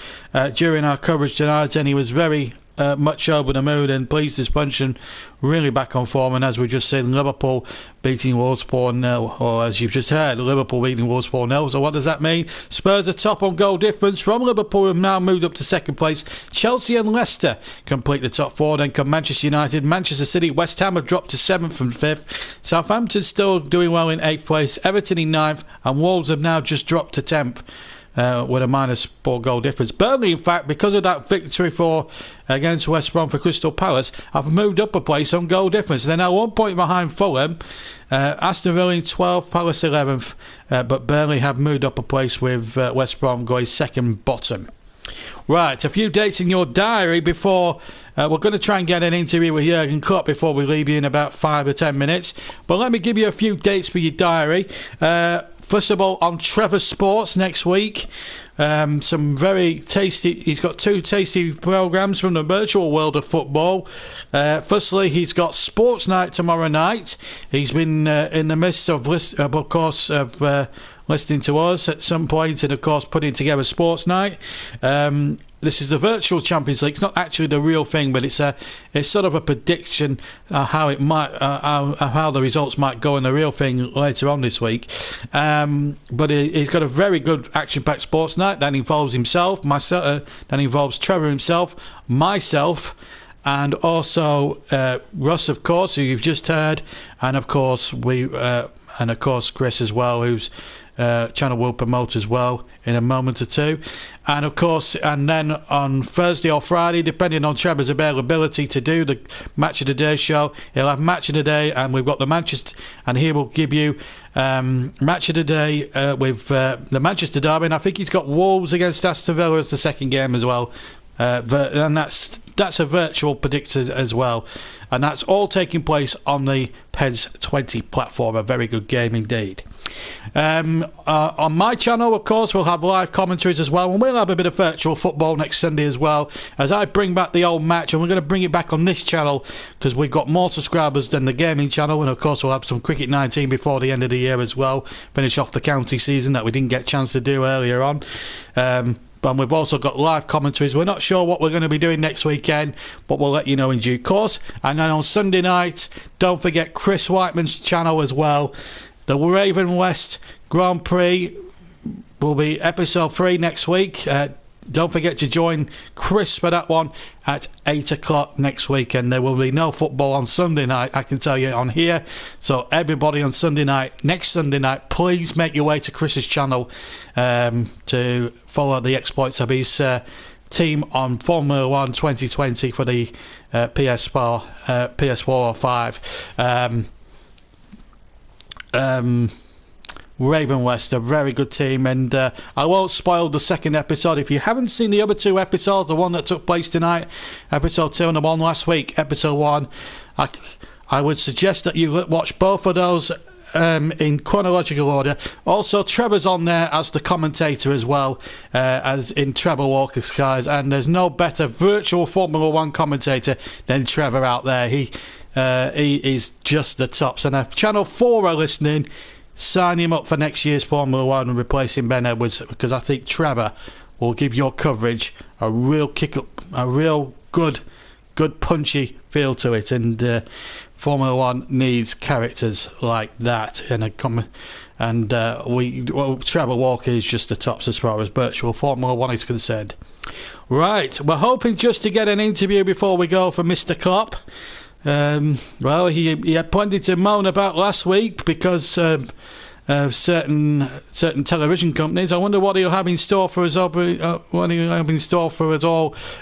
during our coverage tonight, and he was very much over the mood and pleased his bunch and really back on form. And as we just said, Liverpool beating Wolves 4-0, or as you've just heard, Liverpool beating Wolves 4-0. So what does that mean? Spurs are top on goal difference from Liverpool, have now moved up to second place. Chelsea and Leicester complete the top 4. Then come Manchester United, Manchester City, West Ham have dropped to 7th and 5th. Southampton still doing well in 8th place, Everton in 9th, and Wolves have now just dropped to 10th. With a -4 goal difference. Burnley, in fact, because of that victory against West Brom for Crystal Palace, have moved up a place on goal difference. They're now 1 point behind Fulham. Aston Villa in 12th, Palace 11th, but Burnley have moved up a place with West Brom going second bottom. Right, a few dates in your diary before we're going to try and get an interview with Jürgen Klopp before we leave you in about 5 or 10 minutes. But let me give you a few dates for your diary. First of all, on Trevor Sports next week, some very tasty... He's got 2 tasty programmes from the virtual world of football. Firstly, he's got Sports Night tomorrow night. He's been in the midst of listening to us at some point and, of course, putting together Sports Night. This is the virtual Champions League. It's not actually the real thing, but it's sort of a prediction how it might how the results might go in the real thing later on this week. But he's got a very good action-packed Sports Night that involves himself, myself, that involves Trevor himself, myself, and also Russ, of course, who you've just heard, and of course Chris as well, who's channel will promote as well in a moment or two. And of course, and then on Thursday or Friday, depending on Trevor's availability to do the Match of the Day show, he'll have Match of the Day, and we've got the Manchester, and he will give you Match of the Day with the Manchester derby, and I think he's got Wolves against Aston Villa as the second game as well. And that's a virtual predictor as well, and that's all taking place on the PES 20 platform. A very good game indeed. On my channel, of course, we'll have live commentaries as well, and we'll have a bit of virtual football next Sunday as well, as I bring back the old match, and we're going to bring it back on this channel because we've got more subscribers than the gaming channel, and of course we'll have some Cricket 19 before the end of the year as well, finish off the county season that we didn't get a chance to do earlier on. And we've also got live commentaries. We're not sure what we're going to be doing next weekend, but we'll let you know in due course. And then on Sunday night, don't forget Chris Whiteman's channel as well. The Raven West Grand Prix will be episode 3 next week. Don't forget to join Chris for that one at 8 o'clock next week. And there will be no football on Sunday night, I can tell you, on here. So everybody on Sunday night, next Sunday night, please make your way to Chris's channel to follow the exploits of his team on Formula 1 2020 for the PS4 or 5. Raven West, a very good team, and I won't spoil the second episode. If you haven't seen the other two episodes, the one that took place tonight, episode 2, and the one last week, episode 1, I would suggest that you watch both of those in chronological order. Also, Trevor's on there as the commentator as well, as in Trevor Walker's guys, and there's no better virtual Formula 1 commentator than Trevor out there. He is just the tops, and if Channel 4 are listening, sign him up for next year's Formula 1 and replacing Ben Edwards, because I think Trevor will give your coverage a real kick up, a real good punchy feel to it, and Formula 1 needs characters like that. And Trevor Walker is just the tops as far as virtual Formula 1 is concerned. Right, we're hoping just to get an interview before we go for Mr. Klopp. Well, he had plenty to moan about last week because of certain television companies. I wonder what he'll have in store for us all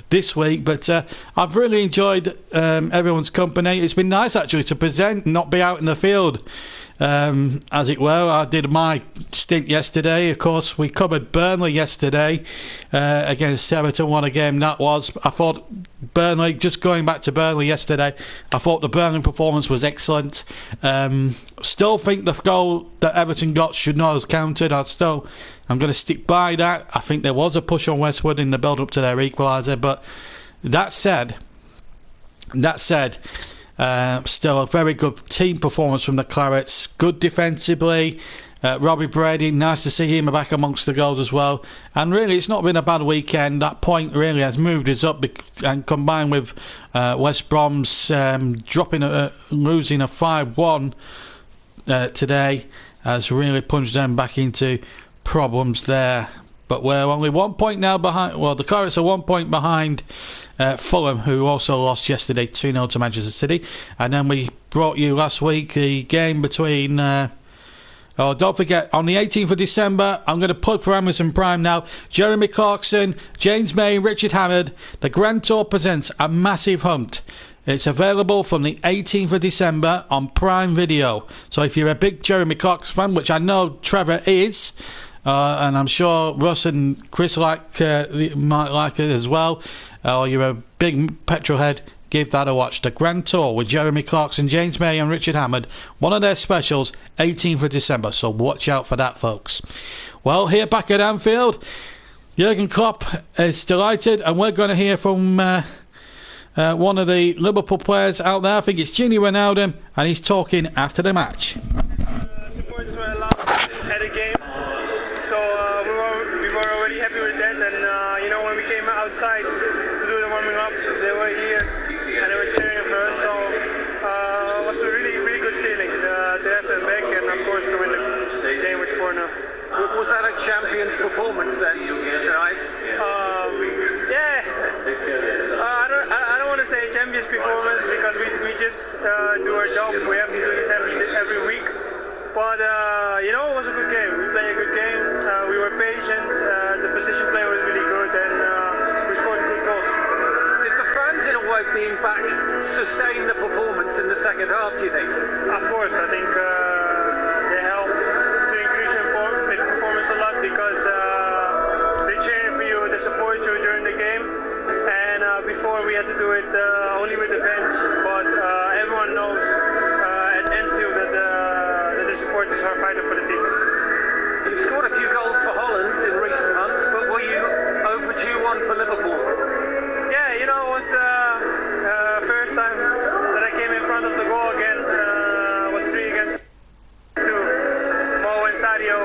this week. But I've really enjoyed everyone's company. It's been nice actually to present and not be out in the field, as it were. I did my stint yesterday. Of course, we covered Burnley yesterday against Everton. What a game that was. I thought Burnley, just going back to Burnley yesterday, I thought the Burnley performance was excellent. Still think the goal that Everton got should not have counted. I'm going to stick by that. I think there was a push on Westwood in the build-up to their equaliser. But that said, still a very good team performance from the Clarets. Good defensively. Robbie Brady, nice to see him back amongst the goals as well. And really, it's not been a bad weekend. That point really has moved us up, and combined with West Brom's losing a 5-1 today, has really plunged them back into problems there. But we're only 1 point now behind. Well, the Clarets are 1 point behind Fulham, who also lost yesterday 2-0 to Manchester City. And then we brought you last week the game between... don't forget, on the 18th of December, I'm going to plug for Amazon Prime now, Jeremy Clarkson, James May, Richard Hammond, the Grand Tour presents A Massive Hunt. It's available from the 18th of December on Prime Video. So if you're a big Jeremy Clarkson fan, which I know Trevor is, and I'm sure Russ and Chris might like it as well, or you're a big petrol head, give that a watch. The Grand Tour with Jeremy Clarkson, James May and Richard Hammond, one of their specials, 18th of December, so watch out for that, folks. Well, here back at Anfield, Jurgen Klopp is delighted, and we're going to hear from one of the Liverpool players out there. I think it's Gini Wijnaldum, and he's talking after the match. Supporters were allowed at the game, so we were already happy with that, and when we came outside to do the warming up, they were here and they were cheering for us, so it was a really, really good feeling to have them back, and of course to win the game with 4-0. Was that a champion's performance then tonight? I don't want to say champion's performance because we just do our job. We have to do this every week. But it was a good game. We played a good game. We were patient. The position play was really good, and we scored good goals. Did the fans, in a way, being back, sustain the performance in the second half, do you think? Of course, I think they helped to increase your performance a lot because they cheering for you, they support you during the game. And before we had to do it only with the bench, but everyone knows at Anfield that the supporters are fighting for the team. You've scored a few goals for Holland in recent months, but were you overdue one for Liverpool? Yeah, it was first time that I came in front of the goal again. Was 3 against 2. Mo and Sadio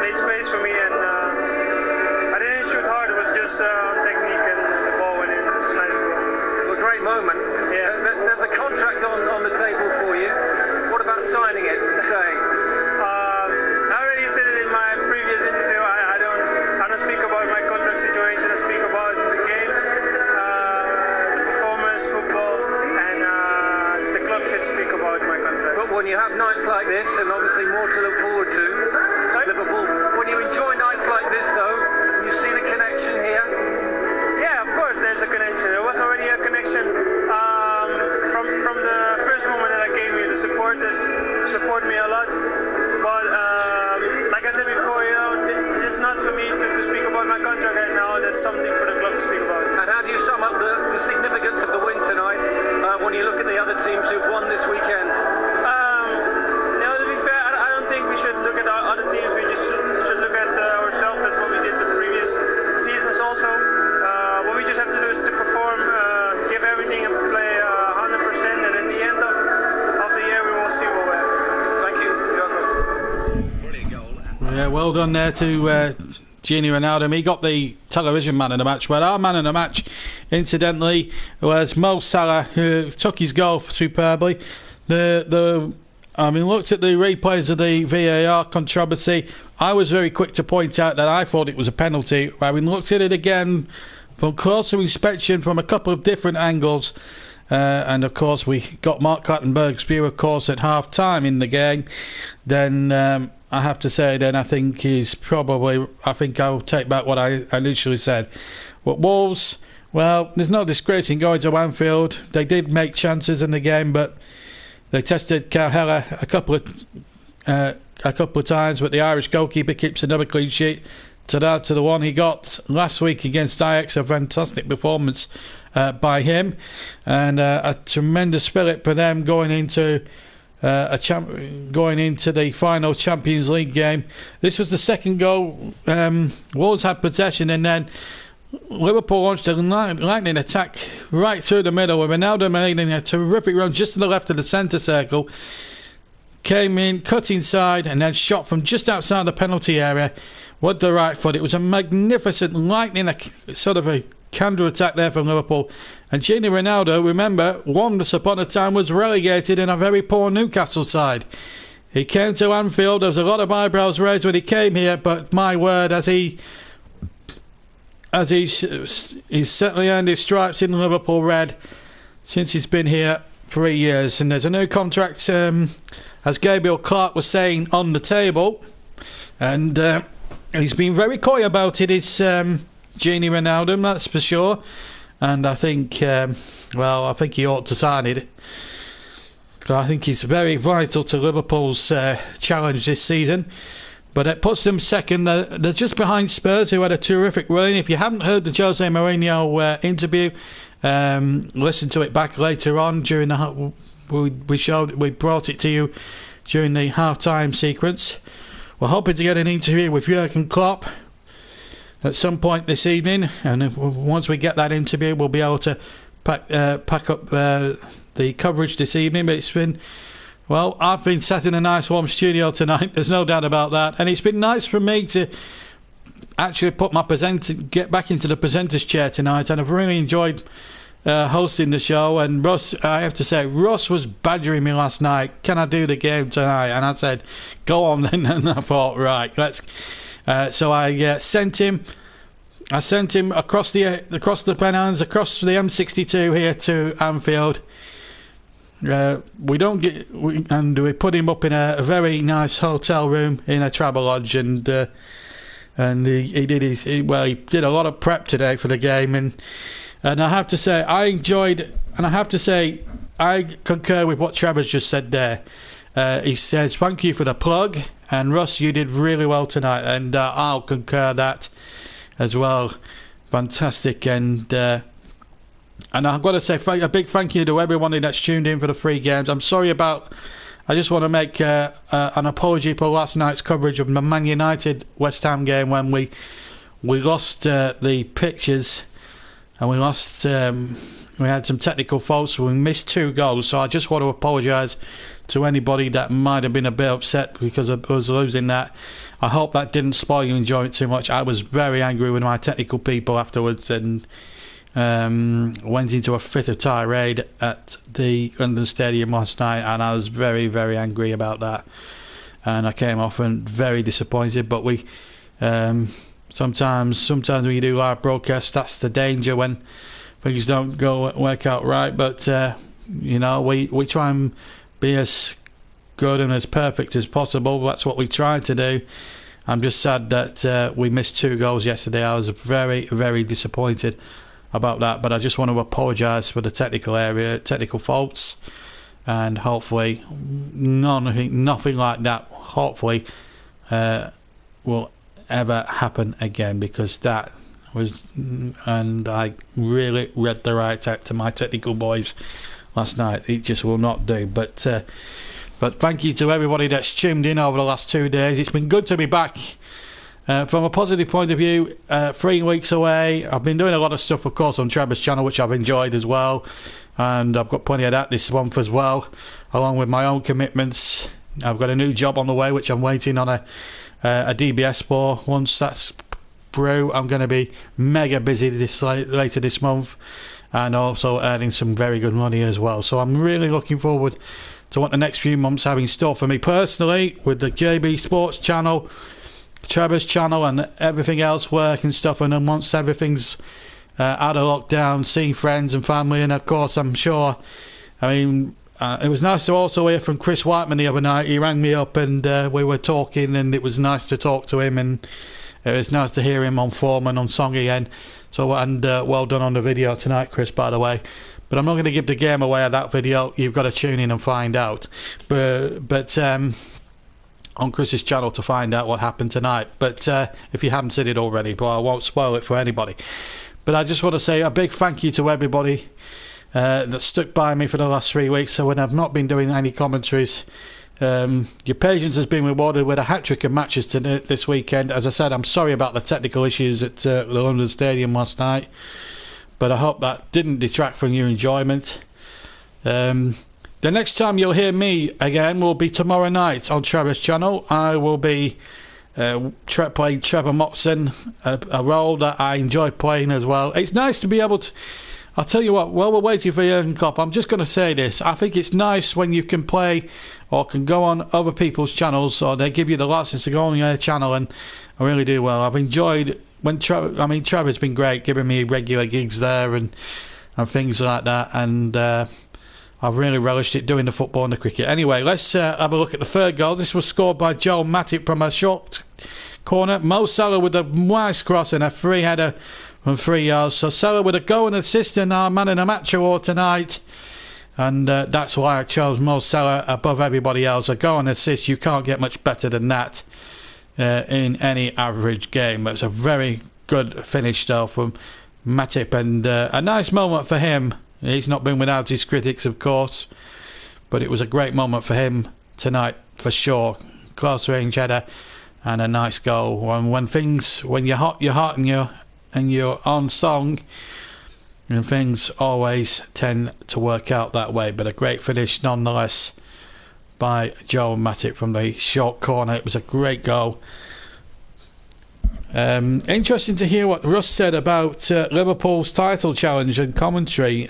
made space for me, and I didn't shoot hard. It was just technique, and the ball went in. It was a nice goal. It was a great moment. Yeah. There's a contract on the table for you. What about signing it and staying? I already said it in my previous interview. I don't speak about my contract situation. I speak about the games, the performance, football, and the club should speak about my contract. But when you have nights like this, and obviously more to look forward to, Liverpool, when you enjoy nights like this though, you see the connection here. the supporters support me a lot. But like I said before, it's not for me to speak about my contract right now. That's something for the club to speak about. And how do you sum up the significance of the win tonight when you look at the other teams who've won this weekend? To be fair, I don't think we should look at our other teams. We just should look at ourselves. That's what we did the previous seasons also. What we just have to do is to perform, give everything and play 100%. And in the end of the year, we will see what will happen. Thank you, Jürgen. Brilliant goal. Yeah, well done there to Gini Ronaldo. He got the television man of the match, but our man of the match, incidentally, was Mo Salah, who took his goal superbly. Looked at the replays of the VAR controversy. I was very quick to point out that I thought it was a penalty. Looked at it again from closer inspection from a couple of different angles. And of course, we got Mark Clattenburg's view, of course, at half time in the game. Then I have to say, I think I'll take back what I initially said. But Wolves, well, there's no disgrace in going to Anfield. They did make chances in the game, but they tested Cahella a couple of times, but the Irish goalkeeper keeps another clean sheet to add to the one he got last week against Ajax. A fantastic performance by him, and a tremendous spirit for them going into the final Champions League game. This was the second goal. Wolves had possession, and then Liverpool launched a lightning attack right through the middle with Ronaldo making a terrific run just to the left of the centre circle. Came in, cut inside, and then shot from just outside the penalty area with the right foot. It was a magnificent lightning, sort of a counter attack there from Liverpool. And Gini Ronaldo, remember, once upon a time was relegated in a very poor Newcastle side. He came to Anfield. There was a lot of eyebrows raised when he came here, but my word, he's certainly earned his stripes in Liverpool red since he's been here 3 years. And there's a new contract, as Gabriel Clark was saying, on the table. And he's been very coy about it, is Gini Ronaldo, that's for sure. And I think, he ought to sign it. I think he's very vital to Liverpool's challenge this season. But it puts them second. They're just behind Spurs, who had a terrific run. If you haven't heard the Jose Mourinho interview, listen to it back later on. During we brought it to you during the half-time sequence. We're hoping to get an interview with Jurgen Klopp at some point this evening, and once we get that interview, we'll be able to pack up the coverage this evening. But it's been, well, I've been sat in a nice warm studio tonight, there's no doubt about that, and it's been nice for me to actually get back into the presenter's chair tonight, and I've really enjoyed hosting the show. And Russ, I have to say, Russ was badgering me last night, can I do the game tonight? And I said, go on then. And I thought, right, let's. So I sent him across the Pennines, across the M62 here to Anfield. We put him up in a very nice hotel room in a Travelodge, and he did a lot of prep today for the game, and I have to say I enjoyed, and I have to say I concur with what Trevor's just said there. He says thank you for the plug, and Russ, you did really well tonight, and I'll concur that as well. Fantastic, and I've got to say a big thank you to everybody that's tuned in for the 3 games. I'm sorry about. I just want to make an apology for last night's coverage of the Man United West Ham game when we lost the pictures, and we lost. We had some technical faults. We missed 2 goals, so I just want to apologise to anybody that might have been a bit upset because of us losing that. I hope that didn't spoil your enjoyment too much. I was very angry with my technical people afterwards, and went into a fit of tirade at the London Stadium last night, and I was very, very angry about that. And I came off and very disappointed. But we sometimes when you do live broadcasts, that's the danger when things don't work out right. But we try and be as good and as perfect as possible. That's what we tried to do. I'm just sad that we missed 2 goals yesterday. I was very, very disappointed about that, but I just want to apologise for the technical faults, and hopefully nothing like that hopefully will ever happen again, because that was, and I really read the right out to my technical boys last night. It just will not do. But thank you to everybody that's tuned in over the last 2 days. It's been good to be back. From a positive point of view, 3 weeks away. I've been doing a lot of stuff, of course, on Trevor's channel, which I've enjoyed as well, and I've got plenty of that this month as well, along with my own commitments. I've got a new job on the way, which I'm waiting on a DBS for. Once that's through, I'm going to be mega busy later this month, and also earning some very good money as well. So I'm really looking forward to what the next few months have in store for me personally, with the JB Sports channel, Trevor's channel, and everything else, work and stuff. And then once everything's out of lockdown, seeing friends and family, and of course I'm sure, I mean, it was nice to also hear from Chris Whiteman the other night. He rang me up and we were talking, and it was nice to talk to him, and it was nice to hear him on form and on song again. So, and well done on the video tonight, Chris, by the way. But I'm not going to give the game away of that video. You've got to tune in and find out. But on Chris's channel to find out what happened tonight. But if you haven't seen it already, but I won't spoil it for anybody. But I just want to say a big thank you to everybody that stuck by me for the last 3 weeks. So when I've not been doing any commentaries, your patience has been rewarded with a hat-trick of matches this weekend. As I said, I'm sorry about the technical issues at the London Stadium last night, but I hope that didn't detract from your enjoyment. The next time you'll hear me again will be tomorrow night on Trevor's channel. I will be playing Trevor Moxon, a role that I enjoy playing as well. It's nice to be able to... I'll tell you what, while we're waiting for Jurgen Klopp, I'm just going to say this. I think it's nice when you can play or can go on other people's channels, or they give you the license to go on your channel, and I really do well. I've enjoyed when Trevor's been great, giving me regular gigs there and things like that, and I've really relished it, doing the football and the cricket. Anyway, let's have a look at the third goal. This was scored by Joel Matip from a short corner. Mo Salah with a nice cross and a free header from 3 yards. So Salah with a goal and assist in our Man in the Match award tonight. And that's why I chose Mo Salah above everybody else. A goal and assist, you can't get much better than that in any average game. It's a very good finish though from Matip, and a nice moment for him. He's not been without his critics, of course, but it was a great moment for him tonight for sure. Close range header and a nice goal. When you're hot and you're on song, and things always tend to work out that way. But a great finish nonetheless by Joel Matip from the short corner. It was a great goal. Interesting to hear what Russ said about Liverpool's title challenge and commentary.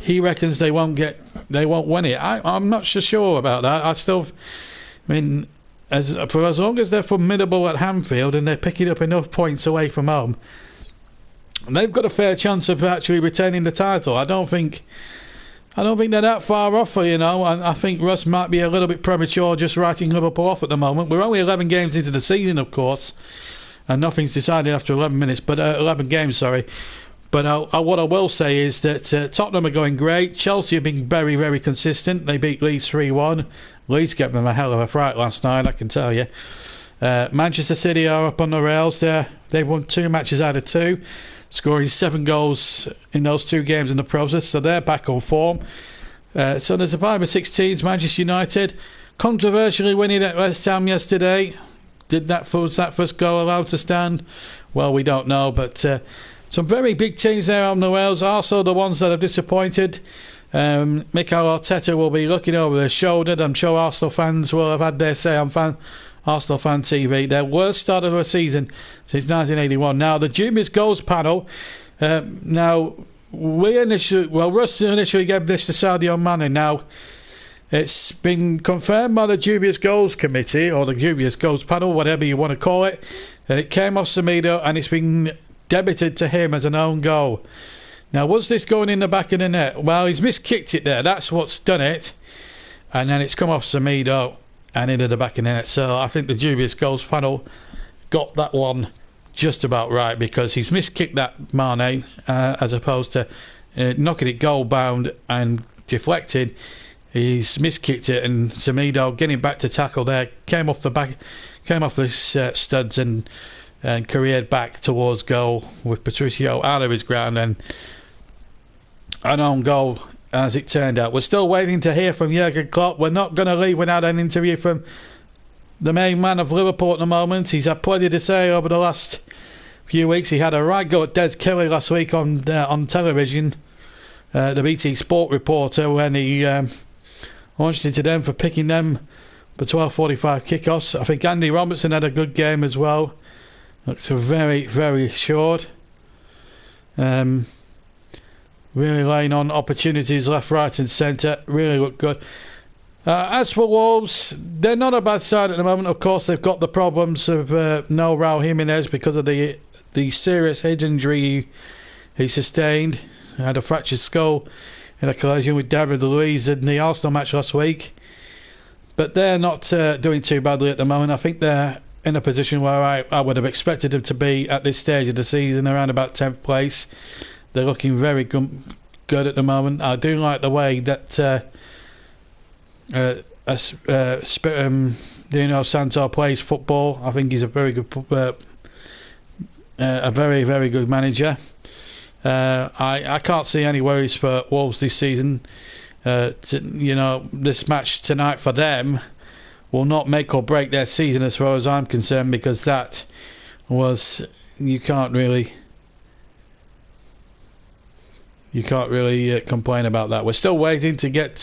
He reckons they won't win it. I'm not so sure about that. I mean, as long as they're formidable at Anfield and they're picking up enough points away from home, they've got a fair chance of actually retaining the title. I don't think they're that far off, you know. I think Russ might be a little bit premature just writing Liverpool off at the moment. We're only 11 games into the season, of course, and nothing's decided after 11 games, sorry. But what I will say is that Tottenham are going great. Chelsea have been very, very consistent. They beat Leeds 3-1. Leeds gave them a hell of a fright last night, I can tell you. Manchester City are up on the rails there. They've won 2 matches out of 2, scoring 7 goals in those 2 games in the process, so they're back on form. So there's a 5 or 6 teams. Manchester United controversially winning at West Ham yesterday. Was that first goal allowed to stand? Well, we don't know, but some very big teams there on the rails. Also the ones that are disappointed. Mikel Arteta will be looking over their shoulder. I'm sure Arsenal fans will have had their say on Arsenal Fan TV. Their worst start of a season since 1981. Now, the dubious goals panel. Russ initially gave this to Sadio Mane. Now, it's been confirmed by the dubious goals committee, or the dubious goals panel, whatever you want to call it, that it came off Semedo and it's been debited to him as an own goal. Now, was this going in the back of the net? Well, he's miskicked it there. That's what's done it. And then it's come off Semedo and into the back of the net. So I think the dubious goals panel got that one just about right, because he's miskicked that Mane as opposed to knocking it goal bound and deflected. He's miskicked it, and Semedo getting back to tackle there, came off the studs and careered back towards goal with Patricio out of his ground, and an own goal as it turned out. We're still waiting to hear from Jurgen Klopp. We're not going to leave without an interview from the main man of Liverpool at the moment. He's had plenty to say over the last few weeks. He had a right go at Des Kelly last week on television, the BT Sport reporter, when he launched into them for picking them for 12:45 kickoffs. I think Andy Robertson had a good game as well. Looks very, very assured. Really laying on opportunities left, right and centre. Really looked good. As for Wolves, they're not a bad side at the moment. Of course, they've got the problems of no Raul Jimenez because of the serious head injury he sustained. He had a fractured skull in a collision with David Luiz in the Arsenal match last week. But they're not doing too badly at the moment. I think they're in a position where I would have expected them to be at this stage of the season, around about 10th place. They're looking very good at the moment. I do like the way that Nuno Santo plays football. I think he's a very good, a very, very good manager. I can't see any worries for Wolves this season. This match tonight for them will not make or break their season as far as I'm concerned, because that was you can't really complain about that. We're still waiting to get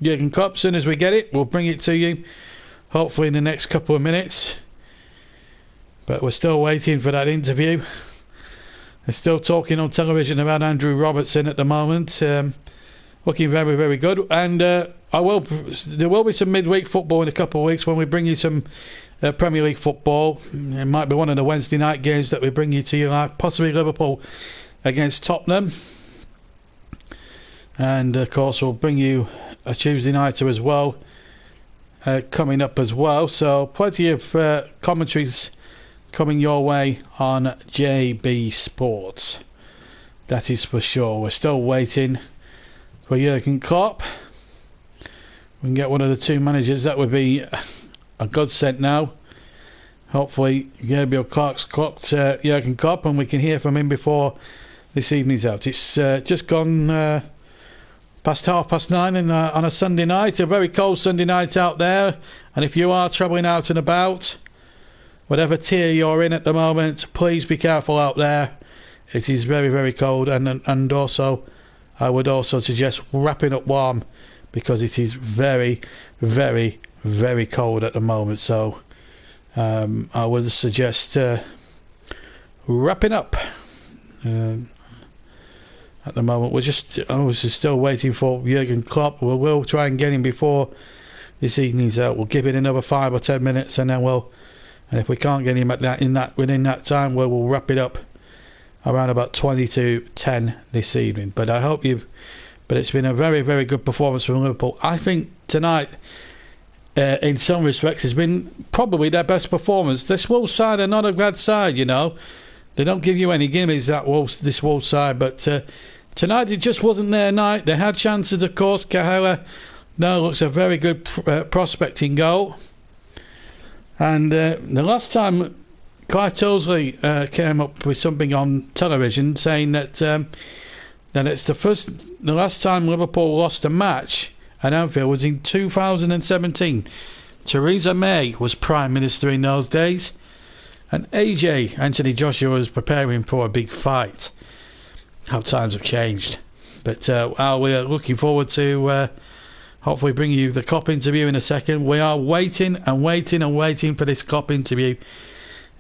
Jurgen Klopp. As soon as we get it, we'll bring it to you, hopefully in the next couple of minutes. But we're still waiting for that interview. They're still talking on television about Andrew Robertson at the moment. Looking very, very good. And there will be some midweek football in a couple of weeks when we bring you some Premier League football. It might be one of the Wednesday night games that we bring you to you, like possibly Liverpool against Tottenham. And of course we'll bring you a Tuesday nighter as well, coming up as well. So plenty of commentaries coming your way on JB Sports. That is for sure. We're still waiting for Jurgen Klopp. We can get one of the two managers. That would be a godsend now. Hopefully Gabriel Clark's clocked Jurgen Klopp and we can hear from him before this evening's out. It's just gone past 9:30 on a Sunday night, a very cold Sunday night out there. And if you are travelling out and about, whatever tier you're in at the moment, please be careful out there. It is very, very cold, and also I would also suggest wrapping up warm, because it is very, very, very cold at the moment. So I would suggest wrapping up. At the moment, we're just still waiting for Jurgen Klopp. We'll try and get him before this evening's out. We'll give it another 5 or 10 minutes, and then and if we can't get him within that time, we'll wrap it up around about 20 to 10 this evening. But it's been a very, very good performance from Liverpool. I think tonight, in some respects, has been probably their best performance. This Wolves side are not a bad side, you know. They don't give you any gimmies, this Wolves side, but tonight it just wasn't their night. They had chances, of course. Cahella now looks a very good prospect in goal. And the last time Clive Tosley came up with something on television saying that it's the last time Liverpool lost a match at Anfield was in 2017. Theresa May was Prime Minister in those days. And AJ, Anthony Joshua, was preparing for a big fight. How times have changed. But we're looking forward to hopefully bringing you the Klopp interview in a second. We are waiting and waiting and waiting for this Klopp interview.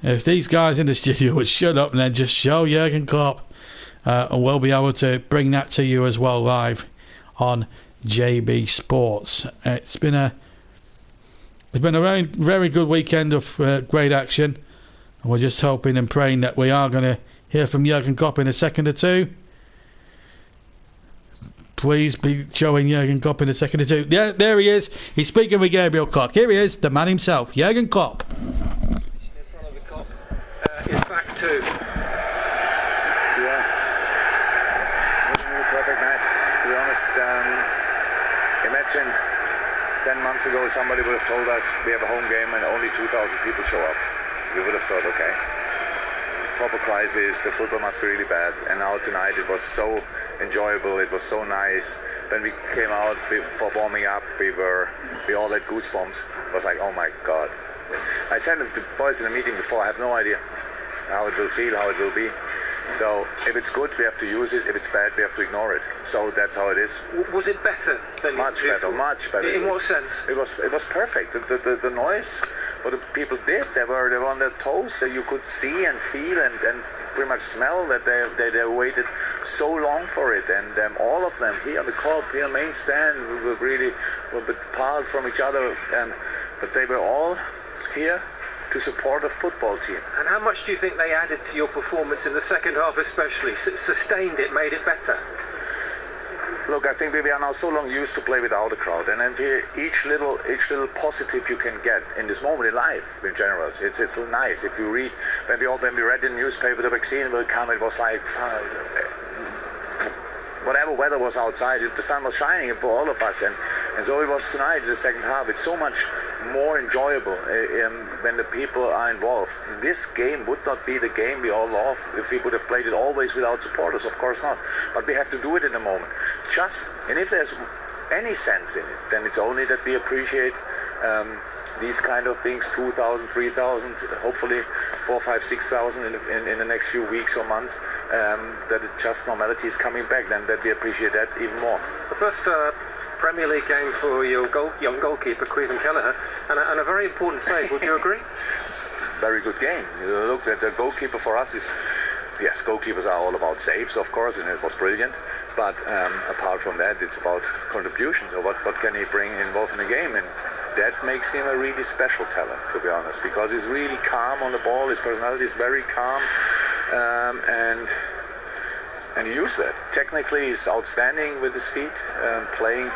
If these guys in the studio would shut up and then just show Jurgen Klopp, and we'll be able to bring that to you as well live on JB Sports. It's been a very, very good weekend of great action. And we're just hoping and praying that we are going to hear from Jurgen Klopp in a second or two. Please be showing Jurgen Klopp in a second or two. Yeah, there he is. He's speaking with Gabriel Clark. Here he is, the man himself, Jurgen Klopp. In front of the Klopp is back too. Yeah. Wasn't really a perfect match, to be honest. He made 10 months ago, somebody would have told us we have a home game and only 2,000 people show up. We would have thought, okay, proper crisis, the football must be really bad. And now tonight it was so enjoyable, it was so nice. When we came out for warming up, we all had goosebumps. It was like, oh my God. I said to the boys in the meeting before, I have no idea how it will feel, how it will be. So if it's good, we have to use it. If it's bad, we have to ignore it. So that's how it is. Was it better than much better? In what sense? It was perfect. The noise, what the people did, they were on their toes. That you could see and feel and pretty much smell that they waited so long for it. And all of them here on the court, here main stand, were a bit apart from each other. But they were all here to support a football team. And how much do you think they added to your performance in the second half especially? Sustained it, made it better? Look, I think we are now so long used to play without a crowd, and then each little positive you can get in this moment in life, in general, it's nice. If you read, when we read in the newspaper the vaccine will come, it was like whatever weather was outside, the sun was shining for all of us, and so it was tonight in the second half. It's so much more enjoyable when the people are involved. This game would not be the game we all love if we would have played it always without supporters, of course not. But we have to do it in the moment. And if there's any sense in it, then it's only that we appreciate these kind of things, 2,000, 3,000, hopefully 4, 5, 6,000 in the next few weeks or months, that normality is coming back, then that we appreciate that even more. The first Premier League game for your young goalkeeper, Queven Kelleher, and a very important save, would you agree? Very good game. Look, the goalkeeper for us is, yes, goalkeepers are all about saves, of course, and it was brilliant. But apart from that, it's about contribution. So what can he bring involved in the game? And that makes him a really special talent, to be honest, because he's really calm on the ball. His personality is very calm, and he used that. Technically, he's outstanding with his feet, playing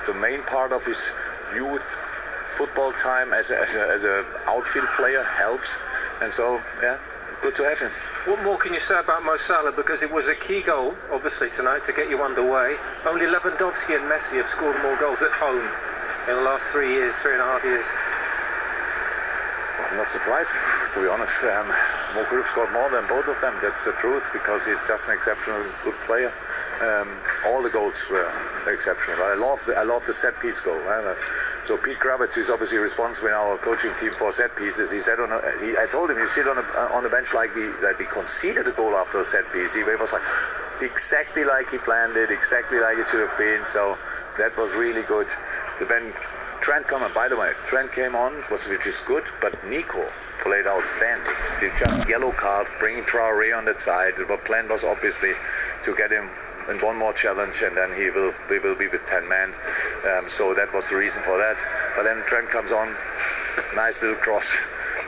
the main part of his youth football time as a outfield player helps, and so yeah, good to have him. What more can you say about Mo Salah, because it was a key goal obviously tonight to get you underway? Only Lewandowski and Messi have scored more goals at home in the last 3.5 years. Well, not surprising, to be honest. Mo could have scored more than both of them, that's the truth, because he's just an exceptional good player. All the goals were exceptional. I love the set piece goal. So Pete Kravitz is obviously responsible in our coaching team for set pieces. He said I told him, you sit on the bench like we conceded a goal after a set piece. He was like exactly like he planned it, exactly like it should have been. So that was really good. Then Trent came on. By the way, Trent came on, which is good, but Nico played outstanding. He just yellow card, bringing Traoré on that side. The plan was obviously to get him in one more challenge, and then we will be with 10 men. So that was the reason for that. But then Trent comes on, nice little cross,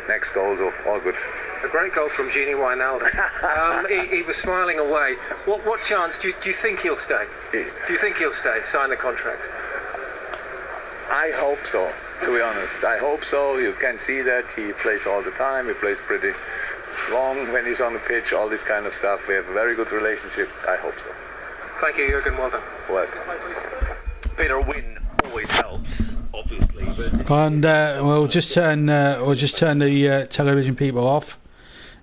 next goal, so all good. A great goal from Gini Wijnaldum. He was smiling away. What chance do you think he'll stay? Do you think he'll stay, sign the contract? I hope so, to be honest. I hope so. You can see that he plays all the time. He plays pretty long when he's on the pitch, all this kind of stuff. We have a very good relationship. I hope so. Thank you, Jürgen. Well done. Welcome. Peter, a win always helps, obviously. But and we'll just turn the television people off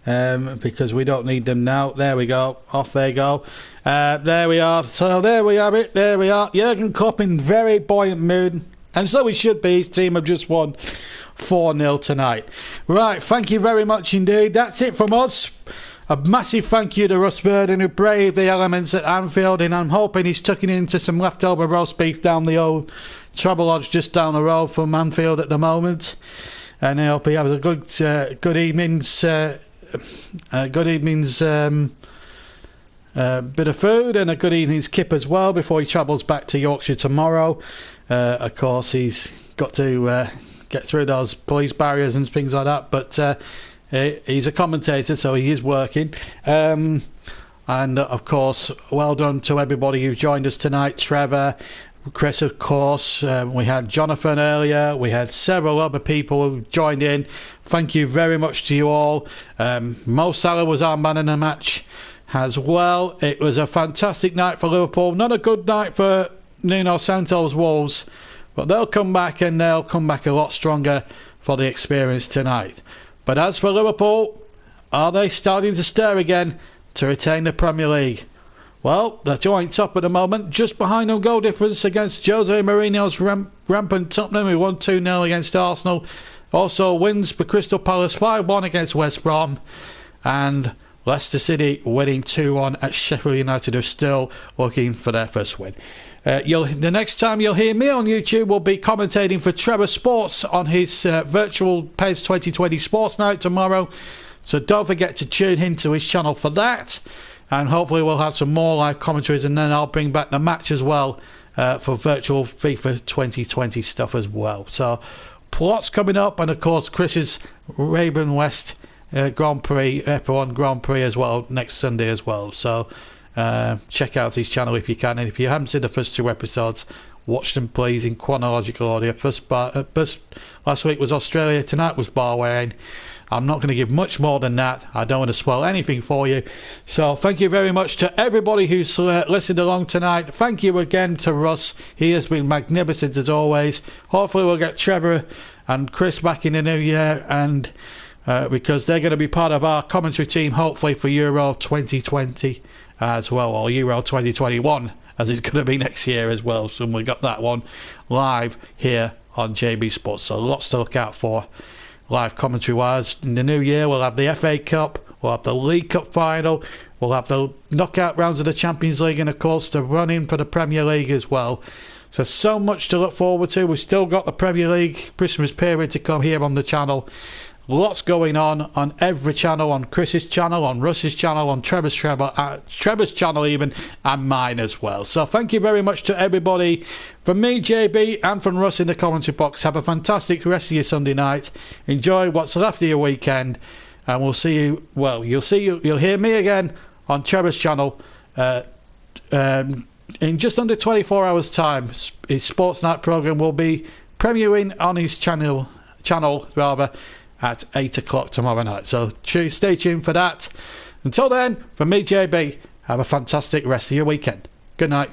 because we don't need them now. There we go. Off they go. There we are. So there we have it. There we are. Jürgen Klopp in very buoyant mood. And so he should be. His team have just won 4-0 tonight. Right, thank you very much indeed. That's it from us. A massive thank you to Russ Burden, who braved the elements at Anfield, and I'm hoping he's tucking into some leftover roast beef down the old Trouble Lodge just down the road from Anfield at the moment. And I hope he has a good evening's bit of food and a good evening's kip as well before he travels back to Yorkshire tomorrow. Of course, he's got to get through those police barriers and things like that, but he's a commentator, so he is working. And of course, well done to everybody who joined us tonight. Trevor, Chris, of course. We had Jonathan earlier. We had several other people who joined in. Thank you very much to you all. Mo Salah was our man in the match as well. It was a fantastic night for Liverpool. Not a good night for Nuno Santos Wolves, but they'll come back, and they'll come back a lot stronger for the experience tonight. But as for Liverpool, are they starting to stir again to retain the Premier League? Well, they're joint top at the moment, just behind on goal difference against Jose Mourinho's rampant Tottenham, who won 2-0 against Arsenal. Also wins for Crystal Palace 5-1 against West Brom, and Leicester City winning 2-1 at Sheffield United, who are still looking for their first win. The next time you'll hear me on YouTube will be commentating for Trevor Sports on his virtual PES 2020 Sports Night tomorrow. So don't forget to tune into his channel for that. And hopefully we'll have some more live commentaries, and then I'll bring back the match as well for virtual FIFA 2020 stuff as well. So plots coming up, and of course Chris's Raven West Grand Prix, F1 Grand Prix as well next Sunday as well. So check out his channel if you can, and if you haven't seen the first 2 episodes, watch them please in chronological order. First last week was Australia, tonight was Bahrain. I'm not going to give much more than that. I don't want to spoil anything for you. So thank you very much to everybody who's listened along tonight. Thank you again to Russ. He has been magnificent as always. Hopefully we'll get Trevor and Chris back in the new year, and because they're going to be part of our commentary team hopefully for Euro 2020 as well, or Euro 2021 as it's going to be next year as well. So we got that one live here on JB Sports. So lots to look out for live commentary wise. In the new year we'll have the FA Cup, we'll have the League Cup final, we'll have the knockout rounds of the Champions League, and of course the run-in for the Premier League as well. So much to look forward to. We've still got the Premier League Christmas period to come here on the channel. Lots going on every channel, on Chris's channel, on Russ's channel, on Trevor's channel even, and mine as well. So thank you very much to everybody. From me, JB, and from Russ in the commentary box, have a fantastic rest of your Sunday night. Enjoy what's left of your weekend, and we'll see you, well, you'll hear me again on Trevor's channel in just under 24 hours time. His Sports Night programme will be premiering on his channel at 8 o'clock tomorrow night. So stay tuned for that. Until then, from me, JB, have a fantastic rest of your weekend. Good night.